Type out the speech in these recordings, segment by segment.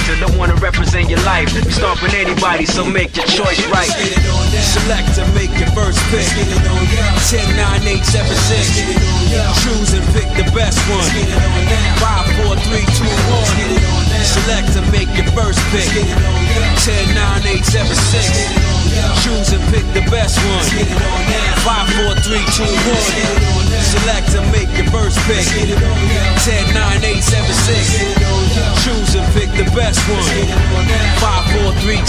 I don't wanna represent your life. You stomping anybody, so make your choice right. Select to make your first pick. 10, 9, 8, 7, 6. Choose and pick the best one. 5, 4, 3, 2, 1. Select to make your first pick. 10, 9, 8, 7, 6. Choose and pick the best one. 5, 4, 3, 2, 1. Select to make your first pick. 10, 9, 8, 7, 6. Choose and pick the best one. 5, 4, 3, 2, 1.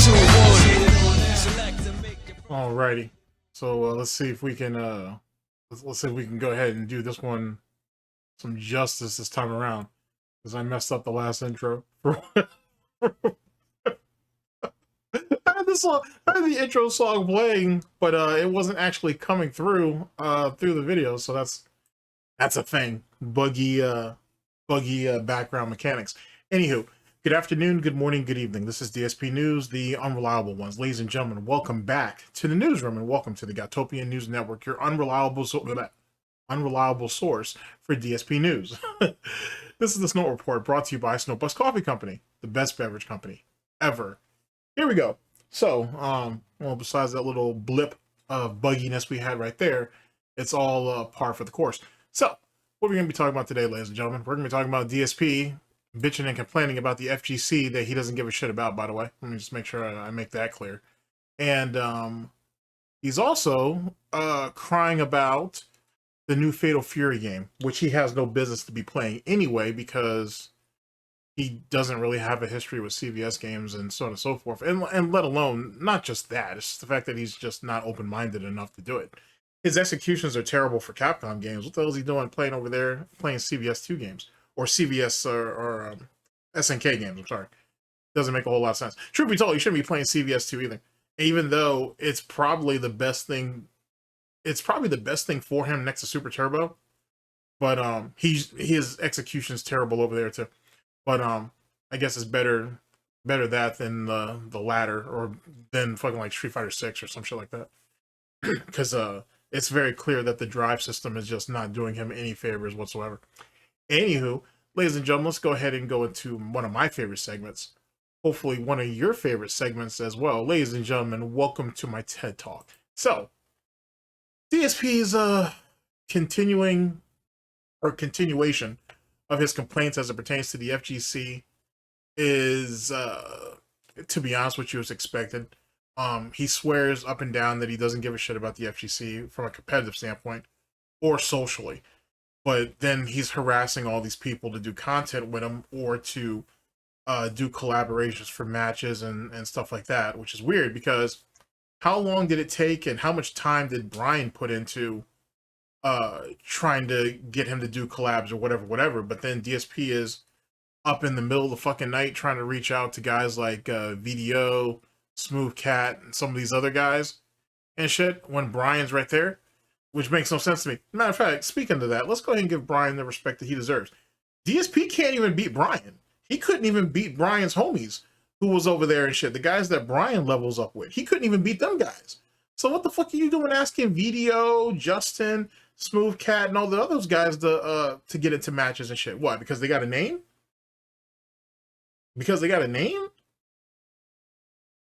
Alrighty, so let's see if we can let's see if we can go ahead and do this one some justice this time around, because I messed up the last intro. I had the intro song playing, but it wasn't actually coming through the video, so that's a thing. Buggy background mechanics. Anywho, good afternoon, good morning, good evening. This is DSP News, the unreliable ones. Ladies and gentlemen, welcome back to the newsroom and welcome to the Goutopian News Network, your unreliable source for DSP News. This is the Snort Report, brought to you by SnortBucks Coffee Company, the best beverage company ever. Here we go. So, well, besides that little blip of bugginess we had right there, it's all par for the course. So, what are we going to be talking about today, ladies and gentlemen? We're going to be talking about DSP bitching and complaining about the FGC that he doesn't give a shit about, by the way. Let me just make sure I make that clear. And he's also crying about the new Fatal Fury game, which he has no business to be playing anyway, because he doesn't really have a history with CVS games and so on and so forth. And let alone, not just that, it's just the fact that he's just not open-minded enough to do it. His executions are terrible for Capcom games. What the hell is he doing playing over there, playing CVS 2 games? Or CVS or SNK games, I'm sorry. Doesn't make a whole lot of sense. Truth be told, you shouldn't be playing CVS 2 either. Even though it's probably the best thing, for him next to Super Turbo. But his execution's terrible over there too. But I guess it's better that than the latter, or than fucking like Street Fighter 6 or some shit like that. Because it's very clear that the drive system is just not doing him any favors whatsoever. Anywho, ladies and gentlemen, let's go ahead and go into one of my favorite segments. Hopefully one of your favorite segments as well. Ladies and gentlemen, welcome to my TED Talk. So, DSP's continuation of his complaints as it pertains to the FGC is, to be honest with you, as expected. He swears up and down that he doesn't give a shit about the FGC from a competitive standpoint or socially. But then he's harassing all these people to do content with him or to do collaborations for matches and stuff like that, which is weird because how long did it take and how much time did Brian put into trying to get him to do collabs or whatever? But then DSP is up in the middle of the fucking night trying to reach out to guys like VDO, Smooth Cat, and some of these other guys and shit when Brian's right there. Which makes no sense to me. Matter of fact, speaking of that, let's go ahead and give Brian the respect that he deserves. DSP can't even beat Brian. He couldn't even beat Brian's homies who was over there and shit. The guys that Brian levels up with. He couldn't even beat them guys. So what the fuck are you doing asking VDO, Justin, Smooth Cat, and all the other guys to get into matches and shit? What? Because they got a name? Because they got a name?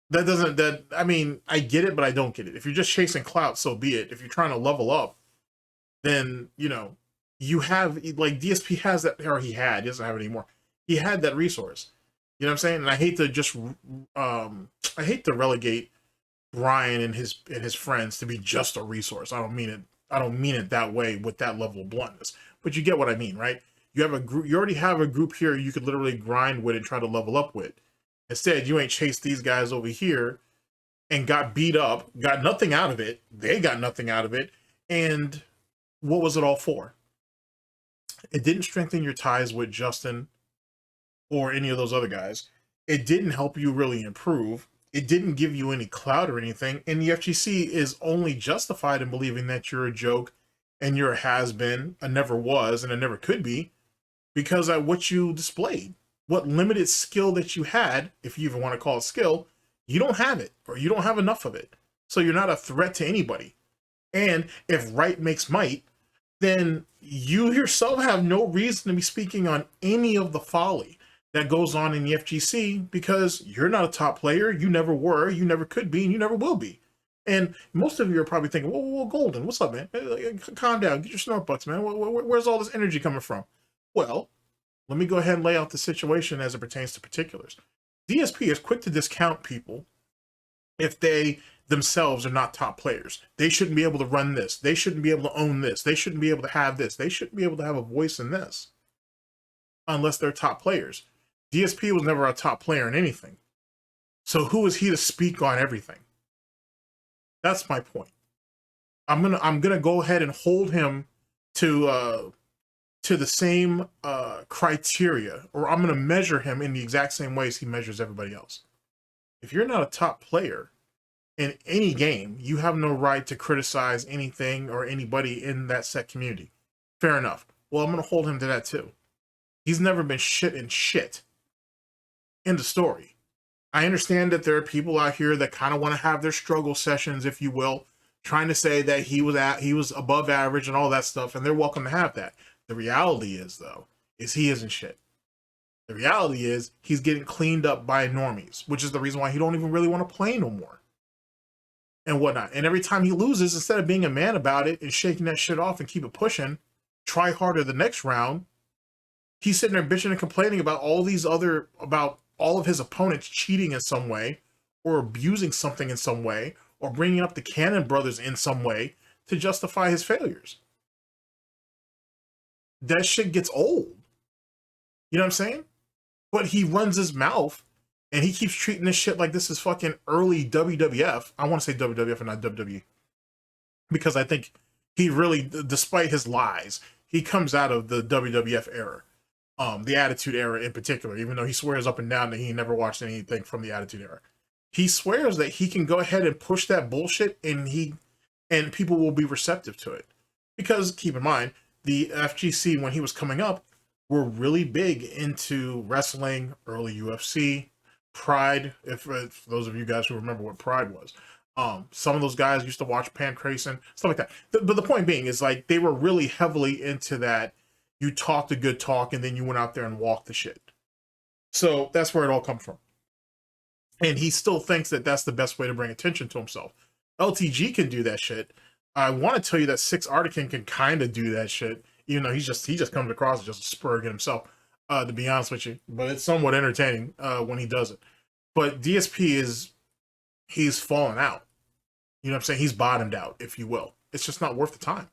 I mean, I get it, but I don't get it. If you're just chasing clout, so be it. If you're trying to level up, then, you know, you have, like, DSP has that, or he doesn't have it anymore. He had that resource. You know what I'm saying? And I hate to just, I hate to relegate Brian and his friends to be just a resource. I don't mean it that way with that level of bluntness. But you get what I mean, right? You have a group, you already have a group here you could literally grind with and try to level up with. Instead, you ain't chased these guys over here and got beat up, got nothing out of it. They got nothing out of it. And what was it all for? It didn't strengthen your ties with Justin or any of those other guys. It didn't help you really improve. It didn't give you any clout or anything. And the FGC is only justified in believing that you're a joke and you're a has-been, a never was, and a never could be because of what you displayed. What limited skill that you had, if you even want to call it skill, you don't have it, or you don't have enough of it. So you're not a threat to anybody. And if right makes might, then you yourself have no reason to be speaking on any of the folly that goes on in the FGC because you're not a top player. You never were, you never could be, and you never will be. And most of you are probably thinking, whoa, Golden, what's up, man? Calm down, get your SnortBucks, man. Where's all this energy coming from? Well, let me go ahead and lay out the situation as it pertains to particulars. DSP is quick to discount people if they themselves are not top players. They shouldn't be able to run this. They shouldn't be able to own this. They shouldn't be able to have this. They shouldn't be able to have a voice in this unless they're top players. DSP was never a top player in anything. So who is he to speak on everything? That's my point. I'm gonna go ahead and hold him to the same criteria, or I'm gonna measure him in the exact same ways he measures everybody else. If you're not a top player in any game, you have no right to criticize anything or anybody in that set community. Fair enough. Well, I'm gonna hold him to that too. He's never been shit in shit. End of story. I understand that there are people out here that kind of want to have their struggle sessions, if you will, trying to say that he was above average and all that stuff, and they're welcome to have that. The reality is, though, is he isn't shit. The reality is he's getting cleaned up by normies, which is the reason why he don't even really want to play no more and whatnot. And every time he loses, instead of being a man about it and shaking that shit off and keep it pushing, try harder the next round, he's sitting there bitching and complaining about all of his opponents cheating in some way, or abusing something in some way, or bringing up the Cannon brothers in some way to justify his failures. That shit gets old. You know what I'm saying? But he runs his mouth, and he keeps treating this shit like this is fucking early WWF. I want to say WWF and not WWE. Because I think he really, despite his lies, he comes out of the WWF era. The Attitude Era in particular, even though he swears up and down that he never watched anything from the Attitude Era. He swears that he can go ahead and push that bullshit and people will be receptive to it. Because keep in mind, the FGC, when he was coming up, were really big into wrestling, early UFC, Pride, if for those of you guys who remember what Pride was. Some of those guys used to watch Pancrase, stuff like that. But the point being is, like, they were really heavily into that. You talked a good talk, and then you went out there and walked the shit. So that's where it all comes from. And he still thinks that that's the best way to bring attention to himself. LTG can do that shit. I want to tell you that Six Artican can kind of do that shit, even though he just comes across as just a spurg himself, to be honest with you. But it's somewhat entertaining when he does it. But DSP he's fallen out. You know what I'm saying? He's bottomed out, if you will. It's just not worth the time.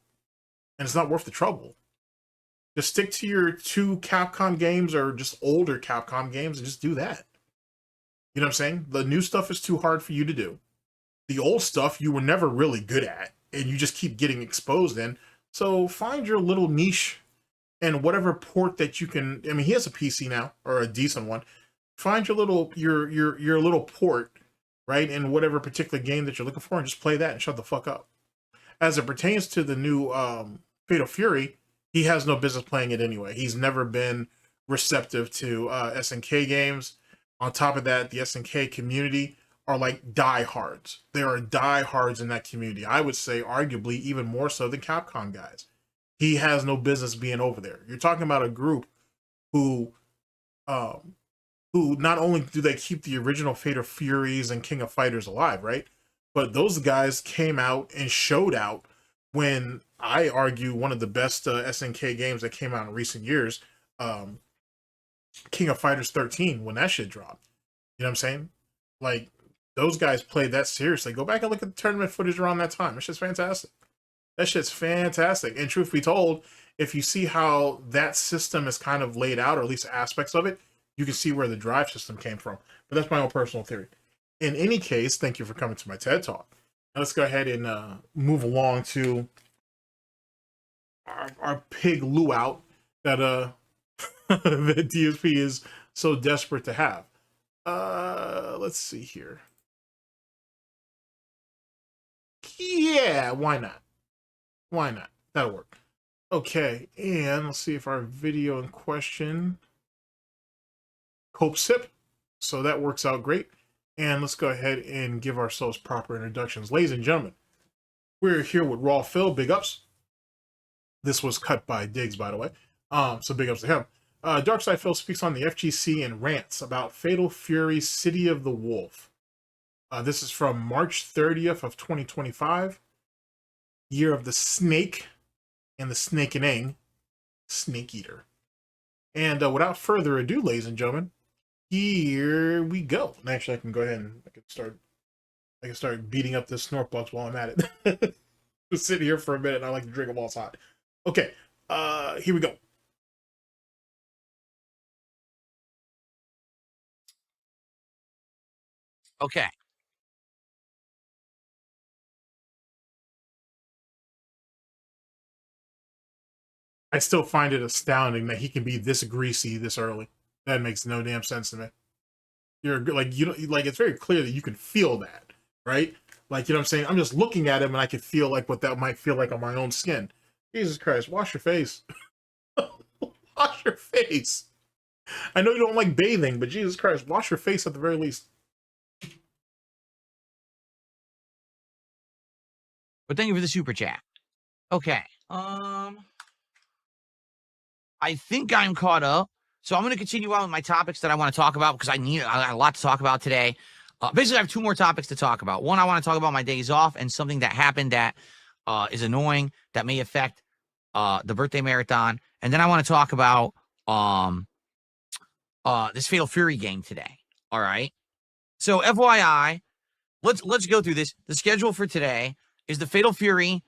And it's not worth the trouble. Just stick to your 2 Capcom games or just older Capcom games and just do that. You know what I'm saying? The new stuff is too hard for you to do. The old stuff you were never really good at, and you just keep getting exposed in. So find your little niche and whatever port that you can. I mean, he has a PC now, or a decent one. Find your little your little port, right, in whatever particular game that you're looking for, and just play that and shut the fuck up. As it pertains to the new Fatal Fury, he has no business playing it anyway. He's never been receptive to SNK games. On top of that, the SNK community are like diehards. There are diehards in that community. I would say arguably even more so than Capcom guys. He has no business being over there. You're talking about a group who not only do they keep the original Fatal Furies and King of Fighters alive, right? But those guys came out and showed out when I argue one of the best SNK games that came out in recent years, King of Fighters 13, when that shit dropped. You know what I'm saying? Like, those guys played that seriously. Go back and look at the tournament footage around that time. That shit's fantastic. That shit's fantastic. And truth be told, if you see how that system is kind of laid out, or at least aspects of it, you can see where the drive system came from. But that's my own personal theory. In any case, thank you for coming to my TED Talk. Now let's go ahead and move along to our pig luau that that DSP is so desperate to have. Let's see here. Yeah, why not? Why not? That'll work. Okay, and let's see if our video in question cope sip. So that works out great. And let's go ahead and give ourselves proper introductions. Ladies and gentlemen, we're here with Raw Phil. Big ups. This was cut by Diggs, by the way. So big ups to him. Darkside Phil speaks on the FGC and rants about Fatal Fury City of the Wolf. This is from March 30th of 2025. Year of the Snake and the Snakening. Snake Eater. And without further ado, ladies and gentlemen, here we go. And actually, I can go ahead and I can start beating up this SnortBucks while I'm at it. Just sit here for a minute and I like to drink them while it's hot. Okay, here we go. Okay. I still find it astounding that he can be this greasy this early. That makes no damn sense to me. You're like, you don't like, it's very clear that you can feel that, right? Like, you know what I'm saying? I'm just looking at him and I can feel like what that might feel like on my own skin. Jesus Christ, wash your face. Wash your face. I know you don't like bathing, but Jesus Christ, wash your face at the very least. But thank you for the super chat. Okay. I think I'm caught up. So I'm going to continue on with my topics that I want to talk about because I got a lot to talk about today. Basically, I have two more topics to talk about. One, I want to talk about my days off and something that happened that is annoying that may affect the birthday marathon. And then I want to talk about this Fatal Fury game today. All right. So FYI, let's go through this. The schedule for today is the Fatal Fury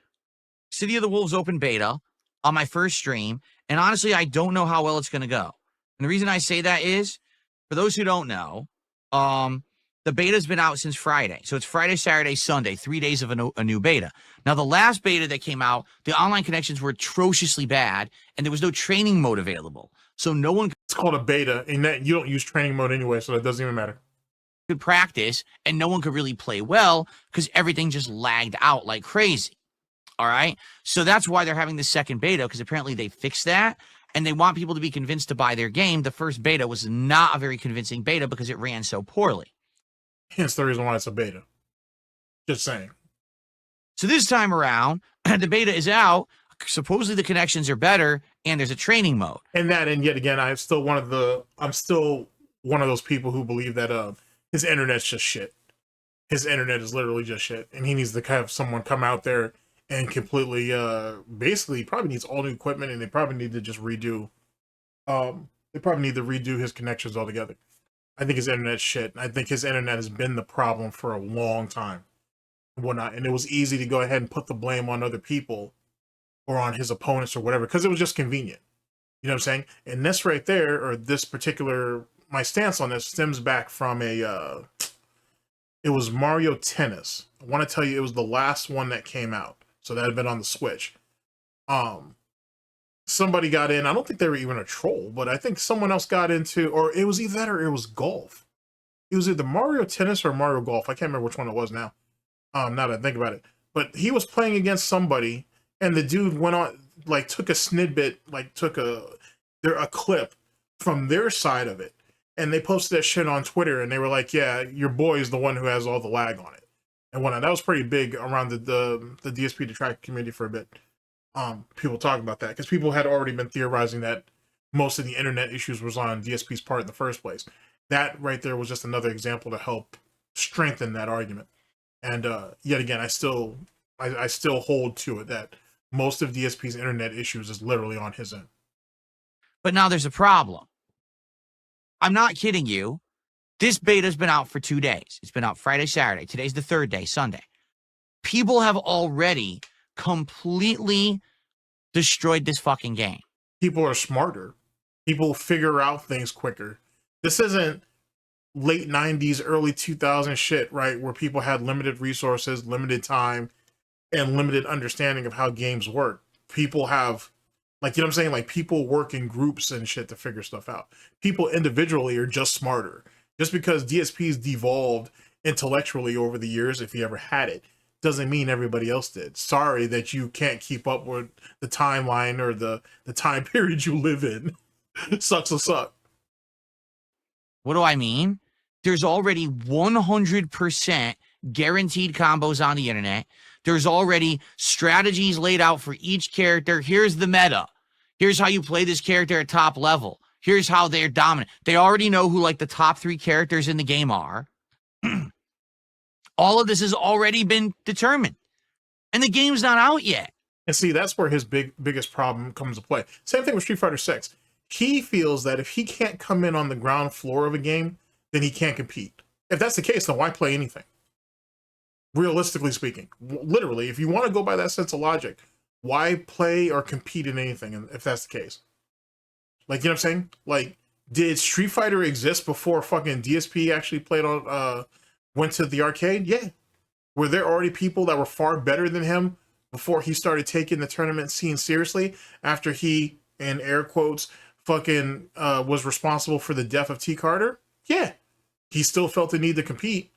City of the Wolves open beta on my first stream. And honestly, I don't know how well it's going to go. And the reason I say that is, for those who don't know, the beta's been out since Friday. So it's Friday, Saturday, Sunday, 3 days of a new beta. Now, the last beta that came out, the online connections were atrociously bad, and there was no training mode available. So no one It's called a beta, and that you don't use training mode anyway, so it doesn't even matter. could practice, and no one could really play well because everything just lagged out like crazy. All right? So that's why they're having the second beta, because apparently they fixed that. And they want people to be convinced to buy their game. The first beta was not a very convincing beta because it ran so poorly. Hence the reason why it's a beta. Just saying. So this time around, the beta is out. Supposedly the connections are better, and there's a training mode. And yet again, I'm still one of those people who believe that his internet's just shit. His internet is literally just shit, and he needs to have someone come out there and completely, basically, probably needs all new equipment, and they probably need to just redo. They probably need to redo his connections altogether. I think his internet's shit. I think his internet has been the problem for a long time, and whatnot. And it was easy to go ahead and put the blame on other people, or on his opponents, or whatever, because it was just convenient. You know what I'm saying? And this right there, or this particular, my stance on this stems back from it was Mario Tennis. I want to tell you, it was the last one that came out. So that had been on the Switch. Somebody got in. I don't think they were even a troll, but I think someone else got into, or it was either that or it was golf. It was either Mario Tennis or Mario Golf. I can't remember which one it was now. Now that I think about it. But he was playing against somebody, and the dude went on, like, took a snidbit, like, took a clip from their side of it. And they posted that shit on Twitter, and they were like, yeah, your boy is the one who has all the lag on it. And whatnot. That was pretty big around the DSP detract community for a bit. People talking about that because people had already been theorizing that most of the internet issues was on DSP's part in the first place. That right there was just another example to help strengthen that argument. And yet again, I still hold to it that most of DSP's internet issues is literally on his end. But now there's a problem. I'm not kidding you. This beta's been out for 2 days. It's been out Friday, Saturday. Today's the third day, Sunday. People have already completely destroyed this fucking game. People are smarter. People figure out things quicker. This isn't late 90s, early 2000s shit, right? Where people had limited resources, limited time, and limited understanding of how games work. People have, like, you know what I'm saying? Like, people work in groups and shit to figure stuff out. People individually are just smarter. Just because DSP's devolved intellectually over the years, if he ever had it, doesn't mean everybody else did. Sorry that you can't keep up with the timeline or the time period you live in. Sucks to suck. What do I mean? There's already 100% guaranteed combos on the internet. There's already strategies laid out for each character. Here's the meta. Here's how you play this character at top level. Here's how they're dominant. They already know who like the top 3 characters in the game are. All of this has already been determined. And the game's not out yet. And see, that's where his biggest problem comes to play. Same thing with Street Fighter 6. He feels that if he can't come in on the ground floor of a game, then he can't compete. If that's the case, then why play anything? Realistically speaking, literally, if you want to go by that sense of logic, why play or compete in anything if that's the case? Like, you know what I'm saying? Like, did Street Fighter exist before fucking DSP actually played on, went to the arcade? Yeah. Were there already people that were far better than him before he started taking the tournament scene seriously, after he, in air quotes, fucking was responsible for the death of T. Carter? Yeah. He still felt the need to compete.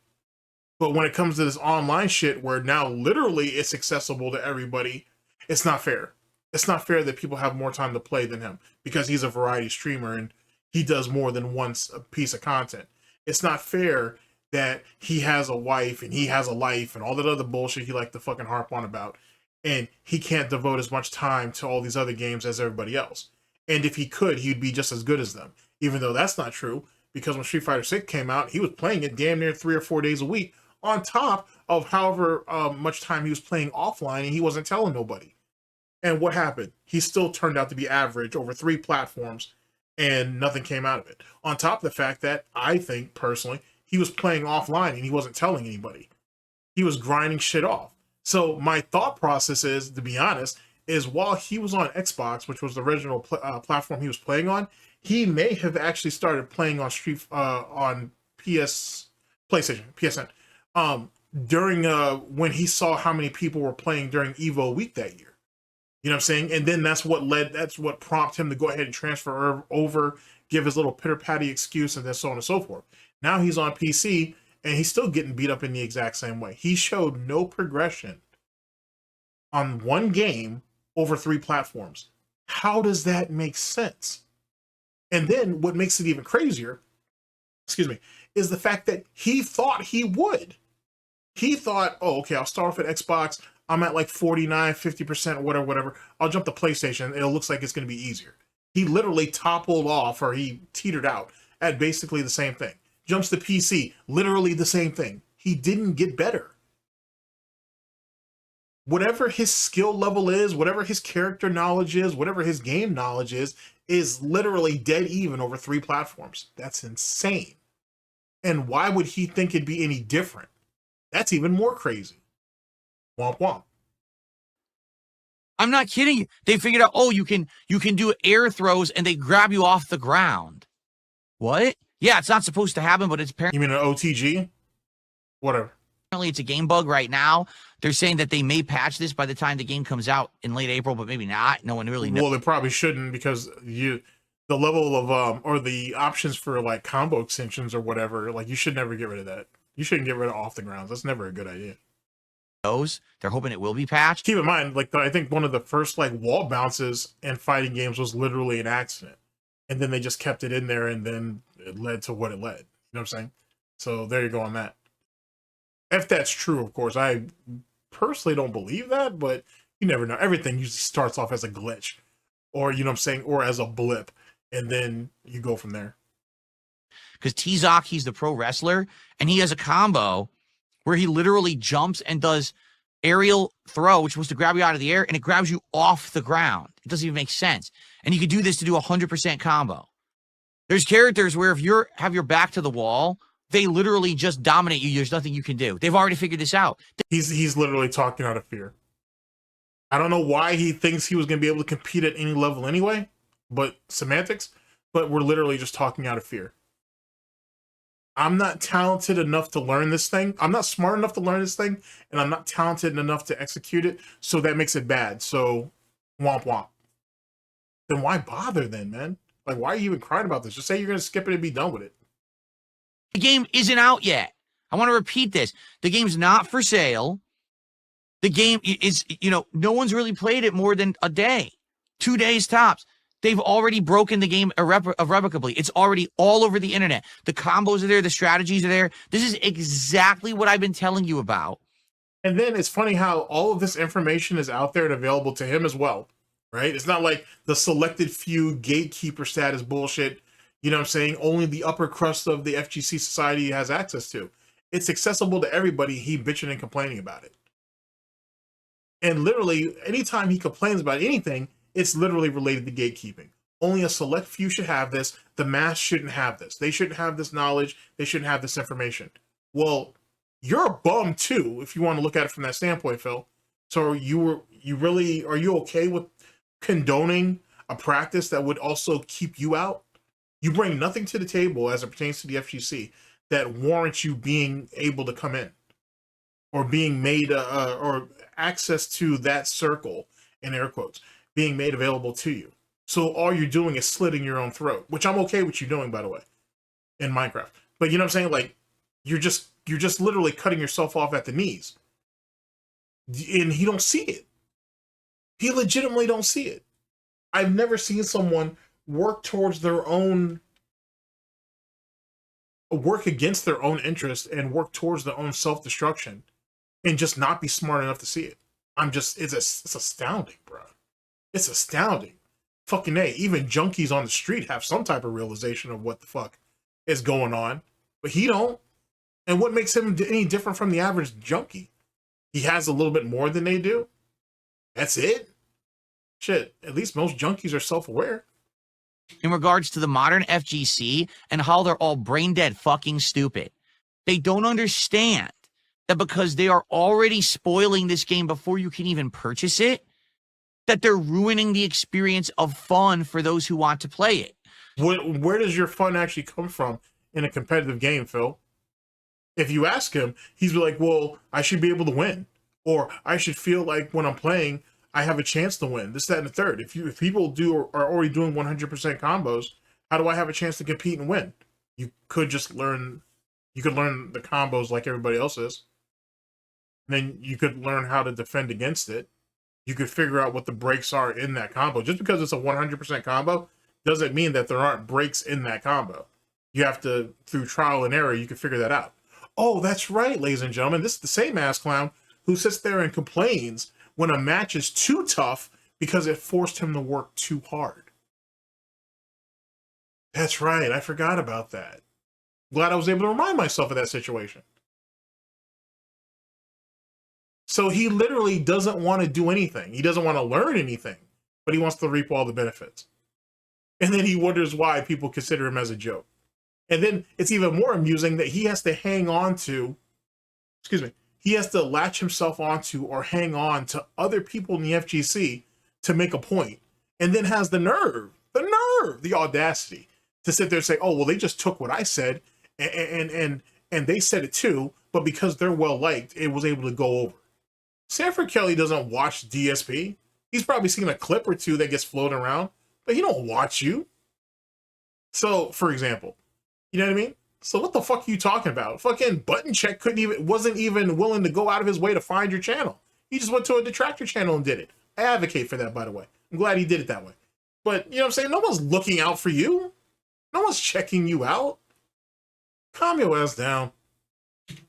But when it comes to this online shit where now literally it's accessible to everybody, it's not fair. It's not fair that people have more time to play than him because he's a variety streamer and he does more than one piece of content. It's not fair that he has a wife and he has a life and all that other bullshit he like to fucking harp on about, and he can't devote as much time to all these other games as everybody else. And if he could, he'd be just as good as them, even though that's not true, because when Street Fighter 6 came out, he was playing it damn near 3 or 4 days a week on top of however much time he was playing offline, and he wasn't telling nobody. And what happened? He still turned out to be average over 3 platforms, and nothing came out of it. On top of the fact that I think, personally, he was playing offline and he wasn't telling anybody. He was grinding shit off. So my thought process is, to be honest, is while he was on Xbox, which was the original platform he was playing on, he may have actually started playing on PlayStation, PSN, during when he saw how many people were playing during Evo week that year. You know what I'm saying? And then that's what prompted him to go ahead and transfer over, give his little pitter-patty excuse, and then so on and so forth. Now he's on PC, and he's still getting beat up in the exact same way. He showed no progression on one game over 3 platforms. How does that make sense? And then what makes it even crazier, is the fact that he thought he would. He thought, oh, okay, I'll start off at Xbox. I'm at like 49, 50%, whatever. I'll jump to PlayStation. It looks like it's going to be easier. He literally toppled off, or he teetered out at basically the same thing. Jumps to PC, literally the same thing. He didn't get better. Whatever his skill level is, whatever his character knowledge is, whatever his game knowledge is literally dead even over 3 platforms. That's insane. And why would he think it'd be any different? That's even more crazy. Womp womp. I'm not kidding you. They figured out, oh, you can do air throws and they grab you off the ground. What? Yeah, it's not supposed to happen, but it's apparently... You mean an OTG? Whatever. Apparently it's a game bug right now. They're saying that they may patch this by the time the game comes out in late April, but maybe not. No one really knows. Well, they probably shouldn't, because the level of or the options for like combo extensions or whatever, like you should never get rid of that. You shouldn't get rid of off the grounds. That's never a good idea. They're hoping it will be patched. Keep in mind, like I think one of the first like wall bounces in fighting games was literally an accident, and then they just kept it in there, and then it led to what it led. You know what I'm saying? So there you go on that. If that's true, of course, I personally don't believe that, but you never know. Everything usually starts off as a glitch, or you know what I'm saying, or as a blip, and then you go from there. Because T-Zoc, he's the pro wrestler, and he has a combo where he literally jumps and does aerial throw, which was to grab you out of the air, and it grabs you off the ground. It doesn't even make sense. And you can do this to do 100% combo. There's characters where if you have your back to the wall, they literally just dominate you. There's nothing you can do. They've already figured this out. He's literally talking out of fear. I don't know why he thinks he was going to be able to compete at any level anyway, but semantics, but we're literally just talking out of fear. I'm not talented enough to learn this thing. I'm not smart enough to learn this thing, and I'm not talented enough to execute it, so that makes it bad. So, womp womp. Then why bother then, man? Like, why are you even crying about this? Just say you're going to skip it and be done with it. The game isn't out yet. I want to repeat this. The game's not for sale. The game is, no one's really played it more than a day, 2 days tops. They've already broken the game irrevocably. It's already all over the internet. The combos are there. The strategies are there. This is exactly what I've been telling you about. And then it's funny how all of this information is out there and available to him as well. right? It's not like the selected few gatekeeper status bullshit, you know what I'm saying? Only the upper crust of the FGC society has access to. It's accessible to everybody. He bitching and complaining about it. And literally, anytime he complains about anything, it's literally related to gatekeeping. Only a select few should have this. The mass shouldn't have this. They shouldn't have this knowledge. They shouldn't have this information. Well, you're a bum too, if you want to look at it from that standpoint, Phil. So are you okay with condoning a practice that would also keep you out? You bring nothing to the table as it pertains to the FGC that warrants you being able to come in or being made or access to that circle, in air quotes, being made available to you. So all you're doing is slitting your own throat, which I'm okay with you doing, by the way, in Minecraft. But you know what I'm saying? Like, you're just literally cutting yourself off at the knees. And he don't see it. He legitimately don't see it. I've never seen someone work against their own interest and work towards their own self-destruction and just not be smart enough to see it. It's astounding, bro. It's astounding. Fucking A, even junkies on the street have some type of realization of what the fuck is going on, but he don't. And what makes him any different from the average junkie? He has a little bit more than they do. That's it. Shit, at least most junkies are self-aware. In regards to the modern FGC and how they're all brain dead fucking stupid. They don't understand that because they are already spoiling this game before you can even purchase it, that they're ruining the experience of fun for those who want to play it. Where does your fun actually come from in a competitive game, Phil? If you ask him, he's like, well, I should be able to win. Or I should feel like when I'm playing, I have a chance to win. This, that, and the third. If people are already doing 100% combos, how do I have a chance to compete and win? You could learn the combos like everybody else is. Then you could learn how to defend against it. You could figure out what the breaks are in that combo. Just because it's a 100% combo doesn't mean that there aren't breaks in that combo. You have to, through trial and error, you can figure that out. Oh, that's right, ladies and gentlemen. This is the same ass clown who sits there and complains when a match is too tough because it forced him to work too hard. That's right. I forgot about that. Glad I was able to remind myself of that situation. So he literally doesn't want to do anything. He doesn't want to learn anything, but he wants to reap all the benefits. And then he wonders why people consider him as a joke. And then it's even more amusing that he has to he has to latch himself onto or hang on to other people in the FGC to make a point. And then has the audacity to sit there and say, oh, well, they just took what I said and they said it too, but because they're well liked, it was able to go over. Sanford Kelly doesn't watch DSP. He's probably seen a clip or two that gets floated around, but he don't watch you. So, for example, you know what I mean? So what the fuck are you talking about? Fucking Button Check wasn't even willing to go out of his way to find your channel. He just went to a detractor channel and did it. I advocate for that, by the way. I'm glad he did it that way. But, you know what I'm saying? No one's looking out for you. No one's checking you out. Calm your ass down.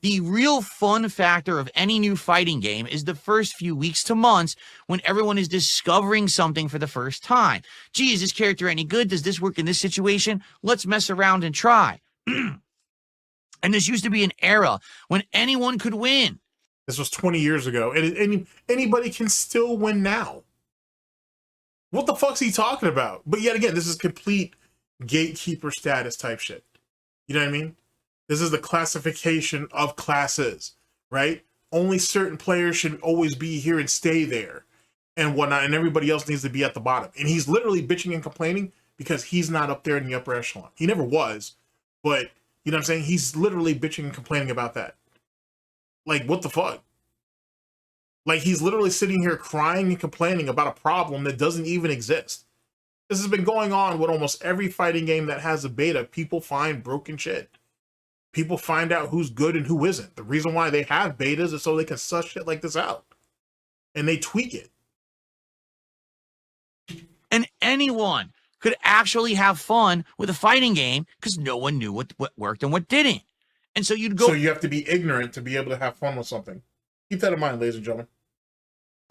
The real fun factor of any new fighting game is the first few weeks to months when everyone is discovering something for the first time. Gee, is this character any good? Does this work in this situation? Let's mess around and try. And this used to be an era when anyone could win. This was 20 years ago, and anybody can still win now. What the fuck's he talking about? But yet again, this is complete gatekeeper status type shit. You know what I mean? This is the classification of classes, right? Only certain players should always be here and stay there and whatnot, and everybody else needs to be at the bottom. And he's literally bitching and complaining because he's not up there in the upper echelon. He never was, but you know what I'm saying? He's literally bitching and complaining about that. Like, what the fuck? Like, he's literally sitting here crying and complaining about a problem that doesn't even exist. This has been going on with almost every fighting game that has a beta. People find broken shit. People find out who's good and who isn't. The reason why they have betas is so they can suss shit like this out. And they tweak it. And anyone could actually have fun with a fighting game because no one knew what worked and what didn't. And so you'd go... So you have to be ignorant to be able to have fun with something. Keep that in mind, ladies and gentlemen.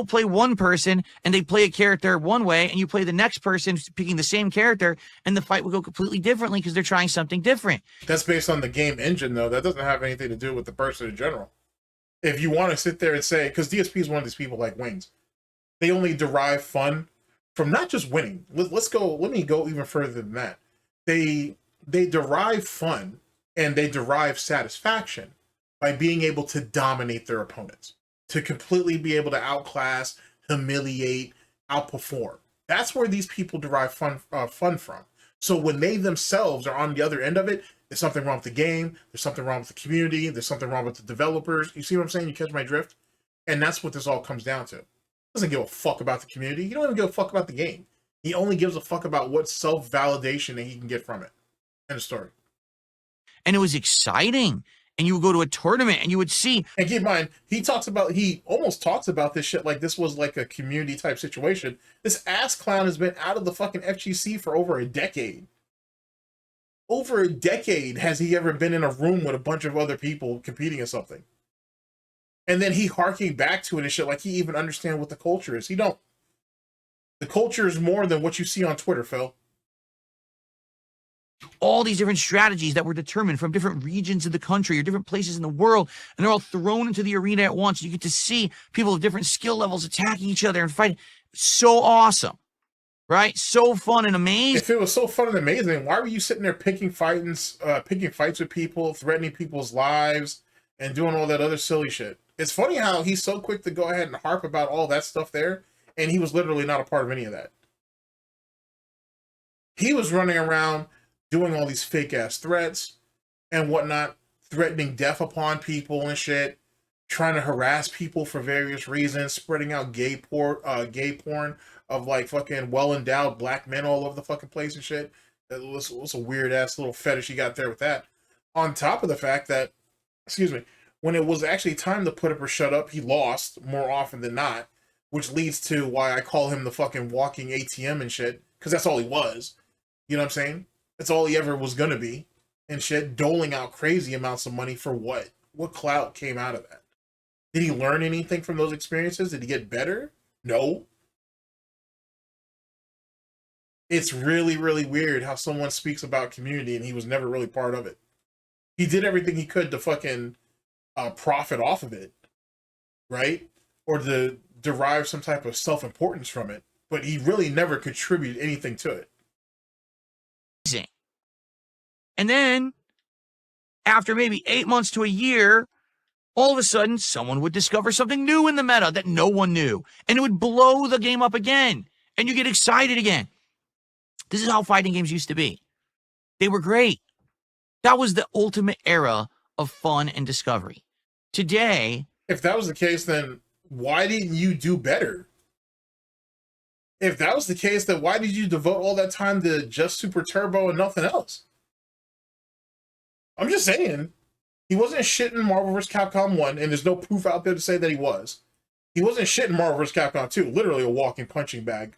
play one person and they play a character one way, and you play the next person picking the same character, and the fight will go completely differently because they're trying something different. That's based on the game engine, though. That doesn't have anything to do with the person in general. If you want to sit there and say, because DSP is one of these people like Wings, they only derive fun from not just winning. Let me go even further than that. They derive fun and they derive satisfaction by being able to dominate their opponents, to completely be able to outclass, humiliate, outperform. That's where these people derive fun from. So when they themselves are on the other end of it, there's something wrong with the game, there's something wrong with the community, there's something wrong with the developers. You see what I'm saying? You catch my drift? And that's what this all comes down to. He doesn't give a fuck about the community. He don't even give a fuck about the game. He only gives a fuck about what self-validation that he can get from it. End of story. And it was exciting. And you would go to a tournament and you would see. And keep in mind, he almost talks about this shit like this was like a community type situation. This ass clown has been out of the fucking FGC for over a decade. Over a decade has he ever been in a room with a bunch of other people competing in something. And then he harking back to it and shit like he even understands what the culture is. He don't. The culture is more than what you see on Twitter, Phil. All these different strategies that were determined from different regions of the country or different places in the world, and they're all thrown into the arena at once. You get to see people of different skill levels attacking each other and fighting. So awesome, right? So fun and amazing. If it was so fun and amazing, why were you sitting there picking fights with people, threatening people's lives, and doing all that other silly shit? It's funny how he's so quick to go ahead and harp about all that stuff there, and he was literally not a part of any of that. He was running around doing all these fake ass threats and whatnot, threatening death upon people and shit, trying to harass people for various reasons, spreading out gay porn of like fucking well endowed black men all over the fucking place and shit. That was a weird ass little fetish he got there with that. On top of the fact that, when it was actually time to put up or shut up, he lost more often than not, which leads to why I call him the fucking walking ATM and shit, because that's all he was. You know what I'm saying? That's all he ever was gonna be, and shit, doling out crazy amounts of money for what? What clout came out of that? Did he learn anything from those experiences? Did he get better? No. It's really, really weird how someone speaks about community and he was never really part of it. He did everything he could to fucking profit off of it, right? Or to derive some type of self-importance from it, but he really never contributed anything to it. And then, after maybe 8 months to a year, all of a sudden, someone would discover something new in the meta that no one knew. And it would blow the game up again. And you get excited again. This is how fighting games used to be. They were great. That was the ultimate era of fun and discovery. Today... If that was the case, then why didn't you do better? If that was the case, then why did you devote all that time to just Super Turbo and nothing else? I'm just saying, he wasn't shitting Marvel vs. Capcom 1, and there's no proof out there to say that he was. He wasn't shitting Marvel vs. Capcom 2, literally a walking punching bag.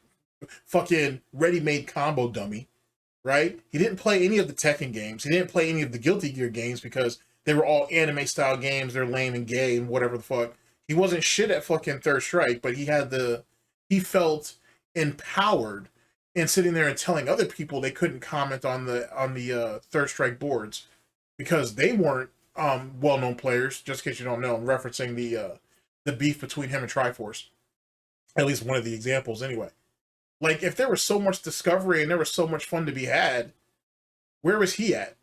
Fucking ready-made combo dummy, right? He didn't play any of the Tekken games. He didn't play any of the Guilty Gear games because they were all anime-style games. They're lame and gay and whatever the fuck. He wasn't shit at fucking Third Strike, but he felt empowered in sitting there and telling other people they couldn't comment on the Third Strike boards because they weren't well-known players. Just in case you don't know, I'm referencing the beef between him and Triforce. At least one of the examples, anyway. Like, if there was so much discovery and there was so much fun to be had, where was he at?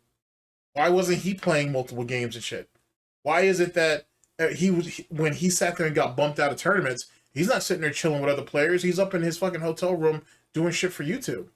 Why wasn't he playing multiple games and shit? Why is it that when he sat there and got bumped out of tournaments, he's not sitting there chilling with other players. He's up in his fucking hotel room doing shit for YouTube.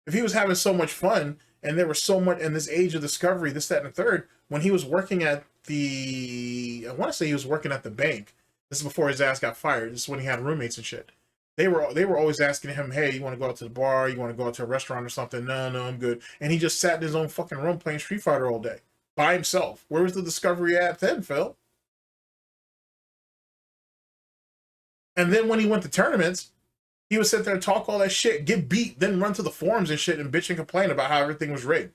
If he was having so much fun and there was so much in this age of discovery, this, that, and the third, when he was working at I want to say he was working at the bank. This is before his ass got fired. This is when he had roommates and shit. They were always asking him, hey, you want to go out to the bar? You want to go out to a restaurant or something? No, I'm good. And he just sat in his own fucking room playing Street Fighter all day by himself. Where was the discovery at then, Phil? And then when he went to tournaments, he would sit there and talk all that shit, get beat, then run to the forums and shit and bitch and complain about how everything was rigged.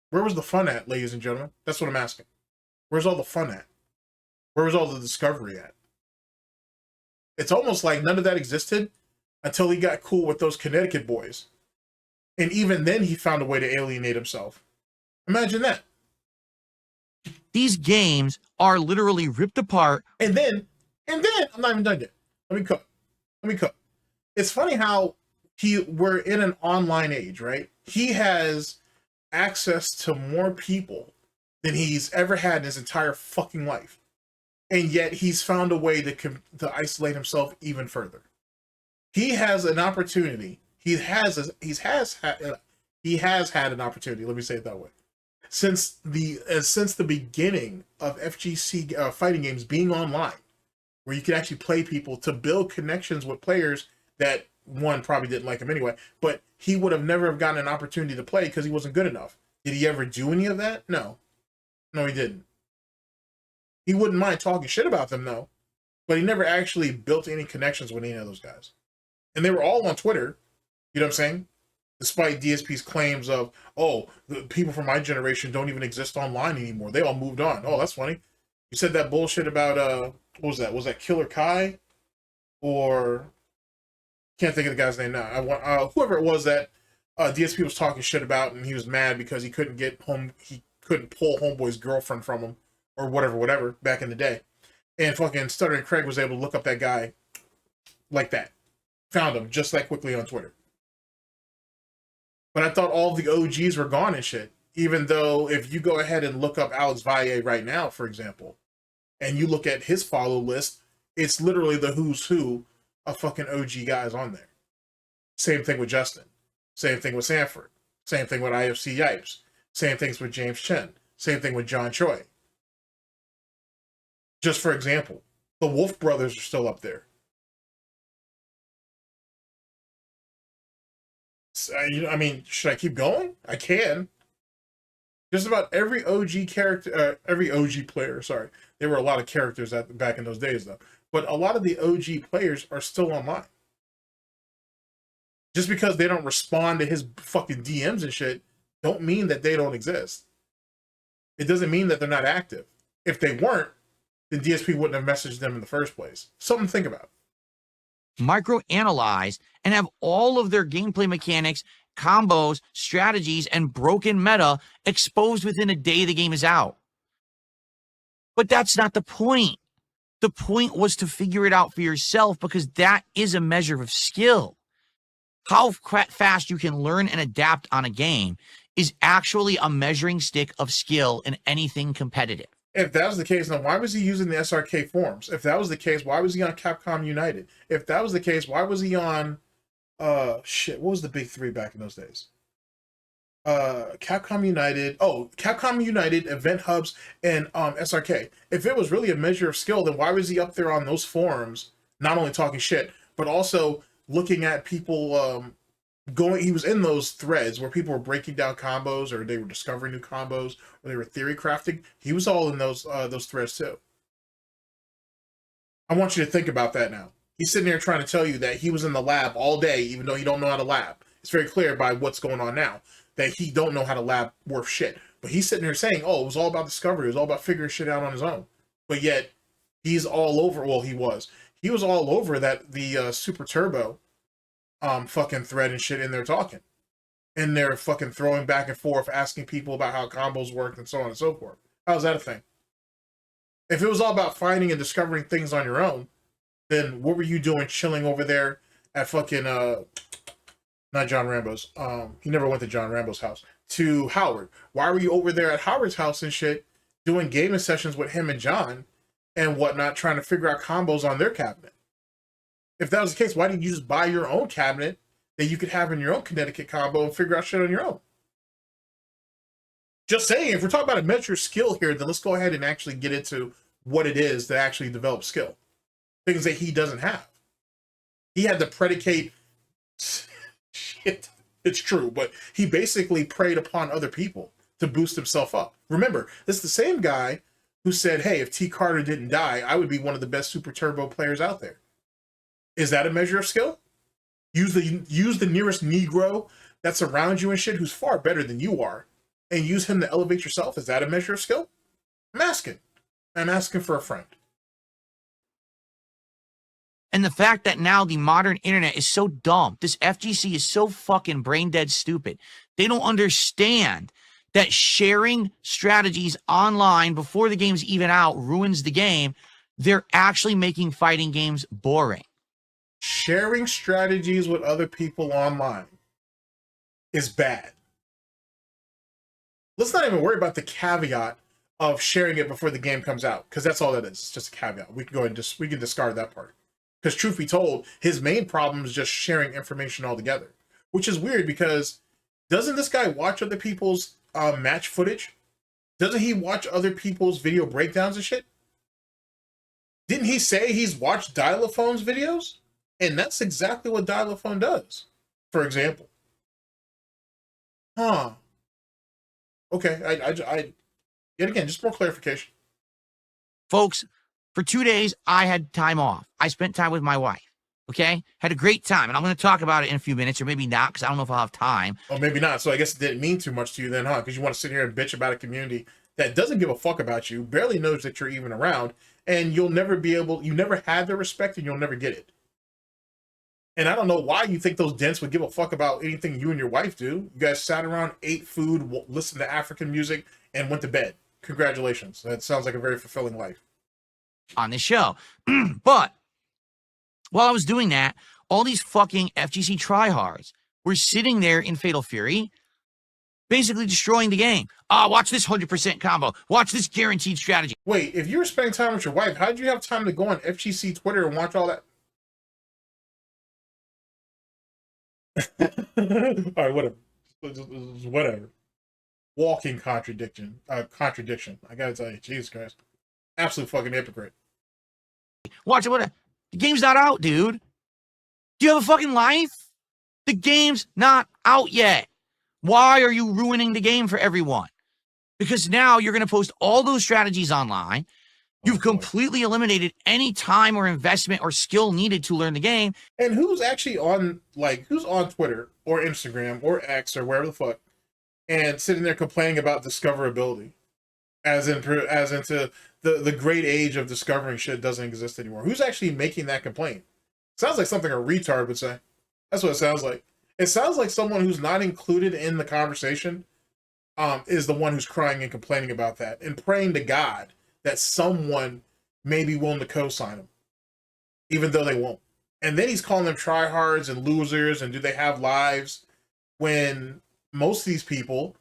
Where was the fun at, ladies and gentlemen? That's what I'm asking. Where's all the fun at? Where was all the discovery at? It's almost like none of that existed until he got cool with those Connecticut boys. And even then, he found a way to alienate himself. Imagine that. These games are literally ripped apart. And then, I'm not even done yet. Let me cook. It's funny how we're in an online age, right? He has access to more people than he's ever had in his entire fucking life. And yet he's found a way to isolate himself even further. He has an opportunity. He has had an opportunity. Let me say it that way. Since the beginning of FGC fighting games being online, where you could actually play people to build connections with players that one probably didn't like him anyway, but he would have never have gotten an opportunity to play because he wasn't good enough. Did he ever do any of that? No, he didn't. He wouldn't mind talking shit about them though, but he never actually built any connections with any of those guys. And they were all on Twitter, you know what I'm saying? Despite DSP's claims of, oh, the people from my generation don't even exist online anymore. They all moved on. Oh, that's funny. You said that bullshit about, what was that? Was that Killer Kai? Or, can't think of the guy's name now. Whoever it was that DSP was talking shit about, and he was mad because he couldn't pull Homeboy's girlfriend from him, or whatever, back in the day. And fucking Stuttering Craig was able to look up that guy like that. Found him just that quickly on Twitter. But I thought all the OGs were gone and shit. Even though if you go ahead and look up Alex Valle right now, for example, and you look at his follow list, it's literally the who's who of fucking OG guys on there. Same thing with Justin. Same thing with Sanford. Same thing with IFC Yipes. Same things with James Chen. Same thing with John Choi. Just for example, the Wolf brothers are still up there. I mean, should I keep going? I can. Just about every OG character, every OG player, sorry. There were a lot of characters back in those days, though. But a lot of the OG players are still online. Just because they don't respond to his fucking DMs and shit, don't mean that they don't exist. It doesn't mean that they're not active. If they weren't, then DSP wouldn't have messaged them in the first place. Something to think about. Micro-analyze and have all of their gameplay mechanics, combos, strategies, and broken meta exposed within a day the game is out. But that's not the point. The point was to figure it out for yourself, because that is a measure of skill. How fast you can learn and adapt on a game is actually a measuring stick of skill in anything competitive. If that was the case, then why was he using the SRK forums? If that was the case, why was he on Capcom United? If that was the case, why was he on what was the big three back in those days? Capcom United, Event Hubs, and SRK. If it was really a measure of skill, then why was he up there on those forums, not only talking shit, but also looking at people he was in those threads where people were breaking down combos, or they were discovering new combos, or they were theory crafting. He was all in those threads too. I want you to think about that now. He's sitting there trying to tell you that he was in the lab all day, even though he don't know how to lab. It's very clear by what's going on now that he don't know how to lab worth shit. But he's sitting there saying, oh, it was all about discovery. It was all about figuring shit out on his own. But yet, he's all over, he was all over the Super Turbo fucking thread and shit in there talking. And they're fucking throwing back and forth, asking people about how combos work and so on and so forth. How's that a thing? If it was all about finding and discovering things on your own, then what were you doing chilling over there at fucking, not John Rambo's, he never went to John Rambo's house, to Howard. Why were you over there at Howard's house and shit, doing gaming sessions with him and John and whatnot, trying to figure out combos on their cabinet? If that was the case, why didn't you just buy your own cabinet that you could have in your own Connecticut combo and figure out shit on your own? Just saying, if we're talking about a measure of skill here, then let's go ahead and actually get into what it is that actually develops skill. Things that he doesn't have. He had to predicate shit. It's true, but he basically preyed upon other people to boost himself up. Remember, this is the same guy who said, hey, if T. Carter didn't die, I would be one of the best Super Turbo players out there. Is that a measure of skill? Use the nearest Negro that's around you and shit, who's far better than you are, and use him to elevate yourself. Is that a measure of skill? I'm asking for a friend. And the fact that now the modern internet is so dumb, this FGC is so fucking brain dead stupid. They don't understand that sharing strategies online before the game's even out ruins the game. They're actually making fighting games boring. Sharing strategies with other people online is bad. Let's not even worry about the caveat of sharing it before the game comes out, because that's all that is. It's just a caveat. We can go ahead and we can discard that part. Because truth be told, his main problem is just sharing information altogether, which is weird because doesn't this guy watch other people's match footage? Doesn't he watch other people's video breakdowns and shit? Didn't he say he's watched Dialophone's videos? And that's exactly what Dialophone does, for example. Huh. Okay, I yet again, just more clarification. Folks, for 2 days, I had time off. I spent time with my wife, okay? Had a great time, and I'm going to talk about it in a few minutes, or maybe not, because I don't know if I'll have time. Oh, maybe not. So I guess it didn't mean too much to you then, huh? Because you want to sit here and bitch about a community that doesn't give a fuck about you, barely knows that you're even around, and you'll never be able, you never had their respect, and you'll never get it. And I don't know why you think those dents would give a fuck about anything you and your wife do. You guys sat around, ate food, listened to African music, and went to bed. Congratulations. That sounds like a very fulfilling life. On this show. But while I was doing that, all these fucking FGC tryhards were sitting there in Fatal Fury, basically destroying the game. Watch this 100% combo. Watch this guaranteed strategy. Wait, if you were spending time with your wife, how did you have time to go on FGC Twitter and watch all that? All right, whatever. Whatever. Walking contradiction. Contradiction. I gotta tell you, Jesus Christ, absolute fucking hypocrite. Watch it. The game's not out, dude. Do you have a fucking life? The game's not out yet. Why are you ruining the game for everyone? Because now you're going to post all those strategies online. You've completely eliminated any time or investment or skill needed to learn the game. And who's actually on, like, who's on Twitter or Instagram or X or wherever the fuck and sitting there complaining about discoverability as into the great age of discovering shit doesn't exist anymore? Who's actually making that complaint? Sounds like something a retard would say. That's what it sounds like. It sounds like someone who's not included in the conversation is the one who's crying and complaining about that and praying to God that someone may be willing to co-sign them, even though they won't. And then he's calling them tryhards and losers and do they have lives, when most of these people,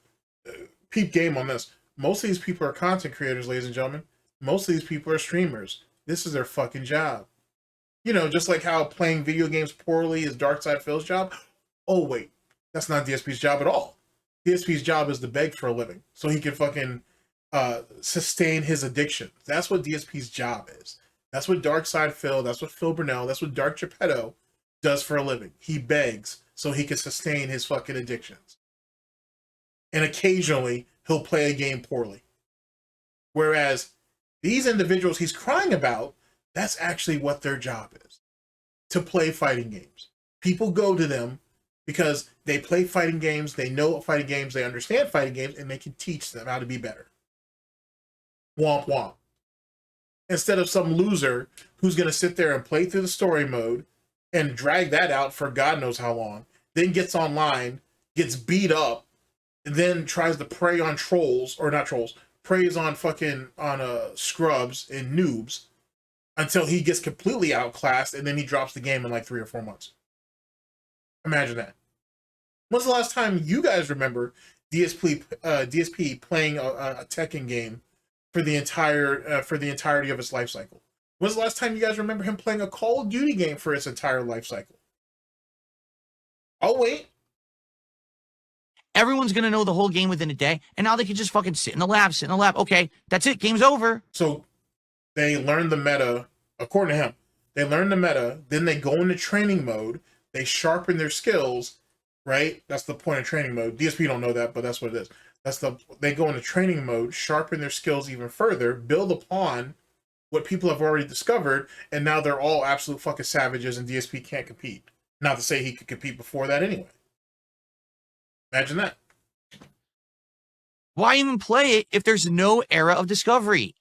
peep game on this, most of these people are content creators, ladies and gentlemen. Most of these people are streamers. This is their fucking job. You know, just like how playing video games poorly is Darkside Phil's job. Oh, wait, that's not DSP's job at all. DSP's job is to beg for a living so he can fucking sustain his addiction. That's what DSP's job is. That's what Darkside Phil, that's what Phil Burnell, that's what Dark Geppetto does for a living. He begs so he can sustain his fucking addictions. And occasionally, he'll play a game poorly. Whereas these individuals he's crying about, that's actually what their job is. To play fighting games. People go to them because they play fighting games, they know fighting games, they understand fighting games, and they can teach them how to be better. Womp womp. Instead of some loser who's going to sit there and play through the story mode and drag that out for God knows how long, then gets online, gets beat up, and then tries to prey on trolls, or not trolls, preys on fucking scrubs and noobs until he gets completely outclassed, and then he drops the game in like 3 or 4 months. Imagine that. When's the last time you guys remember DSP playing a Tekken game for the entirety of its life cycle? When's the last time you guys remember him playing a Call of Duty game for its entire life cycle? Oh wait. Everyone's going to know the whole game within a day, and now they can just fucking sit in the lab. Okay, that's it. Game's over. So they learn the meta, according to him. They learn the meta, then they go into training mode, they sharpen their skills, right? That's the point of training mode. DSP don't know that, but that's what it is. They go into training mode, sharpen their skills even further, build upon what people have already discovered, and now they're all absolute fucking savages, and DSP can't compete. Not to say he could compete before that anyway. Imagine that. Why even play it if there's no era of discovery?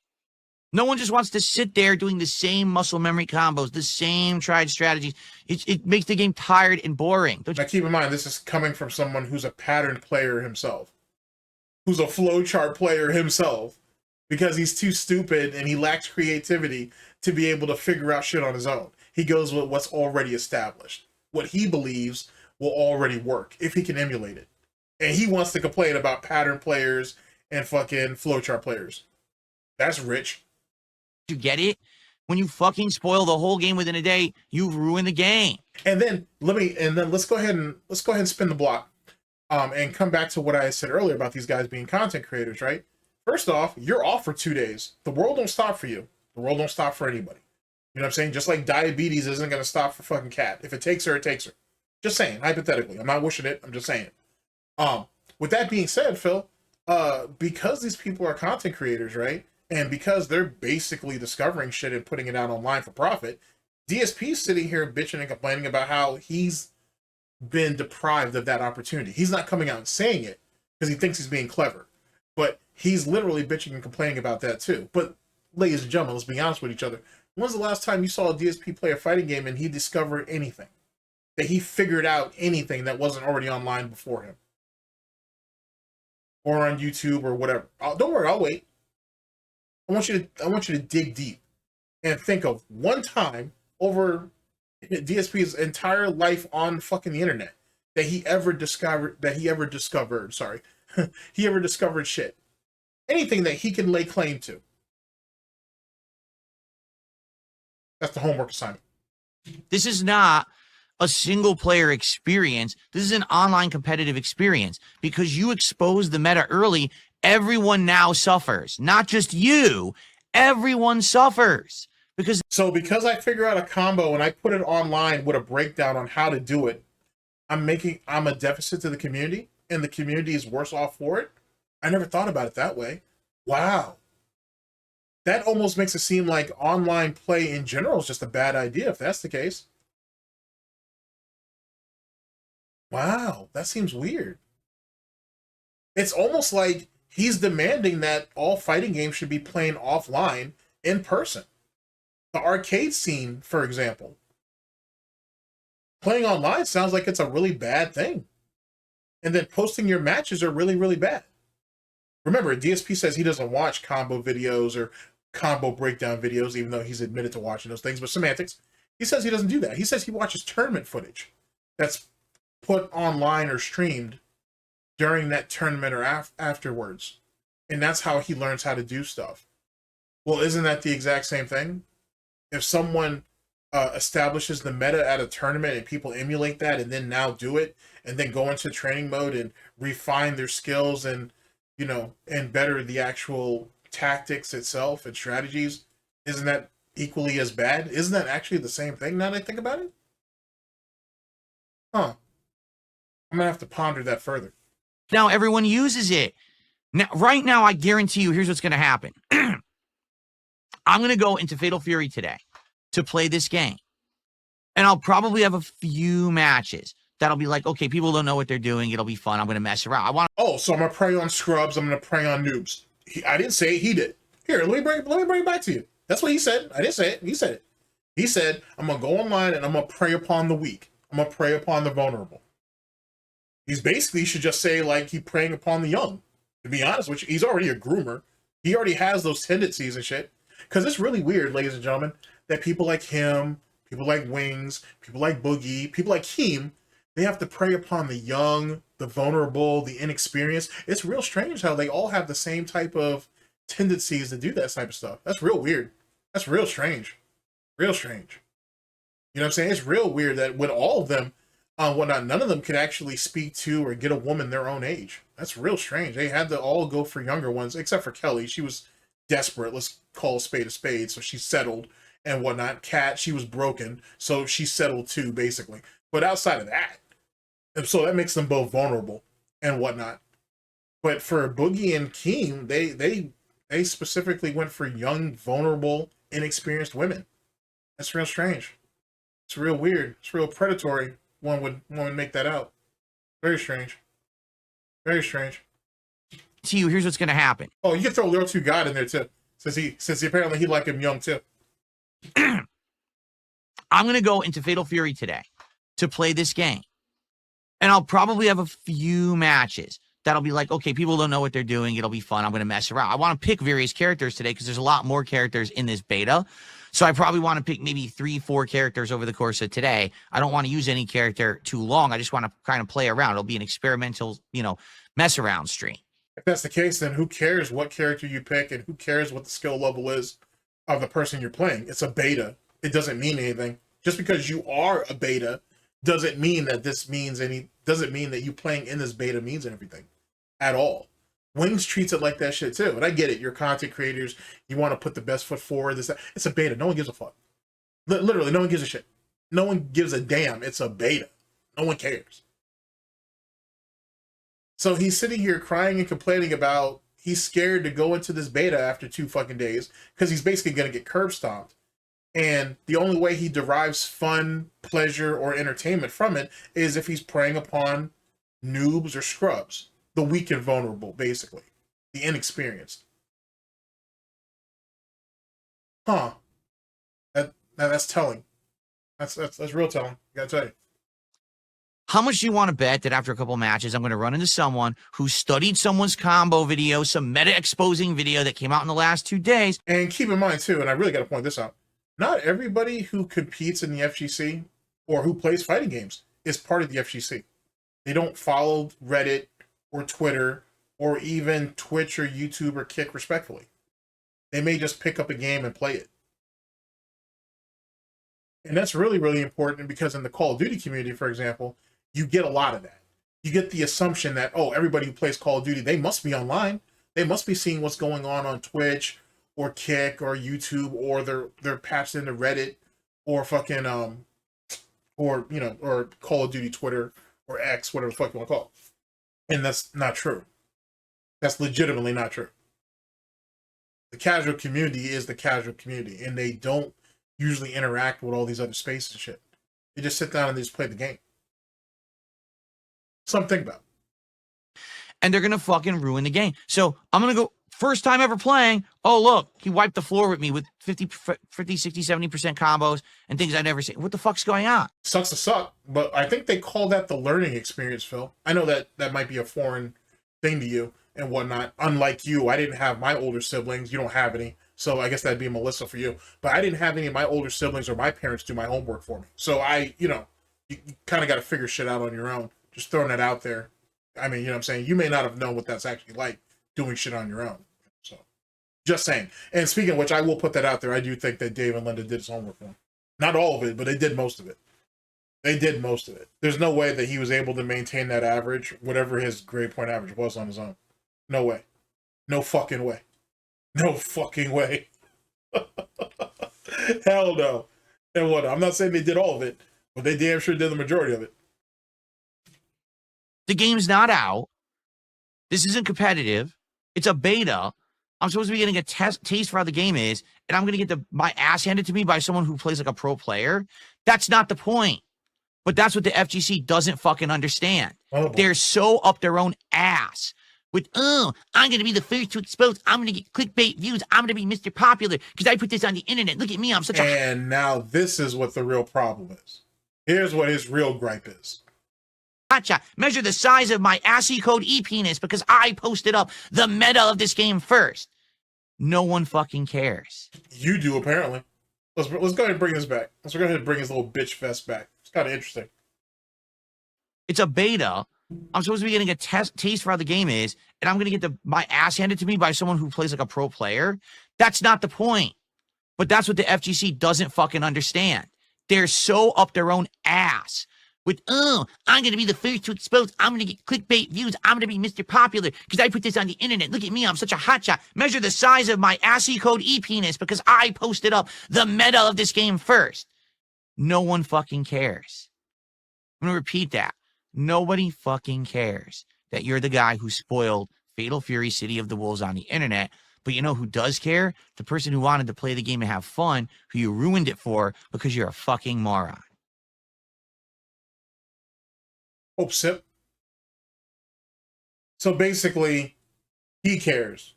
No one just wants to sit there doing the same muscle memory combos, the same tried strategies. It makes the game tired and boring. Now keep in mind, this is coming from someone who's a pattern player himself, who's a flowchart player himself, because he's too stupid and he lacks creativity to be able to figure out shit on his own. He goes with what's already established, what he believes will already work if he can emulate it. And he wants to complain about pattern players and fucking flowchart players. That's rich. You get it? When you fucking spoil the whole game within a day, you've ruined the game. And then let's go ahead and spin the block, and come back to what I said earlier about these guys being content creators, right? First off, you're off for 2 days. The world don't stop for you. The world don't stop for anybody. You know what I'm saying? Just like diabetes isn't going to stop for fucking Khet. If it takes her, it takes her. Just saying, hypothetically. I'm not wishing it. I'm just saying. With that being said, Phil, because these people are content creators, right? And because they're basically discovering shit and putting it out online for profit, DSP's sitting here bitching and complaining about how he's been deprived of that opportunity. He's not coming out and saying it because he thinks he's being clever, but he's literally bitching and complaining about that too. But ladies and gentlemen, let's be honest with each other. When's the last time you saw a DSP play a fighting game and he discovered anything? That he figured out anything that wasn't already online before him? Or on YouTube or whatever. Don't worry, I'll wait. I want you to dig deep and think of one time over DSP's entire life on fucking the internet that he ever discovered shit. Anything that he can lay claim to. That's the homework assignment. This is not a single player experience. This is an online competitive experience. Because you expose the meta early, everyone now suffers. Not just you, everyone suffers. Because I figure out a combo and I put it online with a breakdown on how to do it, I'm a deficit to the community, and the community is worse off for it. I never thought about it that way. Wow. That almost makes it seem like online play in general is just a bad idea if that's the case. Wow, that seems weird. It's almost like he's demanding that all fighting games should be playing offline in person. The arcade scene, for example. Playing online sounds like it's a really bad thing. And then posting your matches are really, really bad. Remember, DSP says he doesn't watch combo videos or combo breakdown videos, even though he's admitted to watching those things, but semantics. He says he doesn't do that. He says he watches tournament footage that's put online or streamed during that tournament or afterwards. And that's how he learns how to do stuff. Well, isn't that the exact same thing? If someone establishes the meta at a tournament and people emulate that and then now do it and then go into training mode and refine their skills and, you know, and better the actual tactics itself and strategies, isn't that equally as bad? Isn't that actually the same thing now that I think about it? Huh. I'm gonna have to ponder that further. now everyone uses it. Now, right now, I guarantee you, here's what's going to happen. I'm going to go into Fatal Fury today to play this game. And I'll probably have a few matches that'll be like, okay, people don't know what they're doing. It'll be fun. I'm going to mess around. So I'm going to prey on scrubs. I'm going to prey on noobs. I didn't say it. He did. Here, let me bring it back to you. That's what he said. I didn't say it. He said it. He said, I'm going to go online and I'm going to prey upon the weak. I'm going to prey upon the vulnerable. He's basically should just say, like, he's preying upon the young. To be honest with you, he's already a groomer. He already has those tendencies and shit. Because it's really weird, ladies and gentlemen, that people like him, people like Wings, people like Boogie, people like Keem, they have to prey upon the young, the vulnerable, the inexperienced. It's real strange how they all have the same type of tendencies to do that type of stuff. That's real weird. That's real strange. Real strange. You know what I'm saying? It's real weird that with all of them, none of them could actually speak to or get a woman their own age. That's real strange. They had to all go for younger ones, except for Kelly. She was desperate. Let's call a spade, so she settled and whatnot. Khet, she was broken, so she settled too, basically. But outside of that, and so that makes them both vulnerable and whatnot. But for Boogie and Keem, they specifically went for young, vulnerable, inexperienced women. That's real strange. It's real weird. It's real predatory. One would make that out. Very strange. Very strange. To you, here's what's going to happen. Oh, you can throw Lil 2 God in there too. Since he apparently he liked him young too. I'm gonna go into Fatal Fury today to play this game. And I'll probably have a few matches that'll be like, okay, people don't know what they're doing. It'll be fun. I'm going to mess around. I want to pick various characters today because there's a lot more characters in this beta. So I probably want to pick maybe 3-4 characters over the course of today. I don't want to use any character too long. I just want to kind of play around. It'll be an experimental, mess around stream. If that's the case, then who cares what character you pick and who cares what the skill level is of the person you're playing? It's a beta. It doesn't mean anything. Just because you are a beta doesn't mean that doesn't mean that you playing in this beta means anything at all. Wings treats it like that shit too. And I get it. You're content creators. You want to put the best foot forward. It's a beta. No one gives a fuck. Literally, no one gives a shit. No one gives a damn. It's a beta. No one cares. So he's sitting here crying and complaining about he's scared to go into this beta after 2 fucking days because he's basically going to get curb stomped. And the only way he derives fun, pleasure, or entertainment from it is if he's preying upon noobs or scrubs. The weak and vulnerable, basically. The inexperienced. Huh. That's telling. That's real telling. I gotta tell you. How much do you want to bet that after a couple matches, I'm going to run into someone who studied someone's combo video, some meta exposing video that came out in the last 2 days? And keep in mind, too, and I really got to point this out, not everybody who competes in the FGC or who plays fighting games is part of the FGC. They don't follow Reddit or Twitter or even Twitch or YouTube or Kick respectfully. They may just pick up a game and play it. And that's really, really important because in the Call of Duty community, for example, you get a lot of that. You get the assumption that, oh, everybody who plays Call of Duty, they must be online. They must be seeing what's going on Twitch or Kick or YouTube, or they're patched into Reddit or fucking or Call of Duty Twitter or X, whatever the fuck you want to call it. And that's not true. That's legitimately not true. The casual community is the casual community, and they don't usually interact with all these other spaces and shit. They just sit down and they just play the game. Something to think about. And they're going to fucking ruin the game. So I'm going to go, first time ever playing, oh, look, he wiped the floor with me with 50, 60, 70% combos and things I never seen. What the fuck's going on? Sucks to suck, but I think they call that the learning experience, Phil. I know that might be a foreign thing to you and whatnot. Unlike you, I didn't have my older siblings. You don't have any. So I guess that'd be Melissa for you. But I didn't have any of my older siblings or my parents do my homework for me. So you kind of got to figure shit out on your own. Just throwing that out there. I mean, you know what I'm saying? You may not have known what that's actually like, doing shit on your own. So, just saying. And speaking of which, I will put that out there. I do think that Dave and Linda did his homework for him. Not all of it, but they did most of it. They did most of it. There's no way that he was able to maintain that average, whatever his grade point average was on his own. No way. No fucking way. No fucking way. Hell no. And what? I'm not saying they did all of it, but they damn sure did the majority of it. The game's not out. This isn't competitive. It's a beta. I'm supposed to be getting a taste for how the game is, and I'm going to get my ass handed to me by someone who plays like a pro player. That's not the point. But that's what the FGC doesn't fucking understand. Oh, they're so up their own ass with, I'm going to be the first to expose. I'm going to get clickbait views. I'm going to be Mr. Popular because I put this on the internet. Look at me. I'm such a... And now this is what the real problem is. Here's what his real gripe is. Gotcha. Measure the size of my ASCII code e-penis because I posted up the meta of this game first. No one fucking cares. You do, apparently. Let's go ahead and bring this back. Let's go ahead and bring his little bitch fest back. It's kind of interesting. It's a beta. I'm supposed to be getting a taste for how the game is, and I'm going to get my ass handed to me by someone who plays like a pro player. That's not the point. But that's what the FGC doesn't fucking understand. They're so up their own ass with, I'm going to be the first to expose. I'm going to get clickbait views. I'm going to be Mr. Popular because I put this on the internet. Look at me. I'm such a hotshot. Measure the size of my ASCII code e-penis because I posted up the meta of this game first. No one fucking cares. I'm going to repeat that. Nobody fucking cares that you're the guy who spoiled Fatal Fury City of the Wolves on the internet. But you know who does care? The person who wanted to play the game and have fun, who you ruined it for because you're a fucking moron. Hope sip. So basically, he cares.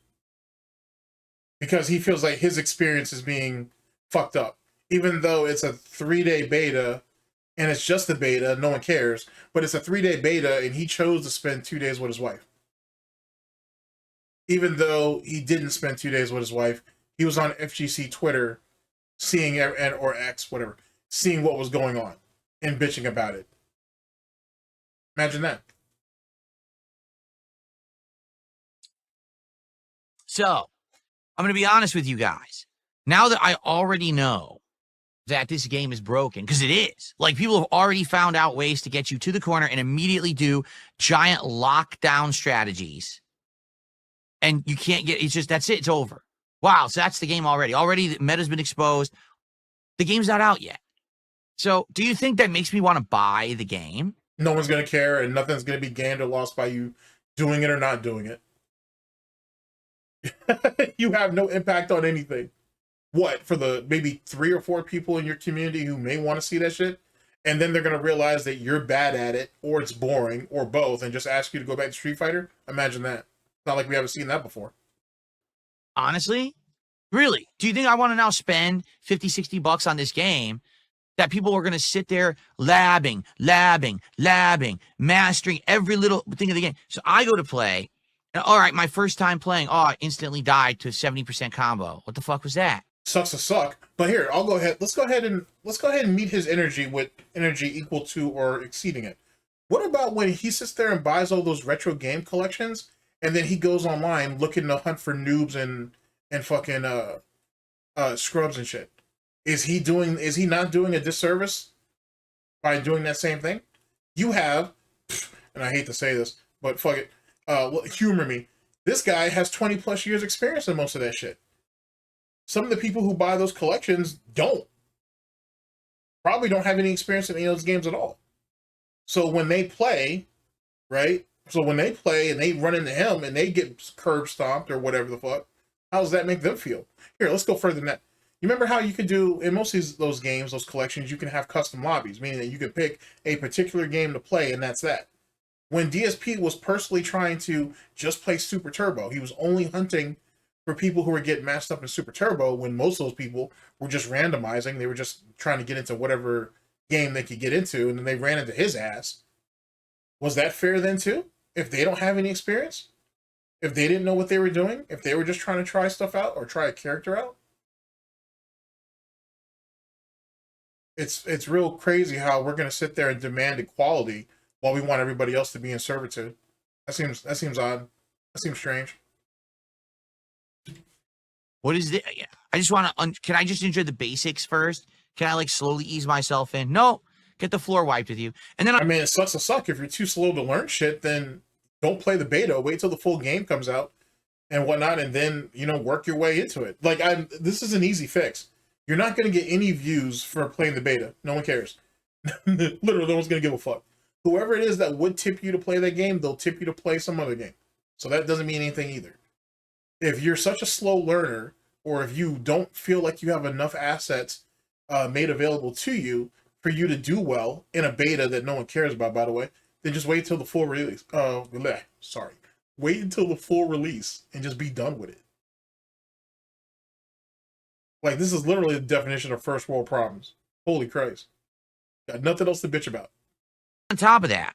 because he feels like his experience is being fucked up, even though it's a 3-day beta and it's just a beta, no one cares, but it's a 3-day beta and he chose to spend 2 days with his wife. Even though he didn't spend 2 days with his wife, he was on FGC Twitter seeing, or X, whatever, seeing what was going on and bitching about it. Imagine that. So, I'm going to be honest with you guys. Now that I already know that this game is broken, because it is. Like, people have already found out ways to get you to the corner and immediately do giant lockdown strategies. And you can't get, it's just, that's it, it's over. Wow, so that's the game already. Already the meta's been exposed. The game's not out yet. So, do you think that makes me want to buy the game? No one's going to care and nothing's going to be gained or lost by you doing it or not doing it. You have no impact on anything. What, for the maybe 3 or 4 people in your community who may want to see that shit, and then they're going to realize that you're bad at it, or it's boring, or both, and just ask you to go back to Street Fighter? Imagine that. It's not like we haven't seen that before. Honestly? Really? Do you think I want to now spend 50, 60 bucks on this game that people are going to sit there labbing, mastering every little thing of the game? So I go to play, and all right, my first time playing, I instantly died to 70% combo. What the fuck was that? Sucks to suck. But here, I'll go ahead. Let's go ahead and meet his energy with energy equal to or exceeding it. What about when he sits there and buys all those retro game collections, and then he goes online looking to hunt for noobs and fucking scrubs and shit? Is he not doing a disservice by doing that same thing? You have, and I hate to say this, but fuck it, humor me. This guy has 20 plus years experience in most of that shit. Some of the people who buy those collections probably don't have any experience in any of those games at all. So when they play, right? So when they play and they run into him and they get curb stomped or whatever the fuck, how does that make them feel? Here, let's go further than that. You remember how you could do, in most of those games, those collections, you can have custom lobbies, meaning that you can pick a particular game to play and that's that. When DSP was personally trying to just play Super Turbo, he was only hunting for people who were getting matched up in Super Turbo when most of those people were just randomizing. They were just trying to get into whatever game they could get into, and then they ran into his ass. Was that fair then too? If they don't have any experience? If they didn't know what they were doing? If they were just trying to try stuff out or try a character out? It's real crazy how we're going to sit there and demand equality while we want everybody else to be in servitude. That seems odd. That seems strange. What is it? I just want to, can I just enjoy the basics first? Can I like slowly ease myself in? No, get the floor wiped with you. And then I mean, it sucks to suck. If you're too slow to learn shit, then don't play the beta. Wait till the full game comes out and whatnot, and then, work your way into it. Like, this is an easy fix. You're not going to get any views for playing the beta. No one cares. Literally, no one's going to give a fuck. Whoever it is that would tip you to play that game, they'll tip you to play some other game. So that doesn't mean anything either. If you're such a slow learner, or if you don't feel like you have enough assets made available to you for you to do well in a beta that no one cares about, by the way, then just wait until the full release. Wait until the full release and just be done with it. Like, this is literally the definition of first world problems. Holy Christ. Got nothing else to bitch about. On top of that,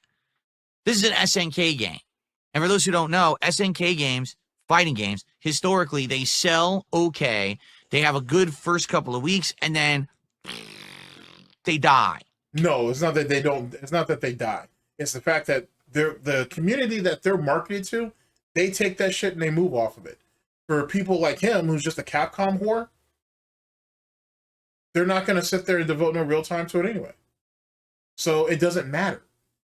this is an SNK game. And for those who don't know, SNK games, fighting games, historically, they sell okay. They have a good first couple of weeks, and then they die. No, it's not that they don't. It's not that they die. It's the fact that the community that they're marketed to, they take that shit and they move off of it. For people like him, who's just a Capcom whore, they're not going to sit there and devote no real time to it anyway. So it doesn't matter.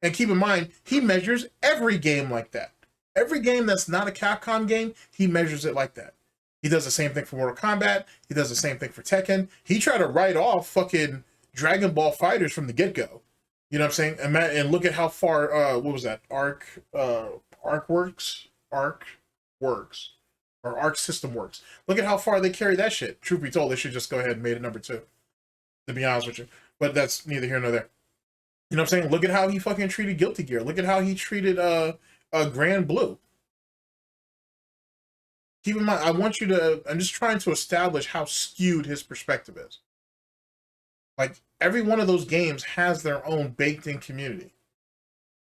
And keep in mind, he measures every game like that. Every game that's not a Capcom game, he measures it like that. He does the same thing for Mortal Kombat. He does the same thing for Tekken. He tried to write off fucking Dragon Ball Fighters from the get-go. You know what I'm saying? And look at how far, what was that? Arc System Works. Look at how far they carry that shit. Truth be told, they should just go ahead and made it number 2. To be honest with you. But that's neither here nor there. You know what I'm saying? Look at how he fucking treated Guilty Gear. Look at how he treated Grand Blue. keep in mind, I'm just trying to establish how skewed his perspective is. Like, every one of those games has their own baked-in community.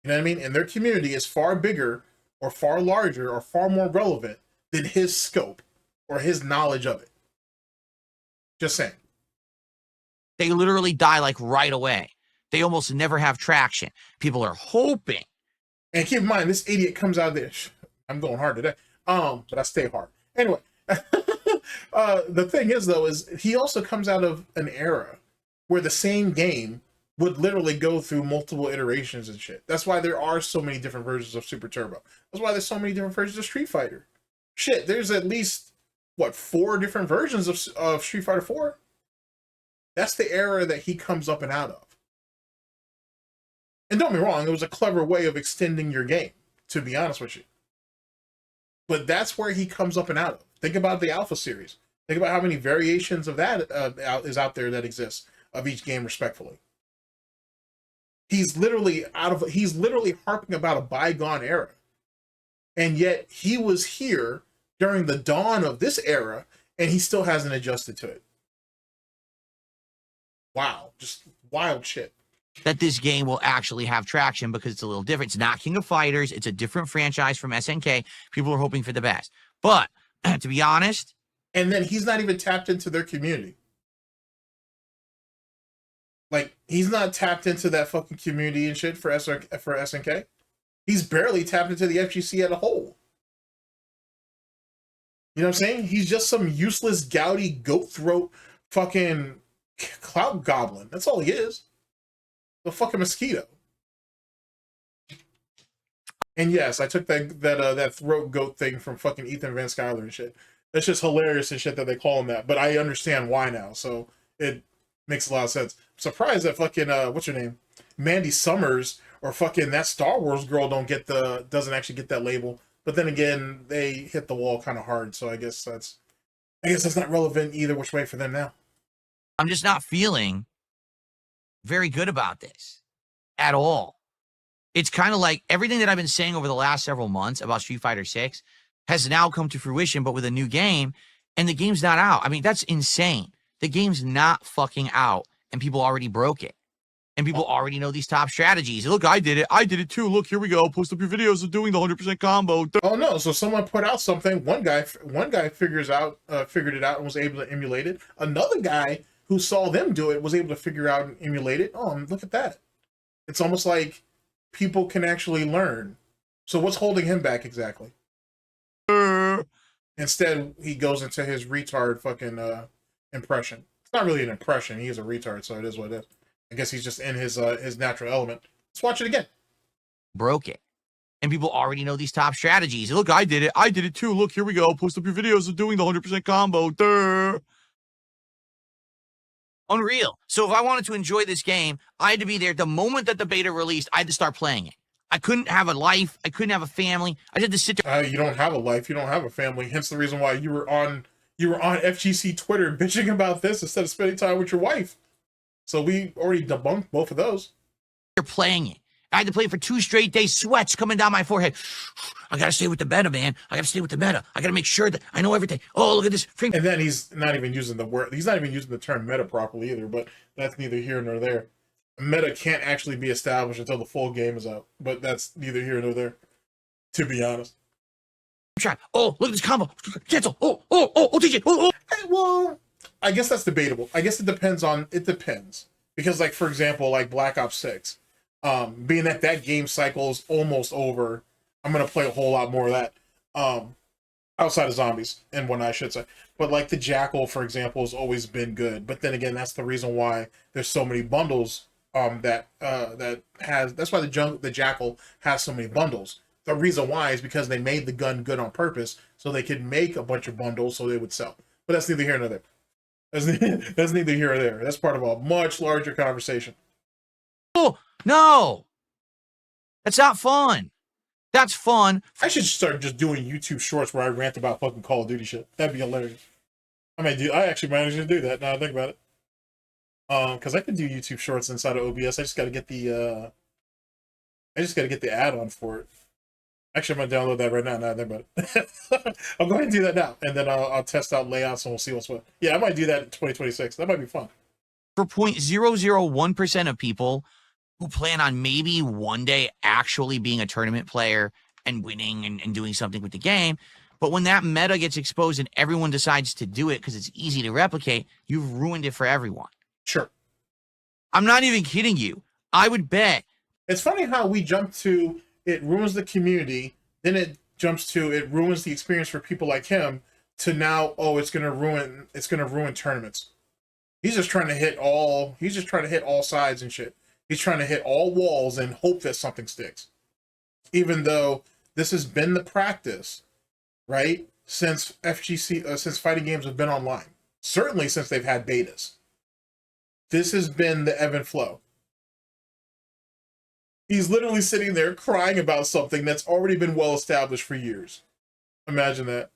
You know what I mean? And their community is far bigger or far larger or far more relevant than his scope or his knowledge of it. Just saying. They literally die like right away. They almost never have traction. People are hoping. And keep in mind, this idiot comes out of there. I'm going hard today. But I stay hard. Anyway, the thing is, though, is he also comes out of an era where the same game would literally go through multiple iterations and shit. That's why there are so many different versions of Super Turbo. That's why there's so many different versions of Street Fighter. Shit, there's at least, what, 4 different versions of Street Fighter 4? That's the era that he comes up and out of. And don't be wrong, it was a clever way of extending your game, to be honest with you. But that's where he comes up and out of. Think about the Alpha series. Think about how many variations of that is out there that exists of each game, respectfully. He's literally harping about a bygone era. And yet he was here during the dawn of this era, and he still hasn't adjusted to it. Wow, just wild shit. That this game will actually have traction because it's a little different. It's not King of Fighters. It's a different franchise from SNK. People are hoping for the best. But, to be honest... And then he's not even tapped into their community. Like, he's not tapped into that fucking community and shit for SNK. He's barely tapped into the FGC as a whole. You know what I'm saying? He's just some useless, gouty, goat throat fucking clout goblin. That's all he is. A fucking mosquito. And yes, I took that throat goat thing from fucking Ethan Van Skyler and shit. That's just hilarious and shit that they call him that. But I understand why now, so it makes a lot of sense. I'm surprised that fucking what's her name, Mandy Summers, or fucking that Star Wars girl doesn't actually get that label. But then again, they hit the wall kind of hard, so I guess that's not relevant either which way for them now. I'm just not feeling very good about this at all. It's kind of like everything that I've been saying over the last several months about Street Fighter 6 has now come to fruition, but with a new game, and the game's not out. I mean, that's insane. The game's not fucking out, and people already broke it. And people already know these top strategies. Look, I did it. I did it too. Look, here we go. Post up your videos of doing the 100% combo. Oh no! So someone put out something. One guy figured it out and was able to emulate it. Another guy who saw them do it was able to figure out and emulate it. Oh, look at that! It's almost like people can actually learn. So what's holding him back exactly? Instead, he goes into his retard fucking impression. It's not really an impression. He is a retard, so it is what it is. I guess he's just in his natural element. Let's watch it again. Broke it. And people already know these top strategies. Look, I did it. I did it too. Look, here we go. Post up your videos of doing the 100% combo. Unreal. So if I wanted to enjoy this game, I had to be there. The moment that the beta released, I had to start playing it. I couldn't have a life. I couldn't have a family. I had to sit there. You don't have a life. You don't have a family. Hence the reason why you were on FGC Twitter bitching about this instead of spending time with your wife. So we already debunked both of those. You're playing it. I had to play it for 2 straight days, sweats coming down my forehead. I gotta stay with the meta, man. I gotta stay with the meta. I gotta make sure that I know everything. Oh, look at this. And then he's not even using the word. He's not even using the term meta properly either. But that's neither here nor there. Meta can't actually be established until the full game is out. But that's neither here nor there, to be honest. Try. Oh, look at this combo. Cancel. Oh, TJ. Oh. Well, I guess that's debatable. I guess it depends. Because, like, for example, like Black Ops 6, being that game cycle is almost over, I'm going to play a whole lot more of that, outside of zombies and whatnot, I should say. But, like, the Jackal, for example, has always been good. But then again, that's the reason why there's so many bundles, that's why the Jackal has so many bundles. The reason why is because they made the gun good on purpose, so they could make a bunch of bundles so they would sell. But that's neither here nor there. That's neither here or there. That's part of a much larger conversation. Oh, no. That's not fun. That's fun. I should start just doing YouTube shorts where I rant about fucking Call of Duty shit. That'd be hilarious. I actually managed to do that now I think about it. Because I can do YouTube shorts inside of OBS. I just gotta get the add-on for it. Actually, I'm gonna download that right now. Now, but I'll go ahead and do that now, and then I'll test out layouts and we'll see what's what. Yeah, I might do that in 2026. That might be fun. For 0.001% of people who plan on maybe one day actually being a tournament player and winning and doing something with the game. But when that meta gets exposed and everyone decides to do it because it's easy to replicate, you've ruined it for everyone. Sure. I'm not even kidding you. I would bet. It's funny how we jump to it ruins the community, then it jumps to it ruins the experience for people like him, to now, oh, it's gonna ruin tournaments. He's just trying to hit all sides and shit. He's trying to hit all walls and hope that something sticks. Even though this has been the practice, right? Since FGC, since fighting games have been online. Certainly since they've had betas. This has been the ebb and flow. He's literally sitting there crying about something that's already been well established for years. Imagine that.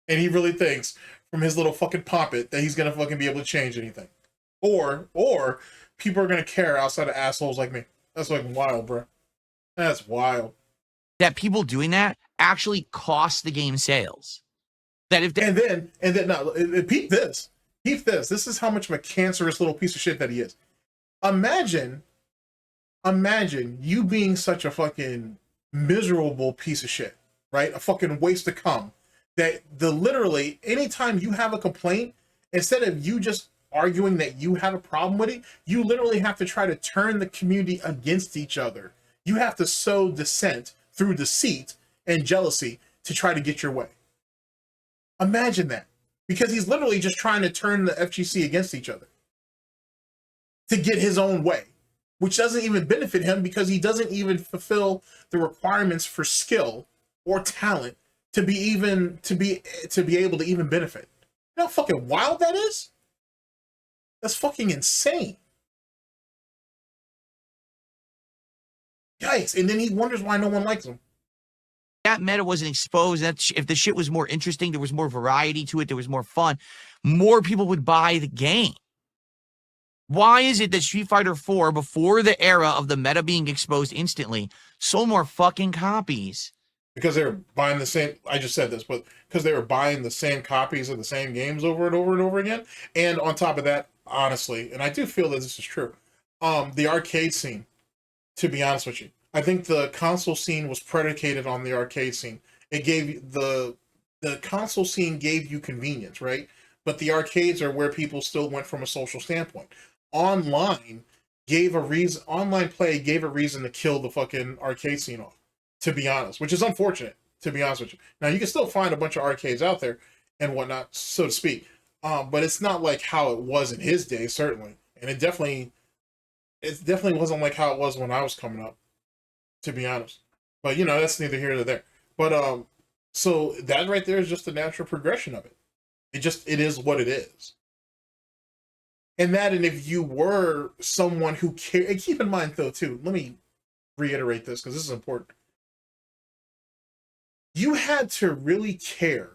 And he really thinks, from his little fucking poppet, that he's gonna fucking be able to change anything. Or people are gonna care outside of assholes like me. That's like wild, bro. That's wild. That people doing that actually cost the game sales. That if they, and then no, peep this. This is how much of a cancerous little piece of shit that he is. Imagine you being such a fucking miserable piece of shit, right? A fucking waste to come. That literally, anytime you have a complaint, instead of you just arguing that you have a problem with it, you literally have to try to turn the community against each other. You have to sow dissent through deceit and jealousy to try to get your way. Imagine that. Because he's literally just trying to turn the FGC against each other to get his own way, which doesn't even benefit him because he doesn't even fulfill the requirements for skill or talent to be able to even benefit. You know how fucking wild that is? That's fucking insane. Yikes. And then he wonders why no one likes him. that meta wasn't exposed, if the shit was more interesting, there was more variety to it, there was more fun, more people would buy the game. Why is it that Street Fighter 4, before the era of the meta being exposed instantly, sold more fucking copies? Because they were buying the same, I just said this, but because they were buying the same copies of the same games over and over and over again. And on top of that, honestly, and I do feel that this is true, the arcade scene, to be honest with you, I think the console scene was predicated on the arcade scene. It gave the console scene gave you convenience, right? But the arcades are where people still went from a social standpoint. Online play gave a reason to kill the fucking arcade scene off, to be honest, which is unfortunate, to be honest with you. Now, you can still find a bunch of arcades out there and whatnot, so to speak, but it's not like how it was in his day, certainly. And it definitely wasn't like how it was when I was coming up, to be honest. But, you know, that's neither here nor there. But, so that right there is just the natural progression of it. It is what it is. And if you were someone who cared, and keep in mind though too, let me reiterate this because this is important. You had to really care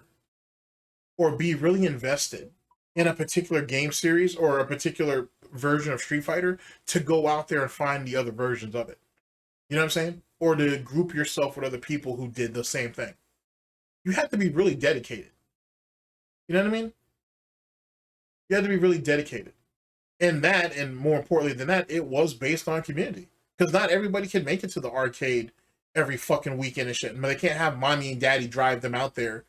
or be really invested in a particular game series or a particular version of Street Fighter to go out there and find the other versions of it. You know what I'm saying? Or to group yourself with other people who did the same thing. You had to be really dedicated. You know what I mean? You had to be really dedicated. And more importantly than that, it was based on community. Because not everybody can make it to the arcade every fucking weekend and shit. But they can't have mommy and daddy drive them out there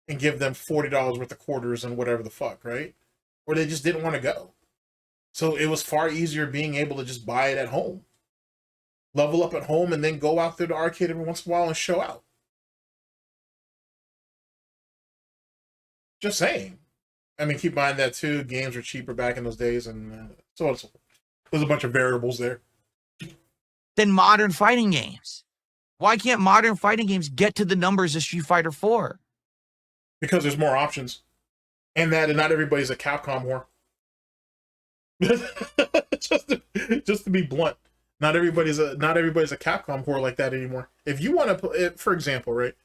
and give them $40 worth of quarters and whatever the fuck, right? Or they just didn't want to go. So it was far easier being able to just buy it at home. Level up at home and then go out there to the arcade every once in a while and show out. Just saying. I mean, keep in mind that too. Games were cheaper back in those days, and so on. There's a bunch of variables there. Than modern fighting games. Why can't modern fighting games get to the numbers of Street Fighter 4? Because there's more options, and not everybody's a Capcom whore. just to be blunt, not everybody's a Capcom whore like that anymore. If you want to, for example, right?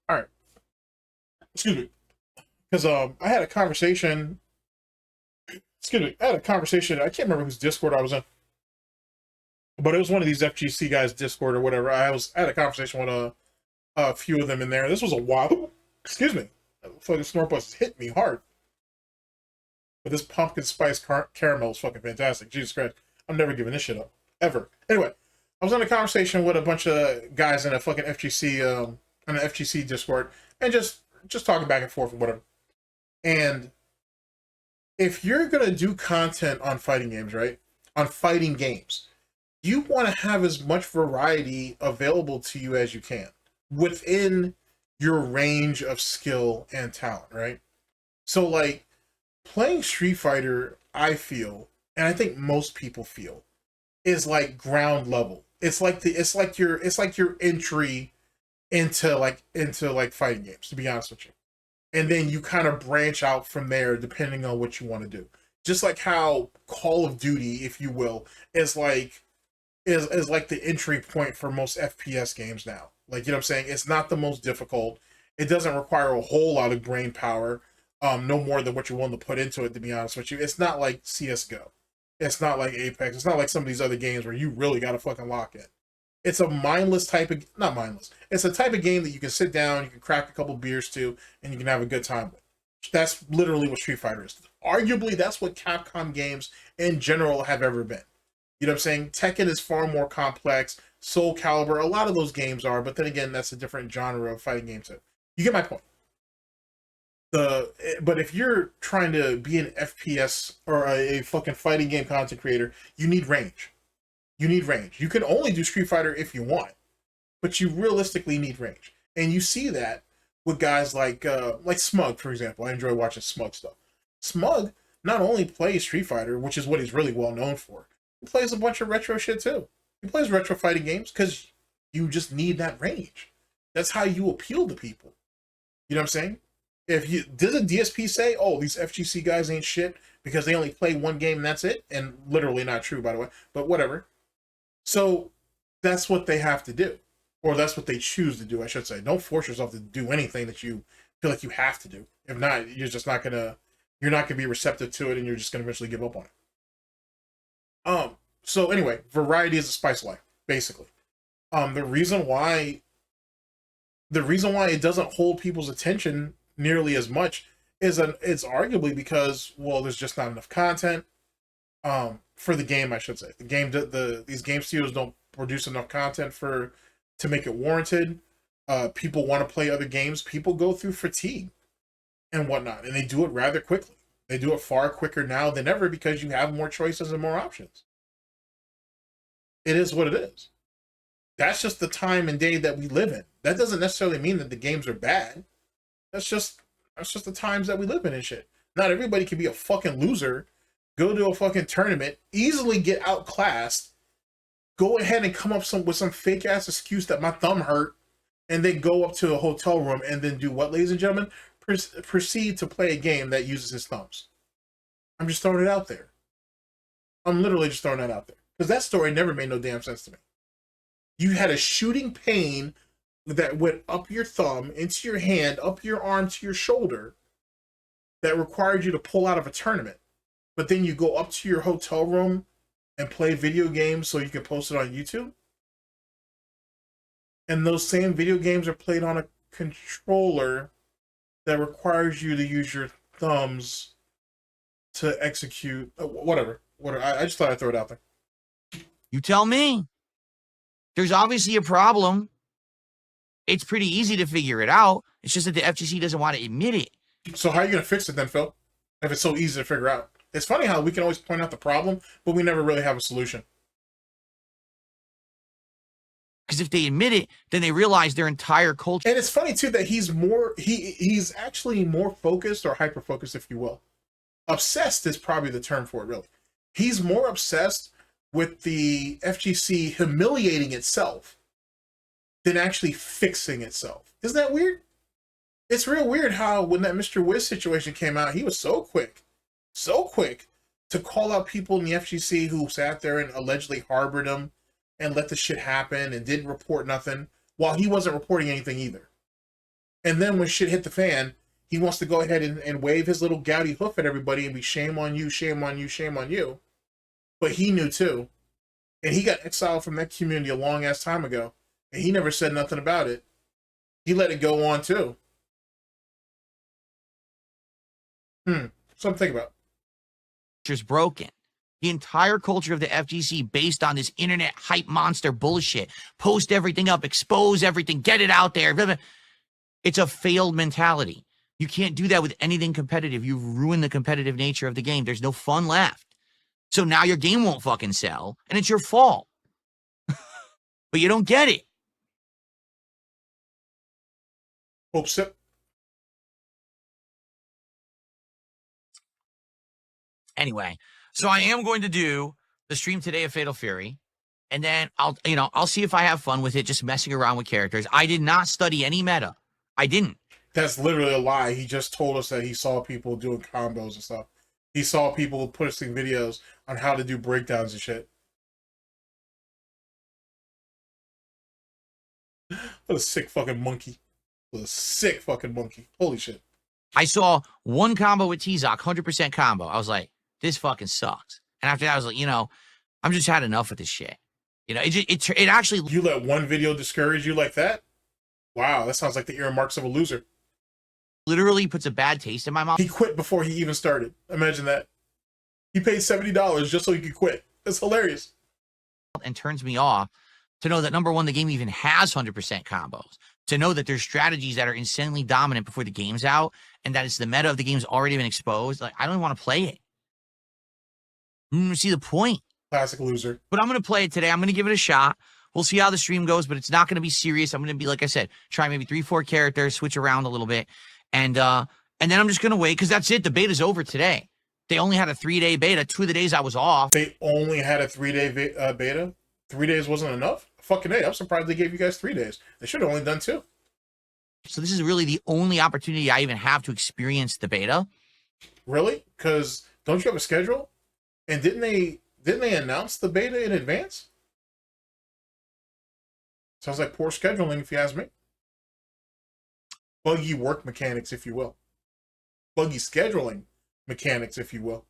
All right. Excuse me. Because I had a conversation. I can't remember whose Discord I was in. But it was one of these FGC guys Discord or whatever. I had a conversation with a few of them in there. This was a while. Excuse me. Fucking SnortBucks hit me hard. But this pumpkin spice caramel is fucking fantastic. Jesus Christ. I'm never giving this shit up. Ever. Anyway, I was in a conversation with a bunch of guys in a fucking FGC, in an FGC Discord, and just talking back and forth and whatever. And if you're gonna do content on fighting games, right? On fighting games, you want to have as much variety available to you as you can within your range of skill and talent, right? So like playing Street Fighter, I feel, and I think most people feel, is like ground level. It's like your entry into fighting games, to be honest with you. And then you kind of branch out from there depending on what you want to do. Just like how Call of Duty, if you will, is like the entry point for most FPS games now. Like, you know what I'm saying? It's not the most difficult. It doesn't require a whole lot of brain power, no more than what you're willing to put into it, to be honest with you. It's not like CSGO. It's not like Apex. It's not like some of these other games where you really got to fucking lock in. It's a mindless type of, not mindless. It's a type of game that you can sit down, you can crack a couple beers to, and you can have a good time with. That's literally what Street Fighter is. Arguably, that's what Capcom games in general have ever been. You know what I'm saying? Tekken is far more complex. Soul Calibur, a lot of those games are, but then again, that's a different genre of fighting game too. You get my point. But if you're trying to be an FPS or a fucking fighting game content creator, you need range. You need range. You can only do Street Fighter if you want, but you realistically need range. And you see that with guys like Smug, for example. I enjoy watching Smug stuff. Smug not only plays Street Fighter, which is what he's really well known for, he plays a bunch of retro shit too. He plays retro fighting games because you just need that range. That's how you appeal to people. You know what I'm saying? Doesn't DSP say, oh, these FGC guys ain't shit because they only play one game and that's it? And literally not true, by the way, but whatever. So that's what they have to do. Or that's what they choose to do, I should say. Don't force yourself to do anything that you feel like you have to do. If not, you're not gonna be receptive to it and you're just gonna eventually give up on it. So anyway, variety is the spice of life, basically. The reason why it doesn't hold people's attention nearly as much is it's arguably because, well, there's just not enough content for the game, I should say. These game studios don't produce enough content to make it warranted. People want to play other games. People go through fatigue and whatnot, and they do it rather quickly. They do it far quicker now than ever because you have more choices and more options. It is what it is. That's just the time and day that we live in. That doesn't necessarily mean that the games are bad. That's just the times that we live in and shit. Not everybody can be a fucking loser, go to a fucking tournament, easily get outclassed, go ahead and come up with some fake ass excuse that my thumb hurt, and then go up to a hotel room and then do what, ladies and gentlemen? Proceed to play a game that uses his thumbs. I'm just throwing it out there. I'm literally just throwing that out there. Because that story never made no damn sense to me. You had a shooting pain that went up your thumb, into your hand, up your arm to your shoulder, that required you to pull out of a tournament. But then you go up to your hotel room and play video games so you can post it on YouTube? And those same video games are played on a controller that requires you to use your thumbs to execute whatever. I just thought I'd throw it out there. You tell me. There's obviously a problem. It's pretty easy to figure it out. It's just that the FGC doesn't want to admit it. So how are you going to fix it then, Phil? If it's so easy to figure out. It's funny how we can always point out the problem, but we never really have a solution. Because if they admit it, then they realize their entire culture. And it's funny too that he's actually more focused, or hyper focused, if you will. Obsessed is probably the term for it, really. He's more obsessed with the FGC humiliating itself than actually fixing itself. Isn't that weird? It's real weird how when that Mr. Wiz situation came out, he was so quick to call out people in the FGC who sat there and allegedly harbored him and let the shit happen and didn't report nothing, while he wasn't reporting anything either. And then when shit hit the fan, he wants to go ahead and wave his little gouty hoof at everybody and be shame on you, shame on you, shame on you. But he knew too. And he got exiled from that community a long ass time ago. And he never said nothing about it. He let it go on too. Something to think about. Is broken. The entire culture of the FGC based on this internet hype monster bullshit. Post everything up, expose everything, get it out there. Blah, blah. It's a failed mentality. You can't do that with anything competitive. You've ruined the competitive nature of the game. There's no fun left. So now your game won't fucking sell, and it's your fault. But you don't get it. Hope sip. Anyway, so I am going to do the stream today of Fatal Fury, and then I'll see if I have fun with it, just messing around with characters. I did not study any meta. I didn't. That's literally a lie. He just told us that he saw people doing combos and stuff. He saw people posting videos on how to do breakdowns and shit. What a sick fucking monkey. What a sick fucking monkey. Holy shit. I saw one combo with T-Zoc, 100% combo. I was like, this fucking sucks. And after that, I was like, I'm just had enough of this shit. It actually... You let one video discourage you like that? Wow, that sounds like the earmarks of a loser. Literally puts a bad taste in my mouth. He quit before he even started. Imagine that. He paid $70 just so he could quit. That's hilarious. And turns me off to know that, number one, the game even has 100% combos. To know that there's strategies that are insanely dominant before the game's out, and that it's the meta of the game's already been exposed. Like, I don't even want to play it. I don't even see the point. Classic loser. But I'm going to play it today. I'm going to give it a shot. We'll see how the stream goes, but it's not going to be serious. I'm going to be, like I said, try maybe 3-4 characters, switch around a little bit. And then I'm just going to wait, because that's it. The beta's over today. They only had a 3-day beta. 2 of the days I was off. They only had a 3-day beta? 3 days wasn't enough? Fucking A. I'm surprised they gave you guys 3 days. They should have only done 2. So this is really the only opportunity I even have to experience the beta. Really? Because don't you have a schedule? And didn't they announce the beta in advance? Sounds like poor scheduling, if you ask me. Buggy work mechanics, if you will. Buggy scheduling mechanics, if you will.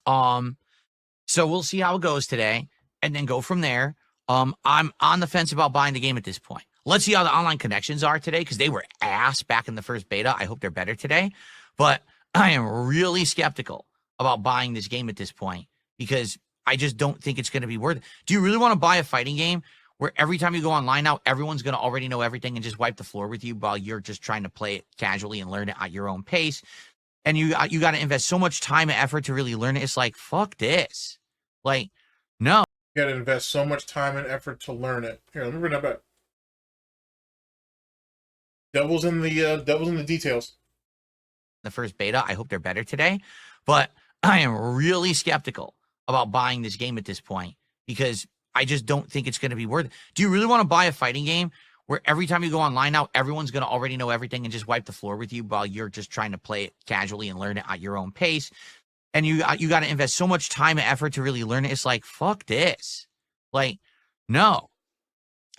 So we'll see how it goes today, and then go from there. I'm on the fence about buying the game at this point. Let's see how the online connections are today, because they were ass back in the first beta. I hope they're better today. But I am really skeptical about buying this game at this point, because I just don't think it's going to be worth it. Do you really want to buy a fighting game where every time you go online now, everyone's going to already know everything and just wipe the floor with you while you're just trying to play it casually and learn it at your own pace? And you got to invest so much time and effort to really learn it. It's like, fuck this. Like, no. You got to invest so much time and effort to learn it. Here, let me bring that back. Devil's in the details. The first beta, I hope they're better today. But I am really skeptical about buying this game at this point, because I just don't think it's going to be worth it. Do you really want to buy a fighting game where every time you go online now, everyone's going to already know everything and just wipe the floor with you while you're just trying to play it casually and learn it at your own pace? And you got to invest so much time and effort to really learn it. It's like, fuck this. Like, no,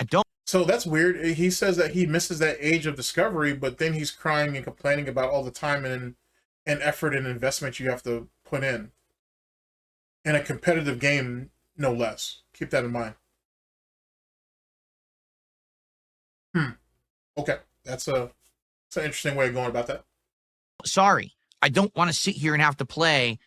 I don't. So that's weird. He says that he misses that age of discovery, but then he's crying and complaining about all the time and effort and investment you have to put in a competitive game, no less. Keep that in mind. Okay. That's an interesting way of going about that. Sorry. I don't want to sit here and have to play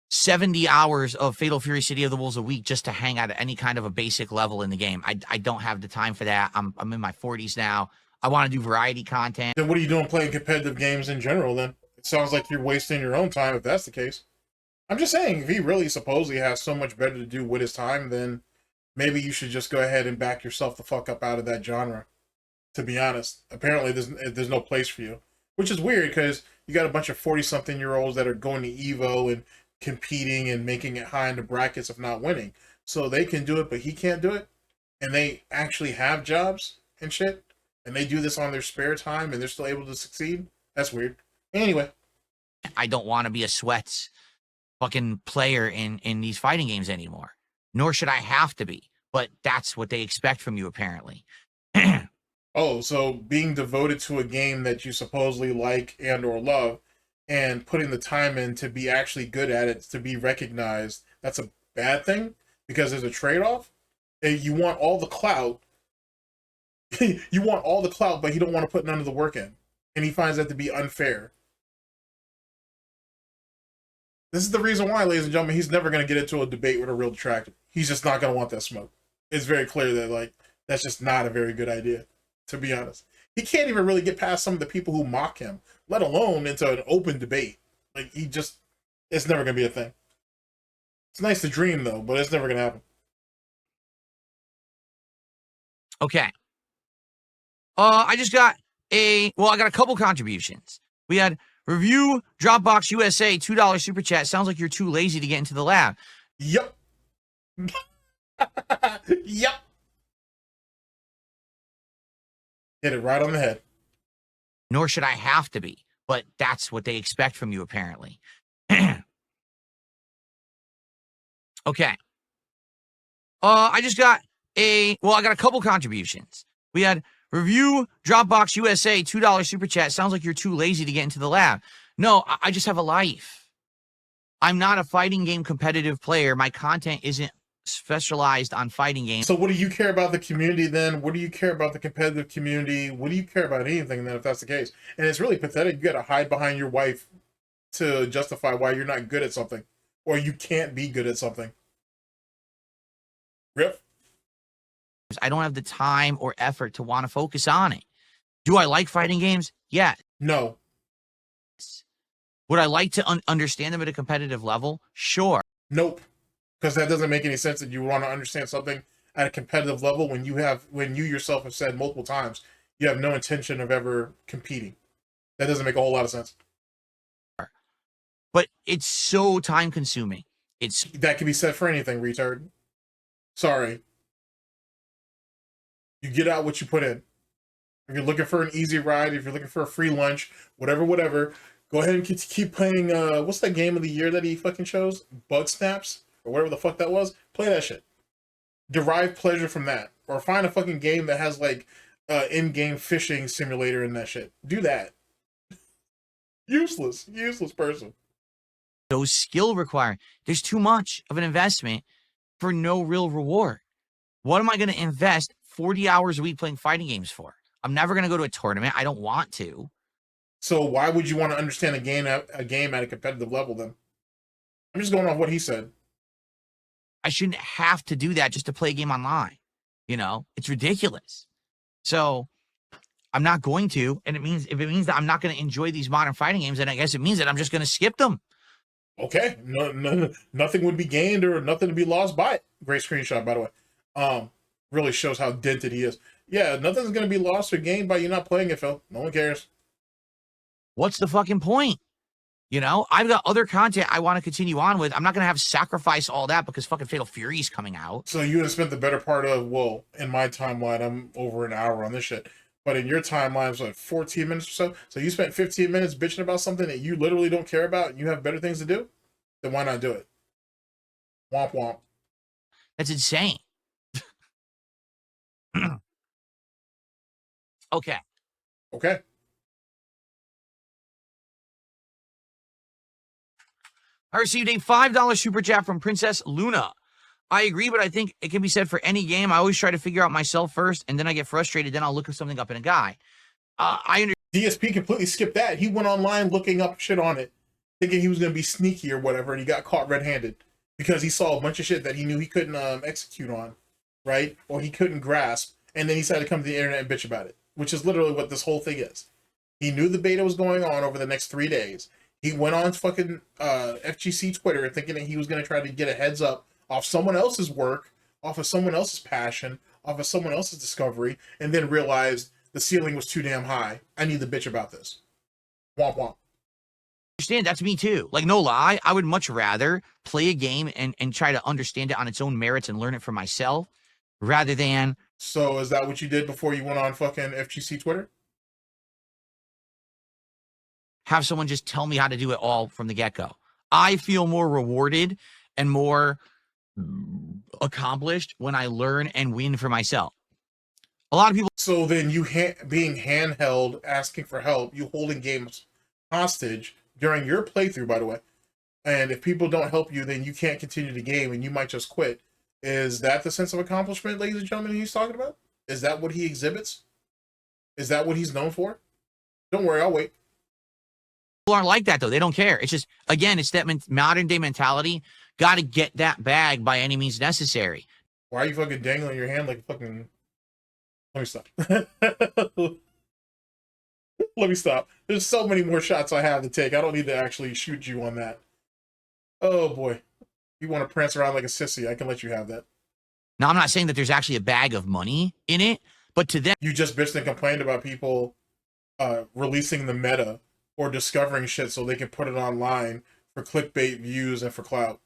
70 hours of Fatal Fury City of the Wolves a week just to hang out at any kind of a basic level in the game. I don't have the time for that. I'm in my 40s now. I want to do variety content. Then what are you doing playing competitive games in general then? It sounds like you're wasting your own time if that's the case. I'm just saying, if he really supposedly has so much better to do with his time, then maybe you should just go ahead and back yourself the fuck up out of that genre. To be honest, apparently there's no place for you, which is weird because you got a bunch of 40-something-year-olds that are going to Evo and competing and making it high in the brackets if not winning. So they can do it, but he can't do it. And they actually have jobs and shit. And they do this on their spare time and they're still able to succeed. That's weird. Anyway. I don't want to be a sweats fucking player in these fighting games anymore. Nor should I have to be. But that's what they expect from you, apparently. Oh, so being devoted to a game that you supposedly like and or love and putting the time in to be actually good at it, to be recognized, that's a bad thing because there's a trade-off? And you want all the clout. You want all the clout, but you don't want to put none of the work in. And he finds that to be unfair. This is the reason why, ladies and gentlemen, he's never going to get into a debate with a real detractor. He's just not going to want that smoke. It's very clear that, like, that's just not a very good idea, to be honest. He can't even really get past some of the people who mock him, let alone into an open debate. Like, it's never going to be a thing. It's nice to dream, though, but it's never going to happen. Okay. I got a couple contributions. We had Review Dropbox USA, $2 super chat. Sounds like you're too lazy to get into the lab. Yep. Yep. Hit it right on the head. Nor should I have to be, but that's what they expect from you, apparently. Okay. I got a couple contributions. We had Review Dropbox USA, $2 super chat. Sounds like you're too lazy to get into the lab. No, I just have a life. I'm not a fighting game competitive player. My content isn't specialized on fighting games. So what do you care about the community then? What do you care about the competitive community? What do you care about anything then if that's the case? And it's really pathetic. You got to hide behind your wife to justify why you're not good at something or you can't be good at something. Rip. I don't have the time or effort to want to focus on it. Do I like fighting games? Yeah. No. Would I like to understand them at a competitive level? Sure. Nope. Because that doesn't make any sense that you want to understand something at a competitive level when you yourself have said multiple times you have no intention of ever competing. That doesn't make a whole lot of sense. But it's so time consuming. That can be said for anything, retard. Sorry. You get out what you put in. If you're looking for an easy ride, if you're looking for a free lunch, whatever, go ahead and keep playing, what's that game of the year that he fucking chose? Bug Snaps? Or whatever the fuck that was? Play that shit. Derive pleasure from that. Or find a fucking game that has, like, in-game fishing simulator in that shit. Do that. Useless person. Those skill required. There's too much of an investment for no real reward. What am I going to invest 40 hours a week playing fighting games for? I'm never going to go to a tournament. I don't want to. So why would you want to understand a game at a competitive level then? I'm just going off what he said. I shouldn't have to do that just to play a game online. You know, it's ridiculous. So I'm not going to. And if it means that I'm not going to enjoy these modern fighting games, then I guess it means that I'm just going to skip them. Okay. No, nothing would be gained or nothing to be lost by it. Great screenshot, by the way. Really shows how dented he is. Yeah, nothing's going to be lost or gained by you not playing it, Phil. No one cares. What's the fucking point? You know, I've got other content I want to continue on with. I'm not going to have sacrifice all that because fucking Fatal Fury is coming out. So you have spent the better part of, well, in my timeline, I'm over an hour on this shit. But in your timeline, it's like 14 minutes or so. So you spent 15 minutes bitching about something that you literally don't care about and you have better things to do? Then why not do it? Womp womp. That's insane. Okay. Okay. I received a $5 super chat from Princess Luna. I agree, but I think it can be said for any game. I always try to figure out myself first, and then I get frustrated. Then I'll look something up in a guy. DSP completely skipped that. He went online looking up shit on it, thinking he was going to be sneaky or whatever, and he got caught red-handed because he saw a bunch of shit that he knew he couldn't execute on, right? Or he couldn't grasp, and then he decided to come to the internet and bitch about it, which is literally what this whole thing is. He knew the beta was going on over the next 3 days. He went on fucking FGC Twitter thinking that he was going to try to get a heads up off someone else's work, off of someone else's passion, off of someone else's discovery, and then realized the ceiling was too damn high. I need to bitch about this. Womp womp. Understand, that's me too. Like, no lie, I would much rather play a game and try to understand it on its own merits and learn it for myself rather than... So is that what you did before you went on fucking FGC Twitter? Have someone just tell me how to do it all from the get-go. I feel more rewarded and more accomplished when I learn and win for myself. A lot of people... So then you being handheld, asking for help, you holding games hostage during your playthrough, by the way, and if people don't help you, then you can't continue the game and you might just quit. Is that the sense of accomplishment, ladies and gentlemen, he's talking about? Is that what he exhibits? Is that what he's known for? Don't worry, I'll wait. People aren't like that, though. They don't care. It's just, again, it's that modern day mentality. Got to get that bag by any means necessary. Why are you fucking dangling your hand like fucking... Let me stop. Let me stop. There's so many more shots I have to take. I don't need to actually shoot you on that. Oh, boy. You want to prance around like a sissy, I can let you have that. Now, I'm not saying that there's actually a bag of money in it, but to them... You just bitched and complained about people releasing the meta or discovering shit so they can put it online for clickbait views and for clout.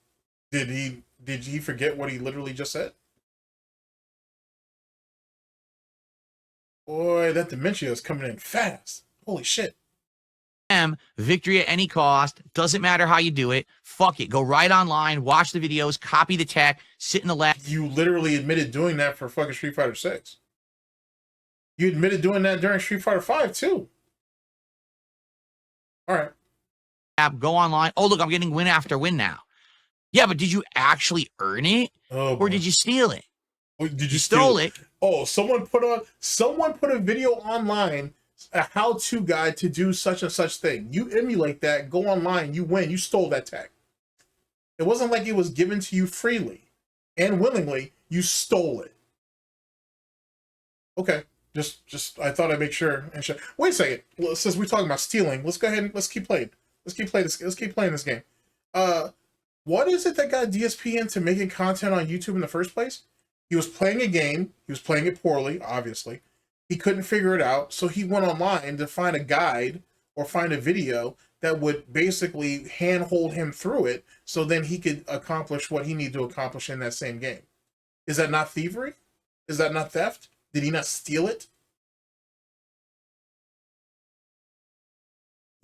Did he forget what he literally just said? Boy, that dementia is coming in fast. Holy shit. Victory at any cost. Doesn't matter how you do it. Fuck it. Go right online, watch the videos, copy the tech, sit in the lab. You literally admitted doing that for fucking Street Fighter 6. You admitted doing that during Street Fighter 5 too. All right. Go online. Oh, look, I'm getting win after win now. Yeah, but did you actually earn it? Oh, or did you steal it? Did you stole it? Oh, someone put a video online, a how-to guide to do such and such thing. You emulate that, go online, you win, you stole that tech. It wasn't like it was given to you freely and willingly, you stole it. Okay, just I thought I'd make sure and share. Wait a second. Well, since we're talking about stealing, let's go ahead and let's keep playing. Let's keep playing this game. What is it that got DSP into making content on YouTube in the first place? He was playing a game. He was playing it poorly, obviously. He couldn't figure it out, so he went online to find a guide or find a video that would basically handhold him through it so then he could accomplish what he needed to accomplish in that same game. Is that not thievery? Is that not theft? Did he not steal it?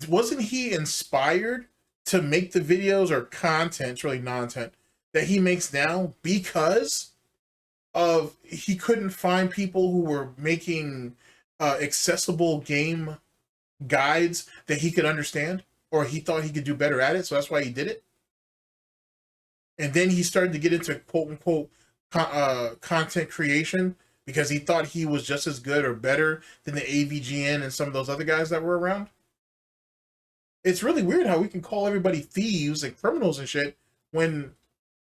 Wasn't he inspired to make the videos or content, it's really non-content, that he makes now because of he couldn't find people who were making accessible game guides that he could understand, or he thought he could do better at it, so that's why he did it? And then he started to get into quote-unquote content creation because he thought he was just as good or better than the AVGN and some of those other guys that were around? It's really weird how we can call everybody thieves and criminals and shit when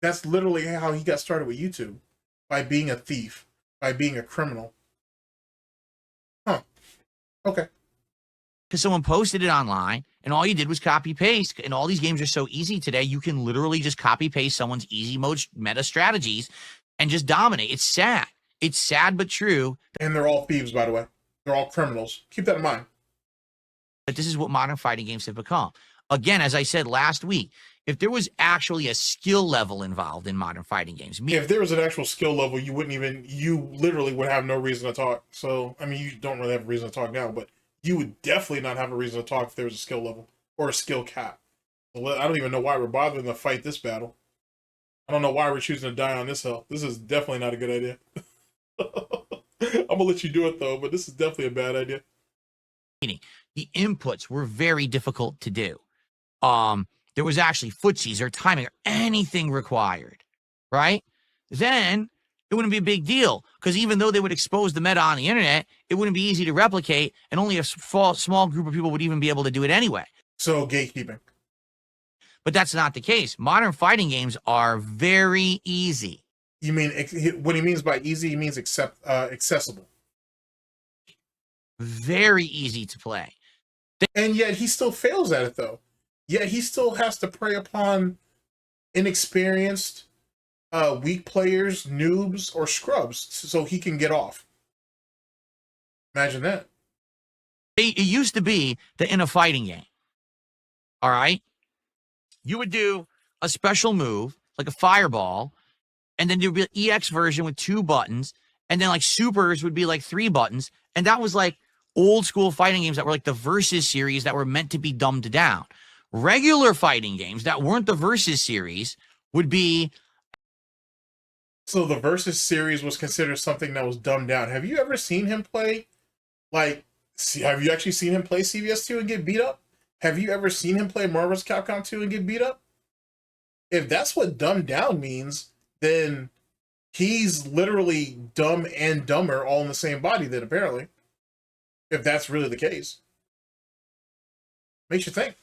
that's literally how he got started with YouTube. By being a thief. By being a criminal. Huh. Okay. Because someone posted it online, and all you did was copy paste. And all these games are so easy today, you can literally just copy paste someone's easy mode meta strategies and just dominate. It's sad. It's sad but true. And they're all thieves, by the way. They're all criminals. Keep that in mind. But this is what modern fighting games have become. Again, as I said last week, if there was actually a skill level involved in modern fighting games. If there was an actual skill level, you literally would have no reason to talk. So, I mean, you don't really have a reason to talk now, but you would definitely not have a reason to talk if there was a skill level or a skill cap. I don't even know why we're bothering to fight this battle. I don't know why we're choosing to die on this hill. This is definitely not a good idea. I'm going to let you do it, though, but this is definitely a bad idea. The inputs were very difficult to do. There was actually footsies or timing or anything required, right? Then it wouldn't be a big deal because even though they would expose the meta on the internet, it wouldn't be easy to replicate, and only a small group of people would even be able to do it anyway. So gatekeeping. But that's not the case. Modern fighting games are very easy. You mean what he means by easy? He means accessible. Very easy to play. And yet he still fails at it, though. Yet he still has to prey upon inexperienced, weak players, noobs, or scrubs so he can get off. Imagine that. It used to be that in a fighting game, all right, you would do a special move, like a fireball, and then there'd be an EX version with 2 buttons, and then like supers would be like 3 buttons, and that was like old school fighting games that were like the Versus series that were meant to be dumbed down. Regular fighting games that weren't the Versus series would be... So the Versus series was considered something that was dumbed down. Have you ever seen him play, have you actually seen him play CVS2 and get beat up? Have you ever seen him play Marvel vs. Capcom 2 and get beat up? If that's what dumbed down means, then He's literally dumb and dumber all in the same body then, apparently. If that's really the case. Makes you think.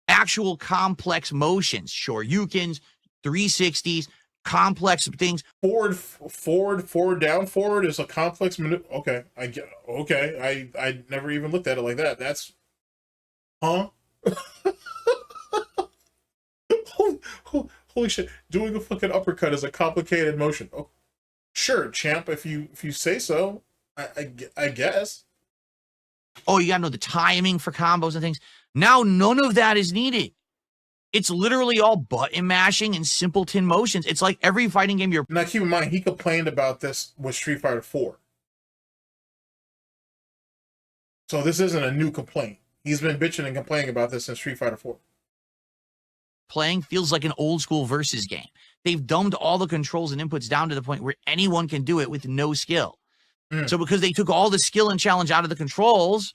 Actual complex motions, Shoryukens, 360s, complex things. Forward, down, forward is a complex maneuver. Okay, I get. Okay, I never even looked at it like that. That's, huh? Holy shit! Doing a fucking uppercut is a complicated motion. Oh, sure, champ. If you say so, I guess. Oh, you gotta know the timing for combos and things. Now none of that is needed. It's literally all button mashing and simpleton motions. It's like every fighting game you're... Now keep in mind, he complained about this with Street Fighter 4. So this isn't a new complaint. He's been bitching and complaining about this since Street Fighter 4. Playing feels like an old school versus game. They've dumbed all the controls and inputs down to the point where anyone can do it with no skill. So because they took all the skill and challenge out of the controls,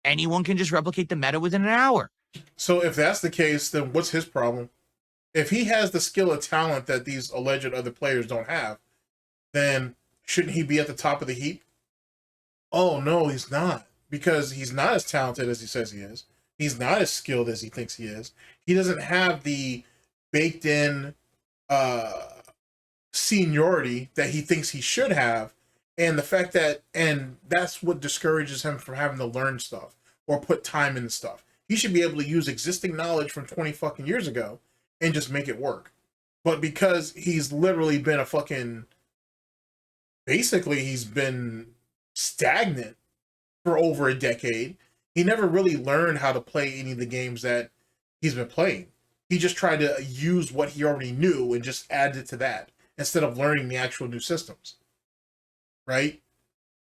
anyone can just replicate the meta within an hour. So if that's the case, then what's his problem? If he has the skill and talent that these alleged other players don't have, then shouldn't he be at the top of the heap? Oh, no, he's not. Because he's not as talented as he says he is. He's not as skilled as he thinks he is. He doesn't have the baked-in seniority that he thinks he should have. And the fact that, and that's what discourages him from having to learn stuff or put time into stuff. He should be able to use existing knowledge from 20 fucking years ago and just make it work. But because he's literally been a fucking, basically he's been stagnant for over a decade, he never really learned how to play any of the games that he's been playing. He just tried to use what he already knew and just add it to that instead of learning the actual new systems. Right?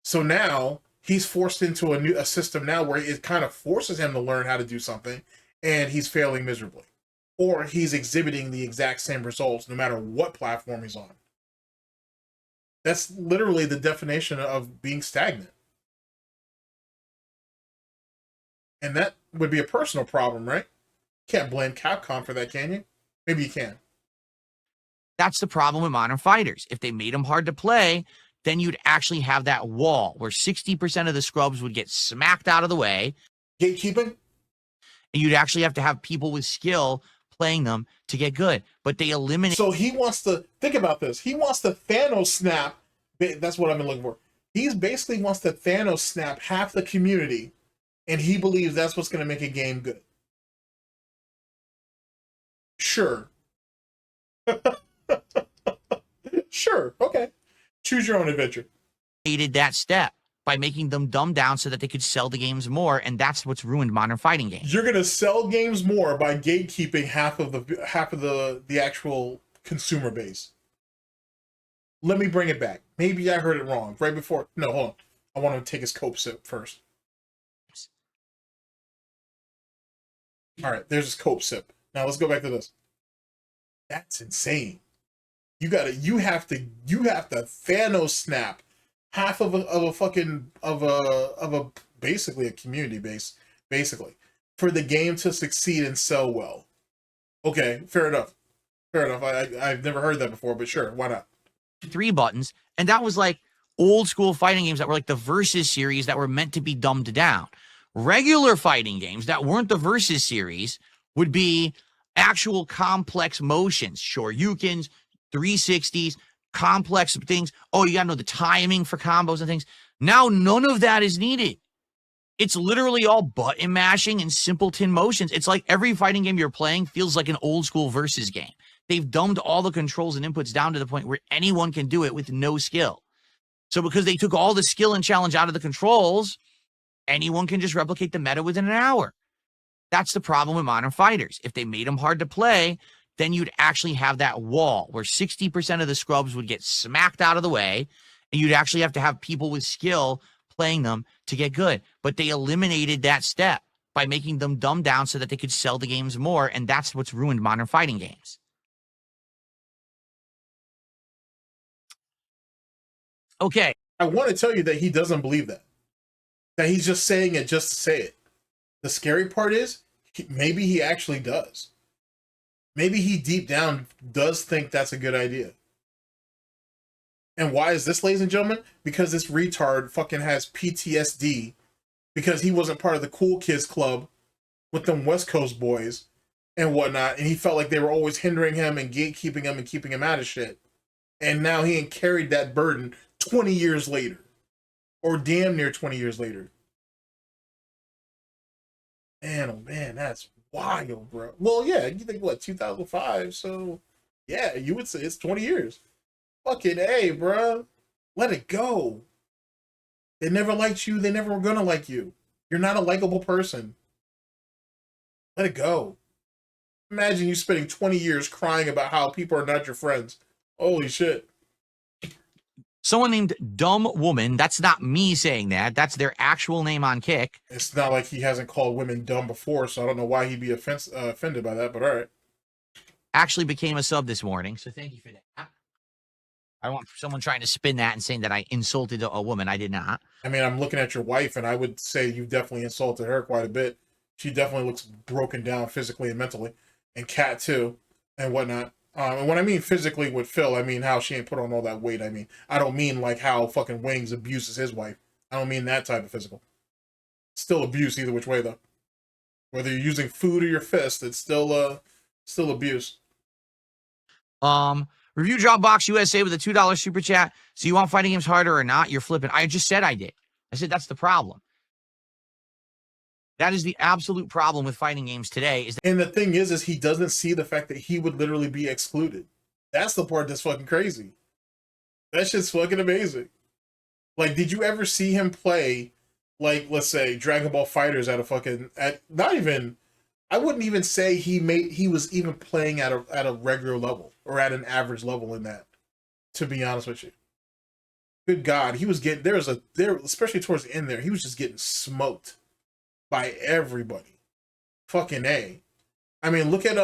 So now he's forced into a system now where it kind of forces him to learn how to do something, and he's failing miserably. Or he's exhibiting the exact same results no matter what platform he's on. That's literally the definition of being stagnant. And that would be a personal problem, right? Can't blame Capcom for that, can you? Maybe you can. That's the problem with modern fighters. If they made them hard to play, then you'd actually have that wall where 60% of the scrubs would get smacked out of the way. Gatekeeping? And you'd actually have to have people with skill playing them to get good. But they eliminate... So he wants to... Think about this. He wants to Thanos snap... That's what I've been looking for. He basically wants to Thanos snap half the community, and he believes that's what's going to make a game good. Sure. Sure. Okay. Choose your own adventure. Hated that step by making them dumb down so that they could sell the games more, and that's what's ruined modern fighting games. You're gonna sell games more by gatekeeping half of the actual consumer base. Let me bring it back. Maybe I heard it wrong right before. No, hold on. I want to take his cope sip first. All right, there's his cope sip. Now let's go back to this. That's insane. You have to Thanos snap half of a basically a community base, basically, for the game to succeed and sell well. Okay, fair enough. Fair enough. I've never heard that before, but sure, why not? 3 buttons, and that was like old school fighting games that were like the Versus series that were meant to be dumbed down. Regular fighting games that weren't the Versus series would be actual complex motions, Shoryukens, 360s, complex things. Oh, you gotta know the timing for combos and things. Now none of that is needed. It's literally all button mashing and simpleton motions. It's like every fighting game you're playing feels like an old school Versus game. They've dumbed all the controls and inputs down to the point where anyone can do it with no skill. So because they took all the skill and challenge out of the controls, anyone can just replicate the meta within an hour. That's the problem with modern fighters. If they made them hard to play, then you'd actually have that wall where 60% of the scrubs would get smacked out of the way, and you'd actually have to have people with skill playing them to get good. But they eliminated that step by making them dumb down so that they could sell the games more, and that's what's ruined modern fighting games. Okay. I want to tell you that he doesn't believe that. That he's just saying it just to say it. The scary part is, maybe he actually does. Maybe he deep down does think that's a good idea. And why is this, ladies and gentlemen? Because this retard fucking has PTSD because he wasn't part of the cool kids club with them West Coast boys and whatnot, and he felt like they were always hindering him and gatekeeping him and keeping him out of shit. And now he ain't carried that burden 20 years later, or damn near 20 years later. Man, oh man, that's wild, bro. Well, yeah, you think what, 2005? So yeah, you would say it's 20 years. Fucking A, bro. Let it go. They never liked you. They never were gonna like you. You're not a likable person. Let it go. Imagine you spending 20 years crying about how people are not your friends. Holy shit. Someone named Dumb Woman. That's not me saying that. That's their actual name on Kick. It's not like he hasn't called women dumb before, so I don't know why he'd be offended by that, but all right. Actually became a sub this morning, so thank you for that. I don't want someone trying to spin that and saying that I insulted a woman. I did not. I mean, I'm looking at your wife, and I would say you definitely insulted her quite a bit. She definitely looks broken down physically and mentally. And Khet, too, and whatnot. And when I mean physically with Phil, I mean how she ain't put on all that weight. I mean, I don't mean like how fucking Wings abuses his wife. I don't mean that type of physical. Still abuse either which way, though. Whether you're using food or your fist, it's still abuse. Review Dropbox USA with a $2 super chat. So you want fighting games harder or not? You're flipping. I just said I did. I said that's the problem. That is the absolute problem with fighting games today. Is that and the thing is he doesn't see the fact that he would literally be excluded. That's the part that's fucking crazy. That shit's fucking amazing. Like, did you ever see him play, like, let's say, Dragon Ball Fighters at a fucking, not even, I wouldn't even say he was even playing at a regular level or at an average level in that, to be honest with you. Good God, he was getting, especially towards the end there, he was just getting smoked by everybody. Fucking A. I mean, look at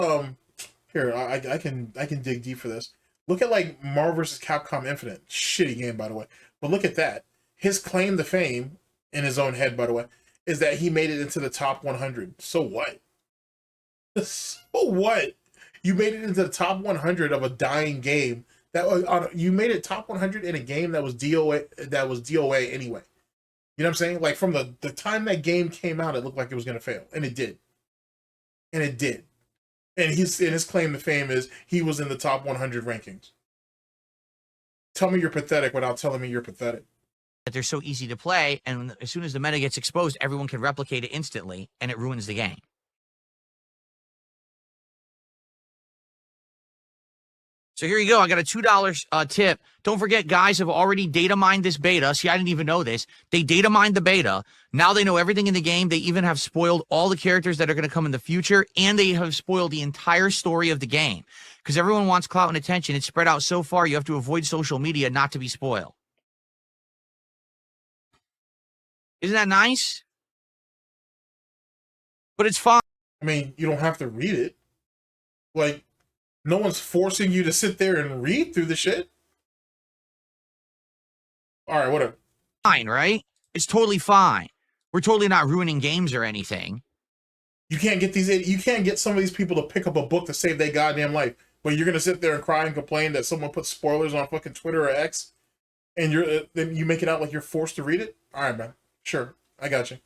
here, I can dig deep for this. Look at like Marvel vs. Capcom Infinite. Shitty game, by the way. But look at that. His claim to fame in his own head, by the way, is that he made it into the top 100. So what? So what? You made it into the top 100 of a dying game. You made it top 100 in a game that was DOA anyway. You know what I'm saying? Like, from the time that game came out, it looked like it was going to fail. And it did. And it did. And his claim to fame is he was in the top 100 rankings. Tell me you're pathetic without telling me you're pathetic. they're so easy to play, and as soon as the meta gets exposed, everyone can replicate it instantly, and it ruins the game. So here you go. I got a $2 tip. Don't forget, guys have already data mined this beta. See, I didn't even know this. They data mined the beta. Now they know everything in the game. They even have spoiled all the characters that are going to come in the future, and they have spoiled the entire story of the game. Because everyone wants clout and attention. It's spread out so far, you have to avoid social media not to be spoiled. Isn't that nice? But it's fine. I mean, you don't have to read it. Like, no one's forcing you to sit there and read through the shit. All right, whatever. Fine, right? It's totally fine. We're totally not ruining games or anything. You can't get some of these people to pick up a book to save their goddamn life. But you're gonna sit there and cry and complain that someone put spoilers on fucking Twitter or X, and then you make it out like you're forced to read it. All right, man. Sure, I got you.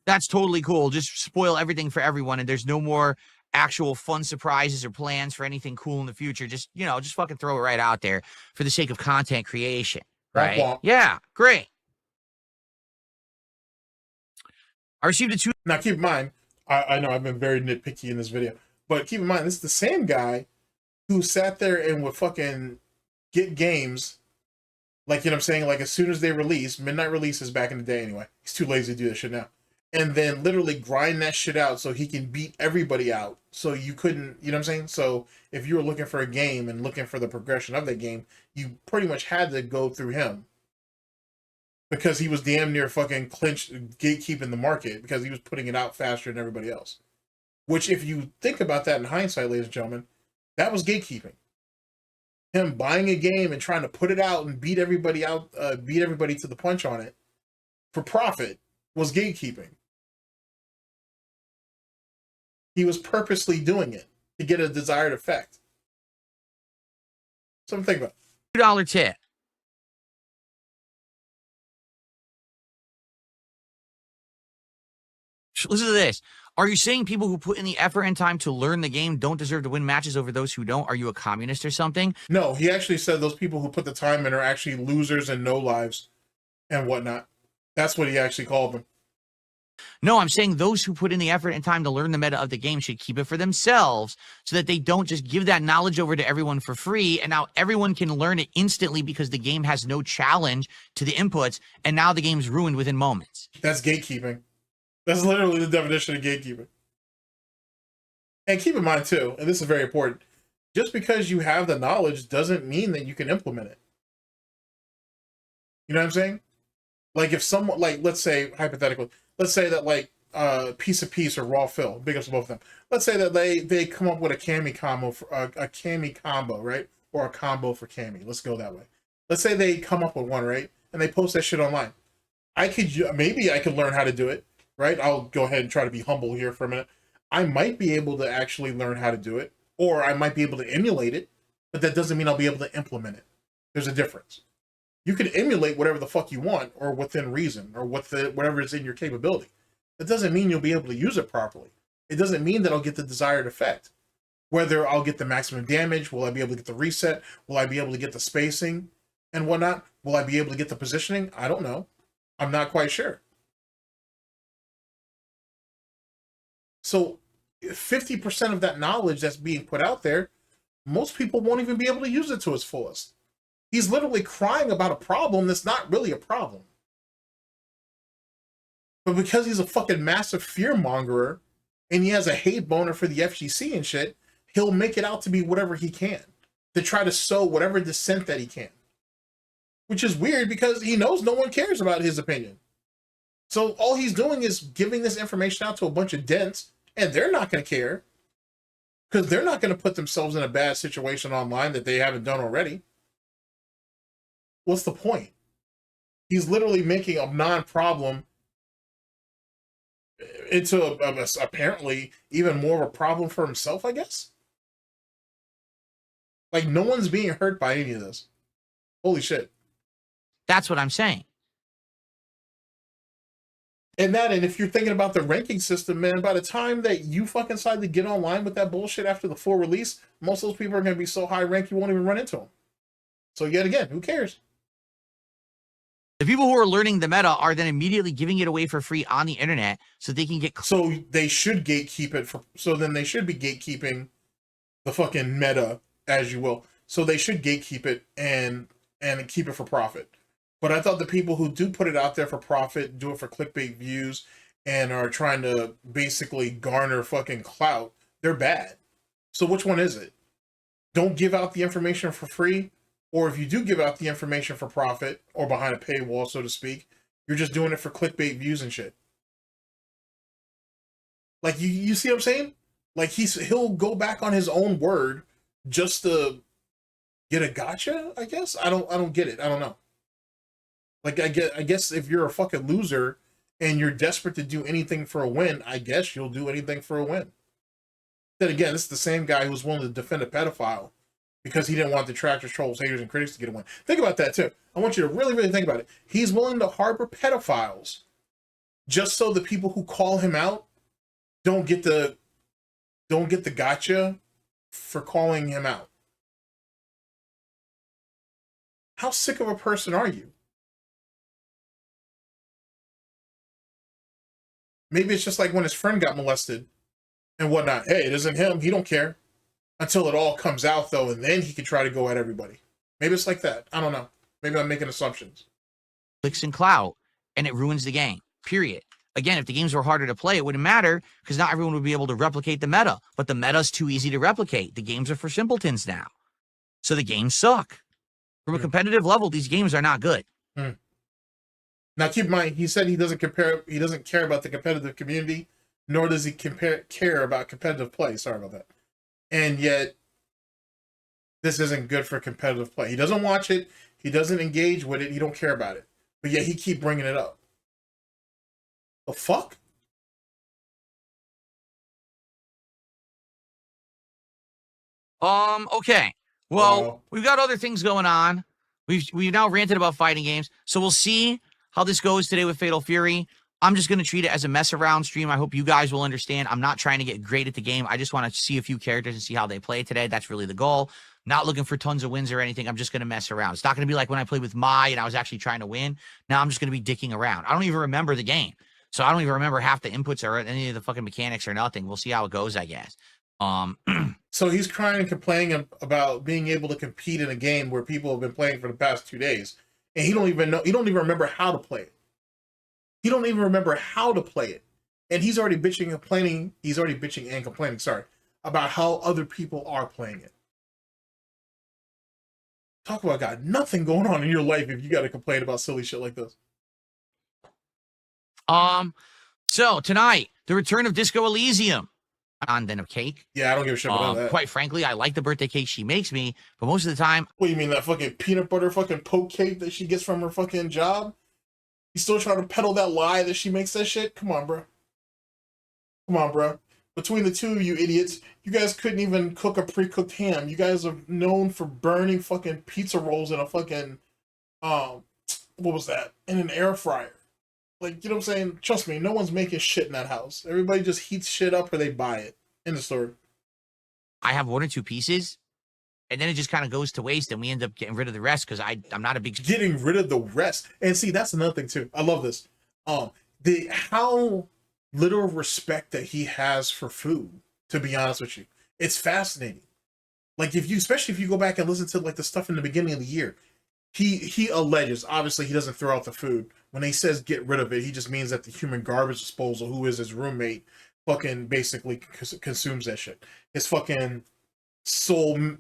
That's totally cool. Just spoil everything for everyone, and there's no more actual fun surprises or plans for anything cool in the future. Just, just fucking throw it right out there for the sake of content creation, right? Womp womp. Yeah, great. I received a two. Now, keep in mind, I know I've been very nitpicky in this video, but keep in mind, this is the same guy who sat there and would fucking get games, like, you know what I'm saying, like, as soon as they release, midnight releases back in the day anyway. He's too lazy to do that shit now. And then literally grind that shit out so he can beat everybody out. So you couldn't, you know what I'm saying? So if you were looking for a game and looking for the progression of that game, you pretty much had to go through him. Because he was damn near fucking gatekeeping the market because he was putting it out faster than everybody else. Which, if you think about that in hindsight, ladies and gentlemen, that was gatekeeping. Him buying a game and trying to put it out and beat everybody out, beat everybody to the punch on it for profit was gatekeeping. He was purposely doing it to get a desired effect. Something to think about. $2 tip. Listen to this. Are you saying people who put in the effort and time to learn the game don't deserve to win matches over those who don't? Are you a communist or something? No, he actually said those people who put the time in are actually losers and no lives and whatnot. That's what he actually called them. No, I'm saying those who put in the effort and time to learn the meta of the game should keep it for themselves so that they don't just give that knowledge over to everyone for free, and now everyone can learn it instantly because the game has no challenge to the inputs, and now the game's ruined within moments. That's gatekeeping. That's literally the definition of gatekeeping. And keep in mind, too, and this is very important, just because you have the knowledge doesn't mean that you can implement it. You know what I'm saying? Like, if someone, like, let's say, hypothetically, let's say that, like, Piece of Peace or Raw Phil, big ups to both of them. Let's say that they come up with a Cammy combo, for, a Cammy combo, right? Or a combo for Cammy. Let's go that way. Let's say they come up with one, right? And they post that shit online. Maybe I could learn how to do it, right? I'll go ahead and try to be humble here for a minute. I might be able to actually learn how to do it, or I might be able to emulate it, but that doesn't mean I'll be able to implement it. There's a difference. You can emulate whatever the fuck you want, or within reason, or whatever is in your capability. That doesn't mean you'll be able to use it properly. It doesn't mean that I'll get the desired effect. Whether I'll get the maximum damage, will I be able to get the reset, will I be able to get the spacing and whatnot, will I be able to get the positioning? I don't know. I'm not quite sure. So 50% of that knowledge that's being put out there, most people won't even be able to use it to its fullest. He's literally crying about a problem that's not really a problem. But because he's a fucking massive fear-mongerer and he has a hate boner for the FGC and shit, he'll make it out to be whatever he can to try to sow whatever dissent that he can. Which is weird because he knows no one cares about his opinion. So all he's doing is giving this information out to a bunch of dents, and they're not going to care because they're not going to put themselves in a bad situation online that they haven't done already. What's the point? He's literally making a non-problem into apparently even more of a problem for himself, I guess. Like, no one's being hurt by any of this. Holy shit. That's what I'm saying. And if you're thinking about the ranking system, man, by the time that you fucking decide to get online with that bullshit after the full release, most of those people are going to be so high ranked you won't even run into them. So yet again, who cares? The people who are learning the meta are then immediately giving it away for free on the internet so they can get... So they should gatekeep it. So then they should be gatekeeping the fucking meta, as you will. So they should gatekeep it and keep it for profit. But I thought the people who do put it out there for profit, do it for clickbait views, and are trying to basically garner fucking clout, they're bad. So which one is it? Don't give out the information for free, or if you do give out the information for profit, or behind a paywall, so to speak, you're just doing it for clickbait views and shit. Like, you see what I'm saying? Like, he'll go back on his own word just to get a gotcha, I guess? I don't get it. I don't know. Like, I guess if you're a fucking loser and you're desperate to do anything for a win, I guess you'll do anything for a win. Then again, this is the same guy who was willing to defend a pedophile because he didn't want detractors, trolls, haters, and critics to get a win. Think about that, too. I want you to really, really think about it. He's willing to harbor pedophiles just so the people who call him out don't get the gotcha for calling him out. How sick of a person are you? Maybe it's just like when his friend got molested and whatnot. Hey, it isn't him. He don't care. Until it all comes out, though, and then he can try to go at everybody. Maybe it's like that. I don't know. Maybe I'm making assumptions. Clicks and clout, and it ruins the game. Period. Again, if the games were harder to play, it wouldn't matter because not everyone would be able to replicate the meta. But the meta's too easy to replicate. The games are for simpletons now. So the games suck. From a competitive level, these games are not good. Now, keep in mind, he said he doesn't care about the competitive community, nor does he care about competitive play. Sorry about that. And yet, this isn't good for competitive play. He doesn't watch it. He doesn't engage with it. He don't care about it. But yet, he keep bringing it up. The fuck? Okay. Well, we've got other things going on. We've now ranted about fighting games, so we'll see how this goes today with Fatal Fury. I'm just going to treat it as a mess around stream. I hope you guys will understand. I'm not trying to get great at the game. I just want to see a few characters and see how they play today. That's really the goal. Not looking for tons of wins or anything. I'm just going to mess around. It's not going to be like when I played with Mai and I was actually trying to win. Now I'm just going to be dicking around. I don't even remember the game. So I don't even remember half the inputs or any of the fucking mechanics or nothing. We'll see how it goes, I guess. So he's crying and complaining about being able to compete in a game where people have been playing for the past 2 days. And he don't even remember how to play it. He don't even remember how to play it. And he's already bitching and complaining. He's already bitching and complaining, about how other people are playing it. Talk about got nothing going on in your life if you got to complain about silly shit like this. So tonight, the return of Disco Elysium. On then of cake. Yeah, I don't give a shit about that. Quite frankly, I like the birthday cake she makes me, but most of the time... What, you mean that fucking peanut butter fucking poke cake that she gets from her fucking job? You still trying to peddle that lie that she makes that shit? Come on, bro. Come on, bro. Between the two of you idiots, you guys couldn't even cook a pre-cooked ham. You guys are known for burning fucking pizza rolls in a fucking, what was that? In an air fryer. Like, you know what I'm saying? Trust me, no one's making shit in that house. Everybody just heats shit up or they buy it in the store. I have 1 or 2 pieces, and then it just kind of goes to waste, and we end up getting rid of the rest because I'm not a big... Getting rid of the rest. And see, that's another thing, too. I love this. How little respect that he has for food, to be honest with you. It's fascinating. Like, especially if you go back and listen to, like, the stuff in the beginning of the year, he alleges, obviously he doesn't throw out the food. When he says get rid of it, he just means that the human garbage disposal, who is his roommate, fucking basically consumes that shit. His fucking soul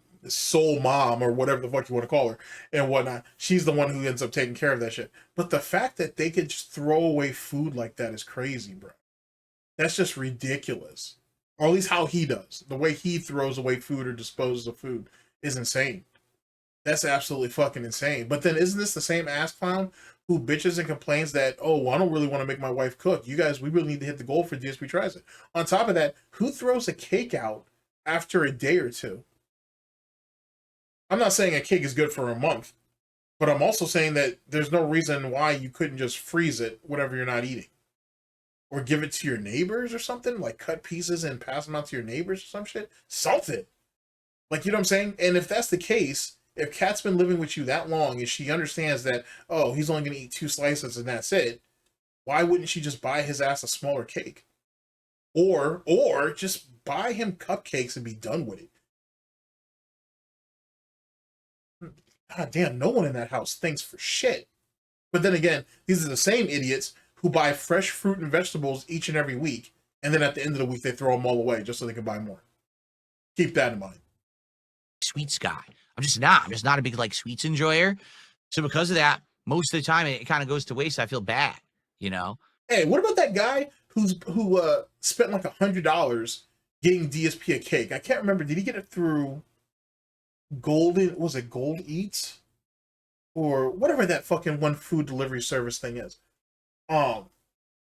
mom, or whatever the fuck you want to call her, and whatnot. She's the one who ends up taking care of that shit. But the fact that they could just throw away food like that is crazy, bro. That's just ridiculous. Or at least how he does. The way he throws away food or disposes of food is insane. That's absolutely fucking insane. But then isn't this the same ass clown who bitches and complains that, oh, well, I don't really want to make my wife cook. You guys, we really need to hit the goal for DSP Tries It. On top of that, who throws a cake out after a day or two? I'm not saying a cake is good for a month, but I'm also saying that there's no reason why you couldn't just freeze it, whatever you're not eating. Or give it to your neighbors or something, like cut pieces and pass them out to your neighbors or some shit. Something. Like, you know what I'm saying? And if that's the case, if Khet's been living with you that long and she understands that, oh, he's only going to eat 2 slices and that's it, why wouldn't she just buy his ass a smaller cake? Or just buy him cupcakes and be done with it. God damn, no one in that house thinks for shit. But then again, these are the same idiots who buy fresh fruit and vegetables each and every week, and then at the end of the week, they throw them all away just so they can buy more. Keep that in mind. Sweets guy. I'm just not a big, like, sweets enjoyer. So because of that, most of the time, it kind of goes to waste. I feel bad, you know? Hey, what about that guy who spent like $100 getting DSP a cake? I can't remember. Did he get it through was it Gold Eats? Or whatever that fucking one food delivery service thing is. I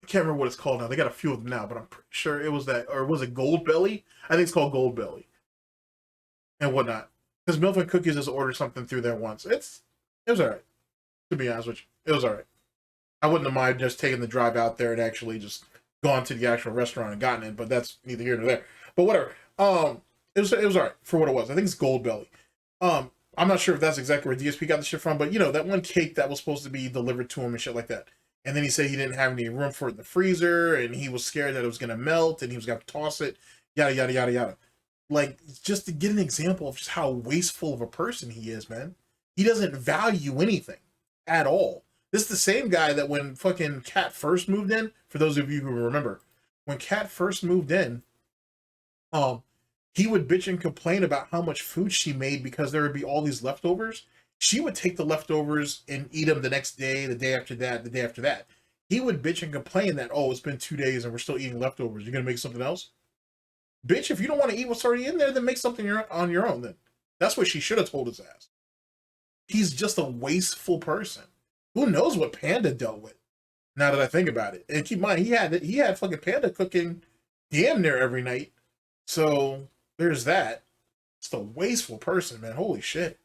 can't remember what it's called now. They got a few of them now, but I'm pretty sure it was that, or was it Gold Belly? I think it's called Gold Belly. And whatnot. Because Milk and Cookies has ordered something through there once. It was alright. To be honest with you. It was alright. I wouldn't have minded just taking the drive out there and actually just gone to the actual restaurant and gotten it, but that's neither here nor there. But whatever. It was alright for what it was. I think it's Gold Belly. I'm not sure if that's exactly where DSP got the shit from, but you know, that one cake that was supposed to be delivered to him and shit like that. And then he said he didn't have any room for it in the freezer, and he was scared that it was going to melt, and he was going to toss it, yada, yada, yada, yada. Like, just to get an example of just how wasteful of a person he is, man. He doesn't value anything at all. This is the same guy that when fucking Khet first moved in, for those of you who remember, when Khet first moved in, he would bitch and complain about how much food she made because there would be all these leftovers. She would take the leftovers and eat them the next day, the day after that, the day after that. He would bitch and complain that, oh, it's been 2 days and we're still eating leftovers. You're going to make something else? Bitch, if you don't want to eat what's already in there, then make something on your own then. That's what she should have told his ass. He's just a wasteful person. Who knows what Panda dealt with, now that I think about it. And keep in mind, he had fucking Panda cooking damn near every night. So there's that. Just a wasteful person, man. Holy shit.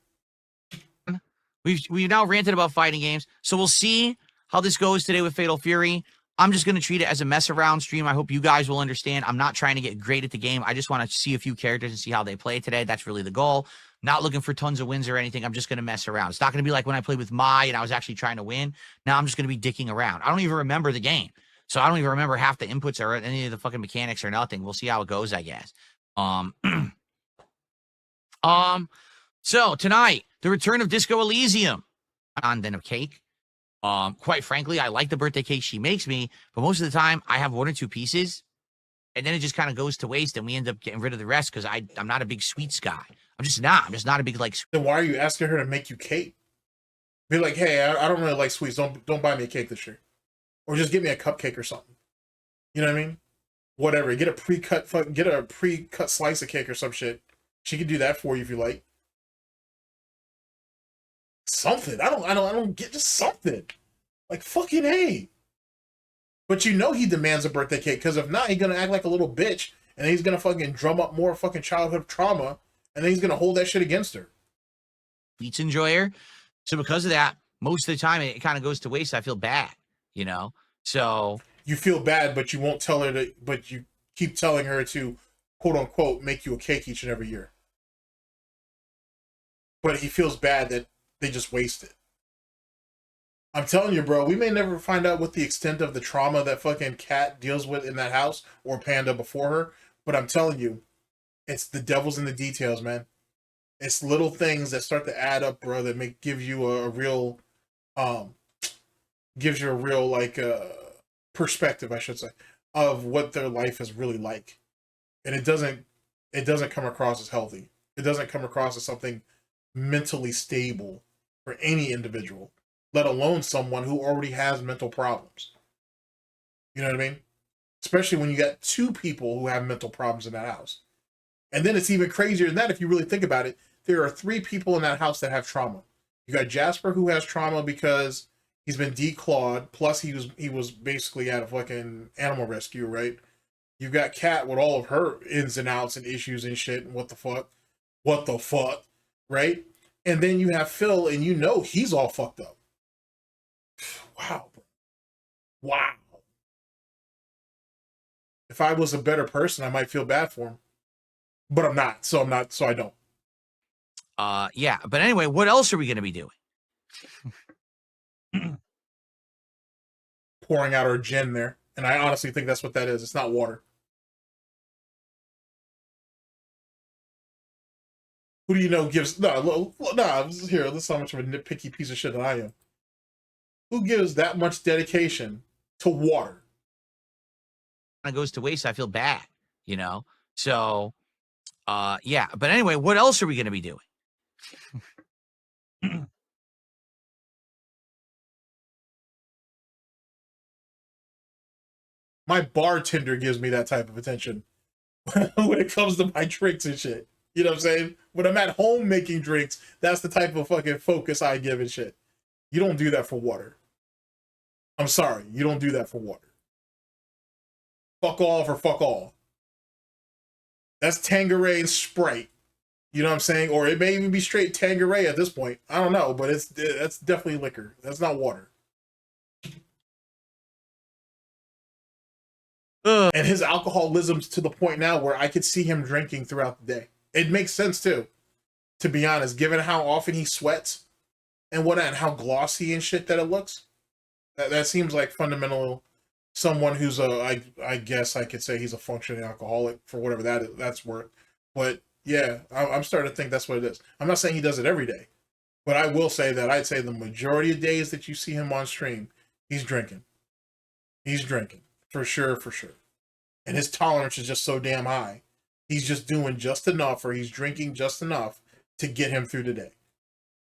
We've now ranted about fighting games, so we'll see how this goes today with Fatal Fury. I'm just going to treat it as a mess around stream. I hope you guys will understand. I'm not trying to get great at the game. I just want to see a few characters and see how they play today. That's really the goal. Not looking for tons of wins or anything. I'm just going to mess around. It's not going to be like when I played with Mai and I was actually trying to win. Now I'm just going to be dicking around. I don't even remember the game. So I don't even remember half the inputs or any of the fucking mechanics or nothing. We'll see how it goes, I guess. So tonight, the return of Disco Elysium on then a cake. Quite frankly, I like the birthday cake she makes me, but most of the time I have 1 or 2 pieces, and then it just kind of goes to waste, and we end up getting rid of the rest because I'm not a big sweets guy. I'm just not a big like. Then why are you asking her to make you cake? Be like, hey, I don't really like sweets. Don't buy me a cake this year, or just get me a cupcake or something. You know what I mean? Whatever. Get a pre-cut slice of cake or some shit. She could do that for you if you like. Something. I don't get, just something. Like fucking A. But you know he demands a birthday cake, because if not, he's gonna act like a little bitch, and then he's gonna fucking drum up more fucking childhood trauma, and then he's gonna hold that shit against her. Sweets enjoyer. So because of that, most of the time it kind of goes to waste. I feel bad, you know? So you feel bad, but you won't tell her to, but you keep telling her to, quote unquote, make you a cake each and every year. But he feels bad that they just waste it. I'm telling you, bro, we may never find out what the extent of the trauma that fucking Khet deals with in that house, or Panda before her, but I'm telling you, it's the devil's in the details, man. It's little things that start to add up, bro, that give you a real, gives you a real, like, perspective, I should say, of what their life is really like. And it doesn't come across as healthy. It doesn't come across as something mentally stable for any individual, let alone someone who already has mental problems. You know what I mean? Especially when you got 2 people who have mental problems in that house. And then it's even crazier than that if you really think about it. There are 3 people in that house that have trauma. You got Jasper, who has trauma because he's been declawed, plus he was basically at a fucking animal rescue, right? You've got Khet with all of her ins and outs and issues and shit, and what the fuck, right? And then you have Phil, and you know he's all fucked up. Wow. Wow. If I was a better person, I might feel bad for him. But I'm not, so I don't. Yeah, but anyway, what else are we going to be doing? Pouring out our gin there. And I honestly think that's what that is. It's not water. Who do you know gives... No, here, this is how much of a nitpicky piece of shit that I am. Who gives that much dedication to water? It goes to waste. I feel bad, you know? So, yeah. But anyway, what else are we going to be doing? My bartender gives me that type of attention when it comes to my drinks and shit. You know what I'm saying? When I'm at home making drinks, that's the type of fucking focus I give and shit. You don't do that for water. I'm sorry. You don't do that for water. Fuck all for fuck all. That's Tanqueray and Sprite. You know what I'm saying? Or it may even be straight Tanqueray at this point. I don't know, but that's definitely liquor. That's not water. And his alcoholism's to the point now where I could see him drinking throughout the day. It makes sense too, to be honest, given how often he sweats and and how glossy and shit that it looks. That seems like fundamental. Someone who's I guess I could say he's a functioning alcoholic for whatever that's worth. But yeah, I'm starting to think that's what it is. I'm not saying he does it every day, but I will say that I'd say the majority of days that you see him on stream, he's drinking. He's drinking. For sure. And his tolerance is just so damn high. He's just doing just enough, or he's drinking just enough to get him through the day,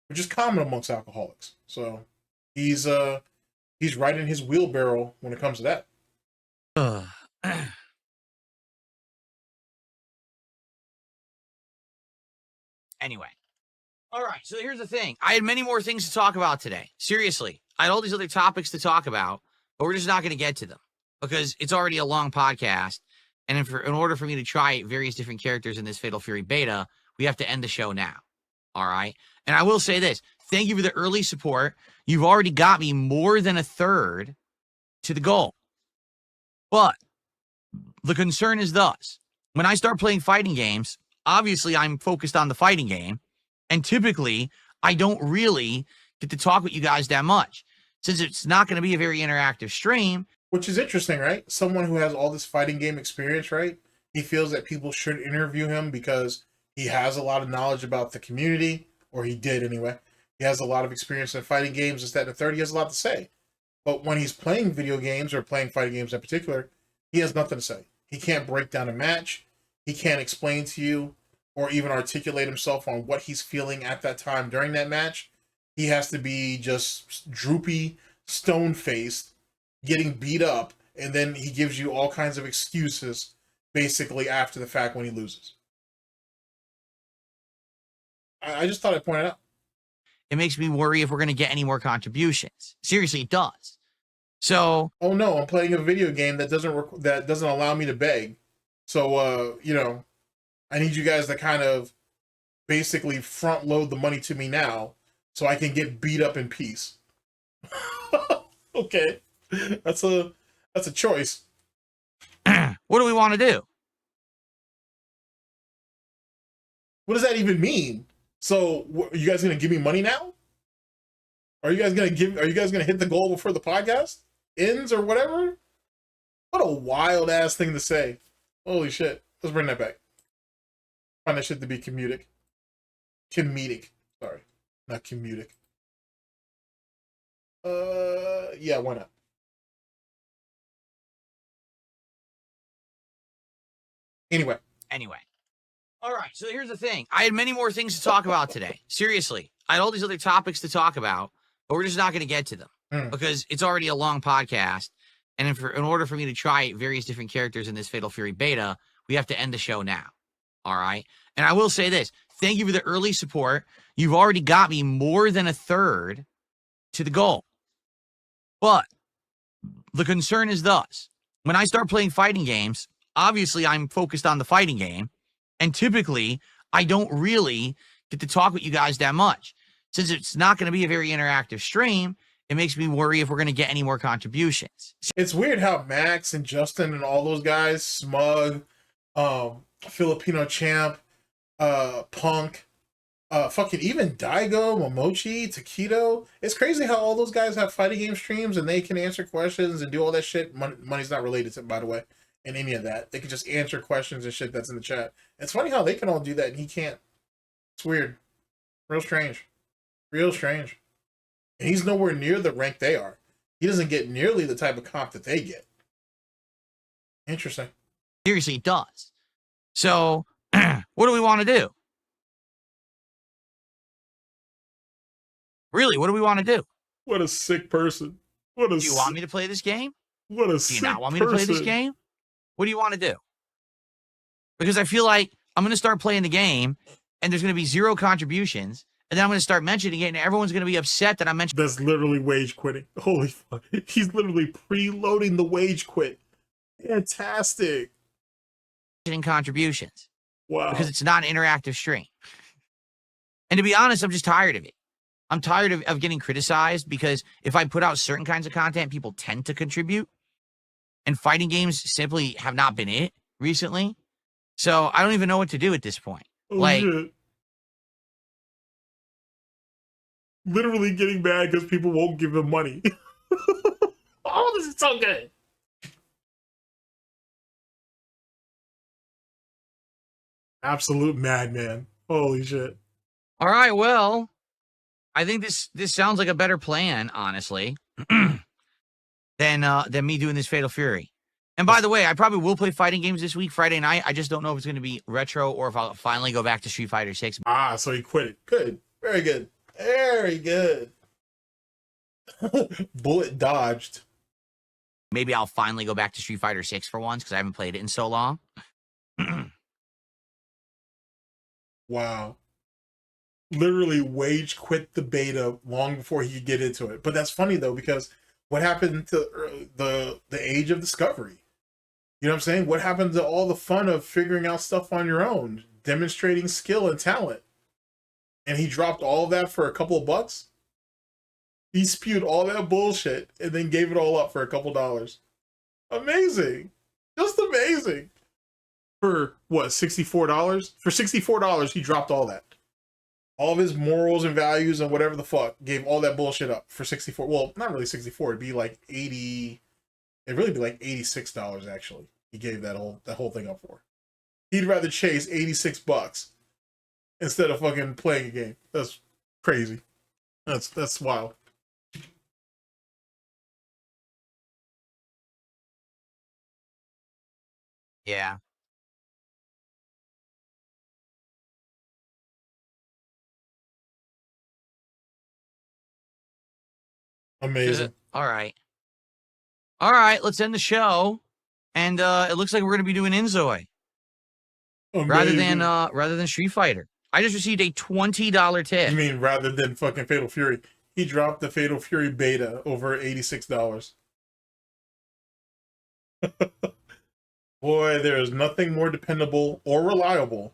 which is common amongst alcoholics. So he's right in his wheelbarrow when it comes to that. Anyway. All right. So here's the thing. I had many more things to talk about today. Seriously. I had all these other topics to talk about, but we're just not going to get to them because it's already a long podcast. And in order for me to try various different characters in this Fatal Fury beta, we have to end the show now. All right. And I will say this. Thank you for the early support. You've already got me more than a third to the goal. But the concern is thus. When I start playing fighting games, obviously I'm focused on the fighting game. And typically, I don't really get to talk with you guys that much. Since it's not going to be a very interactive stream. Which is interesting, right? Someone who has all this fighting game experience, right? He feels that people should interview him because he has a lot of knowledge about the community, or he did anyway. He has a lot of experience in fighting games, this, that, and the third. He has a lot to say. But when he's playing video games, or playing fighting games in particular, he has nothing to say. He can't break down a match. He can't explain to you or even articulate himself on what he's feeling at that time during that match. He has to be just droopy, stone-faced, getting beat up, and then he gives you all kinds of excuses basically after the fact when he loses. I just thought I'd point it out. It makes me worry if we're going to get any more contributions. Seriously, it does. So, oh no, I'm playing a video game that doesn't allow me to beg. So, you know, I need you guys to kind of basically front load the money to me now so I can get beat up in peace. Okay. That's a choice. what do we want to do? What does that even mean? So, are you guys going to give me money now? Are you guys going to hit the goal before the podcast ends or whatever? What a wild ass thing to say. Holy shit. Let's bring that back. Find that shit to be comedic. Sorry. Not comedic. Yeah, why not? Anyway. All right, so here's the thing. I had many more things to talk about today. Seriously. I had all these other topics to talk about, but we're just not going to get to them because it's already a long podcast. And in order for me to try various different characters in this Fatal Fury beta, we have to end the show now. All right. And I will say this. Thank you for the early support. You've already got me more than a third to the goal. But the concern is thus. When I start playing fighting games, obviously I'm focused on the fighting game. And typically, I don't really get to talk with you guys that much. Since it's not going to be a very interactive stream, it makes me worry if we're going to get any more contributions. It's weird how Max and Justin and all those guys, Smug, Filipino Champ, Punk, fucking even Daigo, Momochi, Taquito. It's crazy how all those guys have fighting game streams and they can answer questions and do all that shit. Money's not related to, by the way, in any of that. They can just answer questions and shit that's in the chat. It's funny how they can all do that and he can't. It's weird. Real strange. And he's nowhere near the rank they are. He doesn't get nearly the type of comp that they get. Interesting. Seriously, it does. So, what do we want to do? Really, what do we want to do? What a sick person. Do you want me to play this game? What a sick person. Do you not want me to play this game? What do you want to do? Because I feel like I'm going to start playing the game and there's going to be 0 contributions. And then I'm going to start mentioning it, and everyone's going to be upset that I mentioned. That's literally wage quitting. Holy fuck. He's literally preloading the wage quit. Fantastic. Contributions. Wow. Because it's not an interactive stream. And to be honest, I'm just tired of it. I'm tired of getting criticized because if I put out certain kinds of content, people tend to contribute. And fighting games simply have not been it recently. So I don't even know what to do at this point. Oh, shit. Literally getting mad because people won't give him money. Oh, this is so good. Absolute madman. Holy shit. All right, well, I think this sounds like a better plan, honestly, than me doing this Fatal Fury. And by the way, I probably will play fighting games this week, Friday night. I just don't know if it's going to be retro or if I'll finally go back to Street Fighter 6. Ah, so he quit it. Good. Very good. Very good. Bullet dodged. Maybe I'll finally go back to Street Fighter 6 for once because I haven't played it in so long. Wow. Literally wage quit the beta long before he could get into it. But that's funny though, because what happened to the age of discovery? You know what I'm saying? What happened to all the fun of figuring out stuff on your own, demonstrating skill and talent? and he dropped all of that for a couple of bucks. He spewed all that bullshit and then gave it all up for a couple dollars. Amazing. Just amazing. For what, $64? For $64, he dropped all that. All of his morals and values and whatever the fuck, gave all that bullshit up for 64. Well, not really 64. It'd be like 80. It'd really be like $86 actually. He gave that whole thing up for. He'd rather chase $86 instead of fucking playing a game. That's crazy. That's wild. Yeah. Amazing. All right. All right, let's end the show. And it looks like we're gonna be doing Inzoi rather than Street Fighter. I just received a $20 tip. You mean rather than fucking Fatal Fury? He dropped the Fatal Fury beta over $86. Boy, there is nothing more dependable or reliable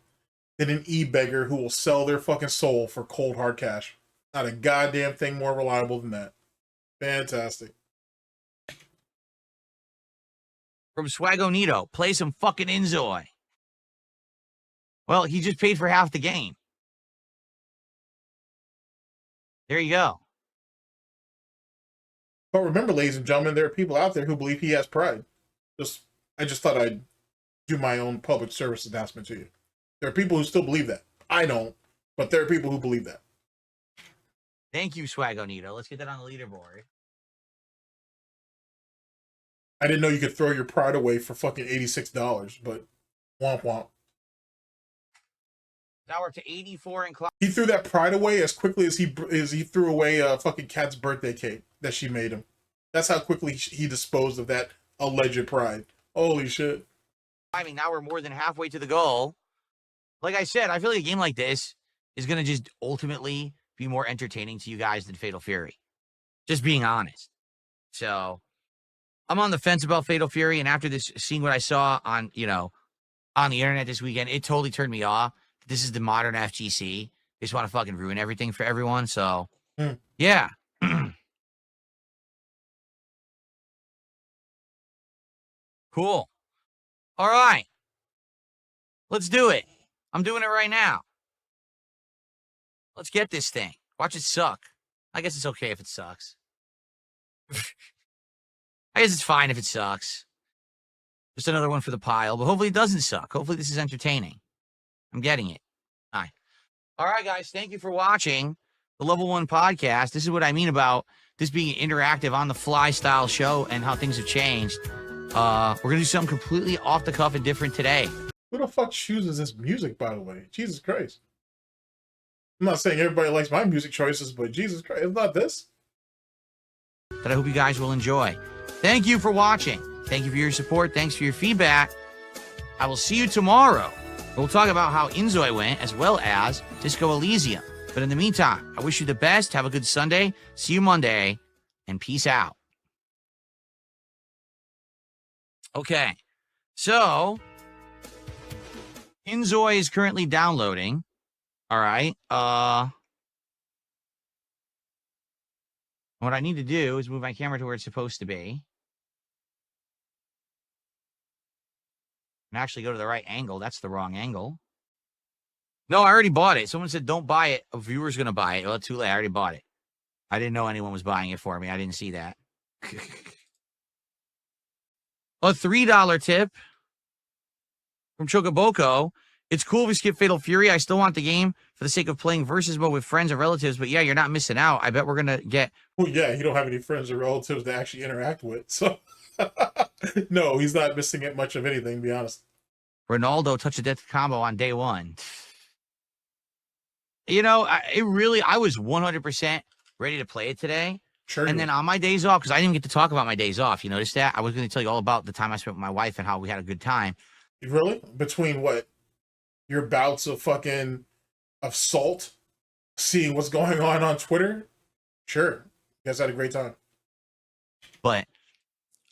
than an e-beggar who will sell their fucking soul for cold hard cash. Not a goddamn thing more reliable than that. Fantastic. From Swagonito, play some fucking Inzoi. Well, he just paid for half the game. There you go. But remember, ladies and gentlemen, there are people out there who believe he has pride. I just thought I'd do my own public service announcement to you. There are people who still believe that. I don't, but there are people who believe that. Thank you, Swagonito. Let's get that on the leaderboard. I didn't know you could throw your pride away for fucking $86, but womp womp. Now we're up to 84 in class. He threw that pride away as quickly as he threw away a fucking cat's birthday cake that she made him. That's how quickly he disposed of that alleged pride. Holy shit. I mean, now we're more than halfway to the goal. Like I said, I feel like a game like this is going to just ultimately be more entertaining to you guys than Fatal Fury. Just being honest. So I'm on the fence about Fatal Fury, and after this, seeing what I saw on, on the internet this weekend, it totally turned me off. This is the modern FGC. They just want to fucking ruin everything for everyone. So, yeah. Cool. All right. Let's do it. I'm doing it right now. Let's get this thing. Watch it suck. I guess it's okay if it sucks. I guess it's fine if it sucks. Just another one for the pile, but hopefully it doesn't suck. Hopefully this is entertaining. I'm getting it. All right, guys. Thank you for watching the Level 1 podcast. This is what I mean about this being an interactive, on-the-fly style show and how things have changed. We're going to do something completely off the cuff and different today. Who the fuck chooses this music, by the way? Jesus Christ. I'm not saying everybody likes my music choices, but Jesus Christ, it's not this. That I hope you guys will enjoy. Thank you for watching. Thank you for your support. Thanks for your feedback. I will see you tomorrow. We'll talk about how Inzoi went as well as Disco Elysium. But in the meantime, I wish you the best. Have a good Sunday. See you Monday. And peace out. Okay. So, Inzoi is currently downloading. All right. What I need to do is move my camera to where it's supposed to be. And actually go to the right angle. That's the wrong angle. No, I already bought it. Someone said, don't buy it. A viewer's going to buy it. Well, too late. I already bought it. I didn't know anyone was buying it for me. I didn't see that. A $3 tip from Chocoboko. It's cool if we skip Fatal Fury. I still want the game for the sake of playing versus mode with friends and relatives. But yeah, you're not missing out. I bet we're going to get... Well, yeah, you don't have any friends or relatives to actually interact with. So, no, he's not missing it much of anything, to be honest. Ronaldo touch a death combo on day one. I was 100% ready to play it today. Sure. And then on my days off, because I didn't even get to talk about my days off. You notice that? I was going to tell you all about the time I spent with my wife and how we had a good time. Really? Between what? Your bouts of salt, seeing what's going on Twitter? Sure. You guys had a great time. But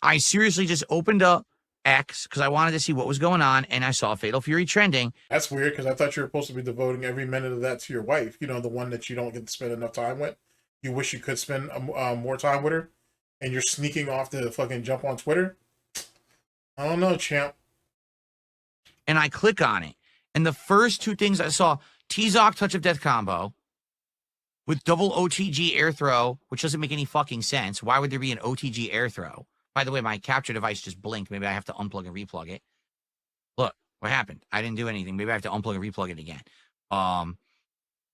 I seriously just opened up X because I wanted to see what was going on, and I saw Fatal Fury trending. That's weird because I thought you were supposed to be devoting every minute of that to your wife. You know, the one that you don't get to spend enough time with. You wish you could spend more time with her, and you're sneaking off to fucking jump on Twitter. I don't know, champ. And I click on it, and the first two things I saw: T-Zoc Touch of Death combo with double OTG air throw, which doesn't make any fucking sense. Why would there be an OTG air throw? By the way, my capture device just blinked. Maybe I have to unplug and replug it. Look, what happened? I didn't do anything. Maybe I have to unplug and replug it again.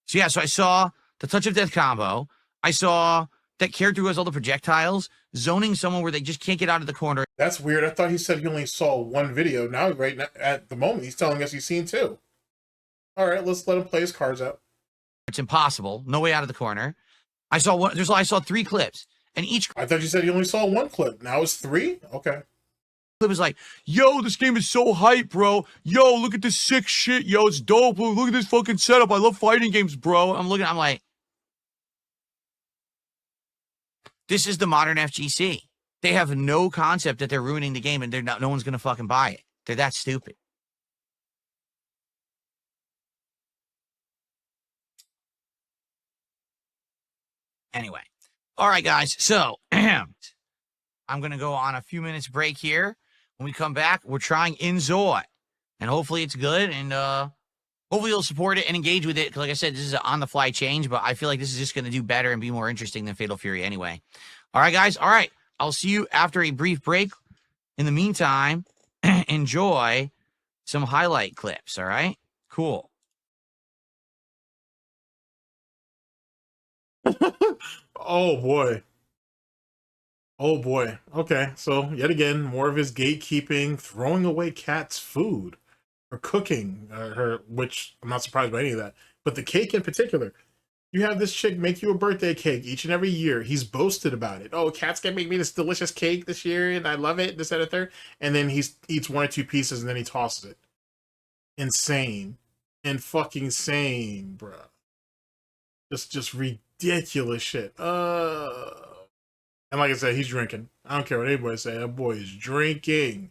So I saw the Touch of Death combo. I saw that character who has all the projectiles zoning someone where they just can't get out of the corner. That's weird. I thought he said he only saw one video. Now, right now, at the moment, he's telling us he's seen two. All right, let's let him play his cards out. It's impossible. No way out of the corner. I saw 3 clips. And each I thought you said you only saw one clip. Now it's 3? Okay. clip is like, yo, this game is so hype, bro. Yo, look at this sick shit. Yo, it's dope. Look at this fucking setup. I love fighting games, bro. I'm like, this is the modern FGC. They have no concept that they're ruining the game and no one's going to fucking buy it. They're that stupid. Anyway. All right, guys. So I'm going to go on a few minutes break here. When we come back, we're trying Inzoi. And hopefully it's good. And hopefully you'll support it and engage with it. Because like I said, this is an on-the-fly change. But I feel like this is just going to do better and be more interesting than Fatal Fury anyway. All right, guys. All right. I'll see you after a brief break. In the meantime, enjoy some highlight clips. All right? Cool. Oh boy. Oh boy. Okay, so yet again, more of his gatekeeping, throwing away Khet's food, or cooking her, which I'm not surprised by any of that. But the cake in particular, you have this chick make you a birthday cake each and every year. He's boasted about it. Oh, Khet's gonna make me this delicious cake this year, and I love it. This, that, and third. And then he eats 1 or 2 pieces, and then he tosses it. Insane, and fucking sane, bruh. Just ridiculous shit. And like I said, he's drinking. I don't care what anybody say. That boy is drinking.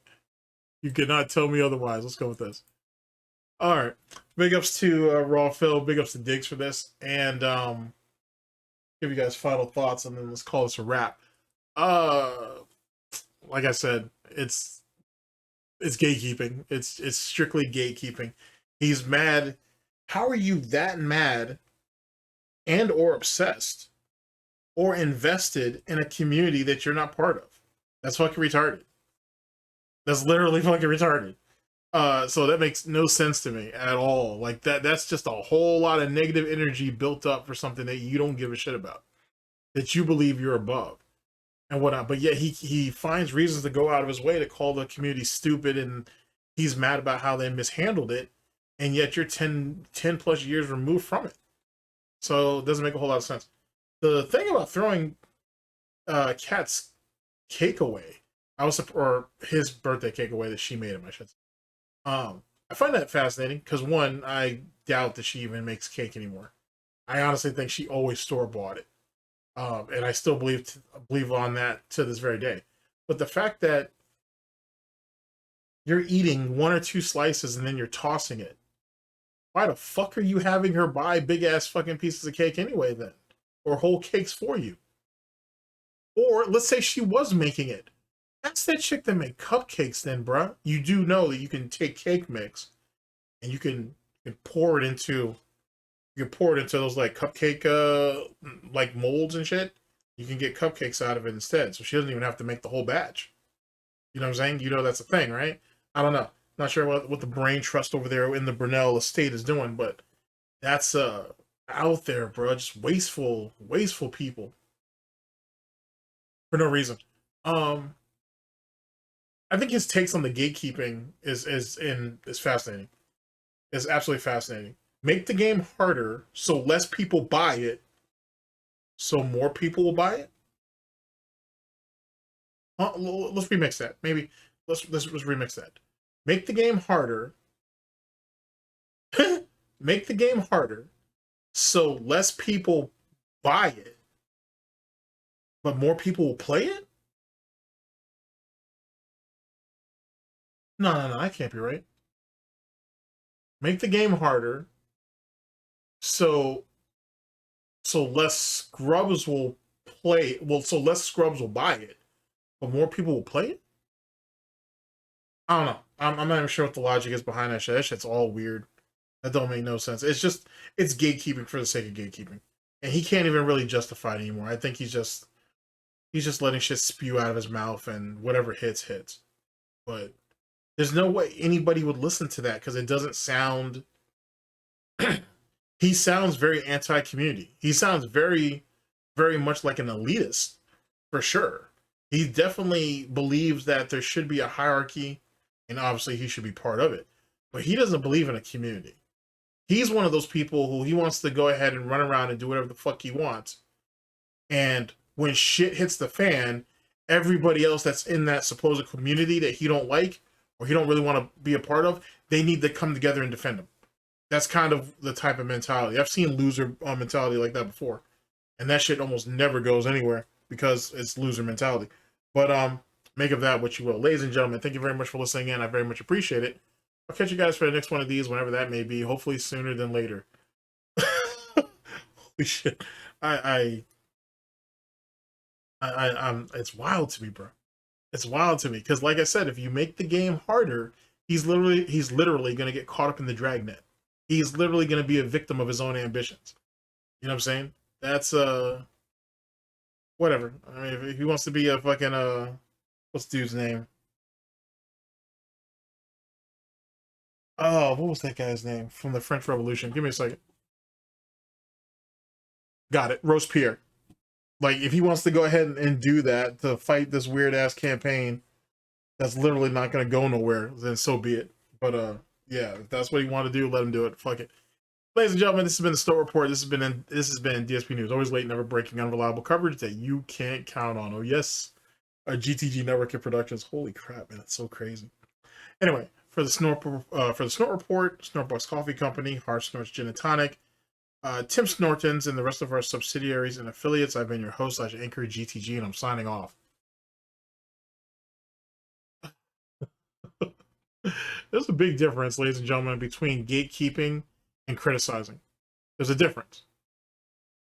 You cannot tell me otherwise. Let's go with this. All right. Big ups to Raw Phil. Big ups to Diggs for this. And give you guys final thoughts, and then let's call this a wrap. Like I said, it's gatekeeping. It's strictly gatekeeping. He's mad. How are you that mad and or obsessed or invested in a community that you're not part of? That's fucking retarded. That's literally fucking retarded. So that makes no sense to me at all. Like that's just a whole lot of negative energy built up for something that you don't give a shit about, that you believe you're above and whatnot. But yet he finds reasons to go out of his way to call the community stupid, and he's mad about how they mishandled it, and yet you're 10 plus years removed from it. So it doesn't make a whole lot of sense. The thing about throwing Khet's cake away, or his birthday cake away that she made him, I should say. I find that fascinating because, one, I doubt that she even makes cake anymore. I honestly think she always store-bought it. And I still believe on that to this very day. But the fact that you're eating 1 or 2 slices and then you're tossing it, why the fuck are you having her buy big-ass fucking pieces of cake anyway then? Or whole cakes for you? Or let's say she was making it. That's that chick that made cupcakes then, bruh. You do know that you can take cake mix and you can pour it into those like cupcake like molds and shit. You can get cupcakes out of it instead. So she doesn't even have to make the whole batch. You know what I'm saying? You know that's a thing, right? I don't know. Not sure what the brain trust over there in the Brunel estate is doing, but that's out there, bro. Just wasteful people for no reason. I think his takes on the gatekeeping is fascinating. It's absolutely fascinating. Make the game harder so less people buy it, so more people will buy it. Let's remix that. Maybe let's remix that. Make the game harder. Make the game harder so less people buy it, but more people will play it? No, that can't be right. Make the game harder, so less scrubs will play. Well, so less scrubs will buy it, but more people will play it. I don't know. I'm not even sure what the logic is behind that shit. That shit's all weird. That don't make no sense. It's gatekeeping for the sake of gatekeeping, and he can't even really justify it anymore. I think he's just letting shit spew out of his mouth, and whatever hits. But there's no way anybody would listen to that because it doesn't sound. He sounds very anti-community. He sounds very, very much like an elitist, for sure. He definitely believes that there should be a hierarchy, and obviously he should be part of it. But he doesn't believe in a community. He's one of those people who he wants to go ahead and run around and do whatever the fuck he wants. And when shit hits the fan, everybody else that's in that supposed community that he don't like or he don't really want to be a part of, they need to come together and defend him. That's kind of the type of mentality. I've seen loser mentality like that before. And that shit almost never goes anywhere because it's loser mentality. But make of that what you will. Ladies and gentlemen, thank you very much for listening in. I very much appreciate it. I'll catch you guys for the next one of these, whenever that may be. Hopefully sooner than later. Holy shit. It's wild to me, bro. It's wild to me. Because like I said, if you make the game harder, he's literally going to get caught up in the dragnet. He's literally going to be a victim of his own ambitions. You know what I'm saying? That's, whatever. I mean, if he wants to be a fucking, what's the dude's name? Oh, what was that guy's name from the French Revolution? Give me a second. Got it. Robespierre. Like, if he wants to go ahead and do that to fight this weird-ass campaign that's literally not going to go nowhere, then so be it. But, yeah, if that's what he want to do, let him do it. Fuck it. Ladies and gentlemen, this has been the Snort Report. This has been DSP News. Always late, never breaking, unreliable coverage that you can't count on. Oh, yes. A GTG Network of Productions. Holy crap, man. That's so crazy. Anyway, for the Snort Report, SnortBucks Coffee Company, Hard Snorts Gin and Tonic, Tim Snortons, and the rest of our subsidiaries and affiliates, I've been your host / anchor GTG, and I'm signing off. There's a big difference, ladies and gentlemen, between gatekeeping and criticizing. There's a difference.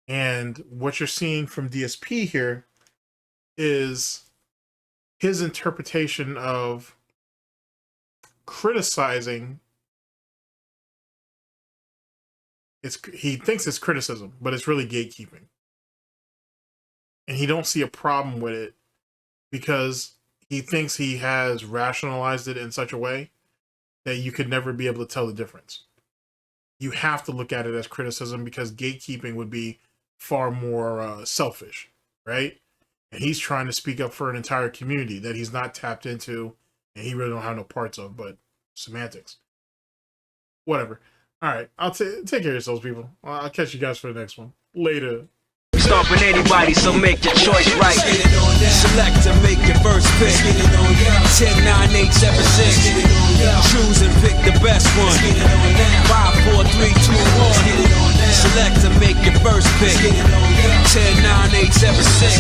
And what you're seeing from DSP here is his interpretation of criticizing. He thinks it's criticism, but it's really gatekeeping. And he don't see a problem with it because he thinks he has rationalized it in such a way that you could never be able to tell the difference. You have to look at it as criticism because gatekeeping would be far more selfish, right? And he's trying to speak up for an entire community that he's not tapped into and he really don't have no parts of, but semantics. Whatever. All right, I'll take care of yourselves, people. I'll catch you guys for the next one. Later. Stomping anybody, so make your choice right. Select and make your first pick. 10, 9, 8, 7, 6. Choose and pick the best one. 5, 4, 3, 2, 1. Select and make your first pick. 10, 9, 8, 7, 6.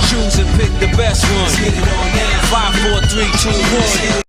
Choose and pick the best one. 5, 4, 3, 2, 1.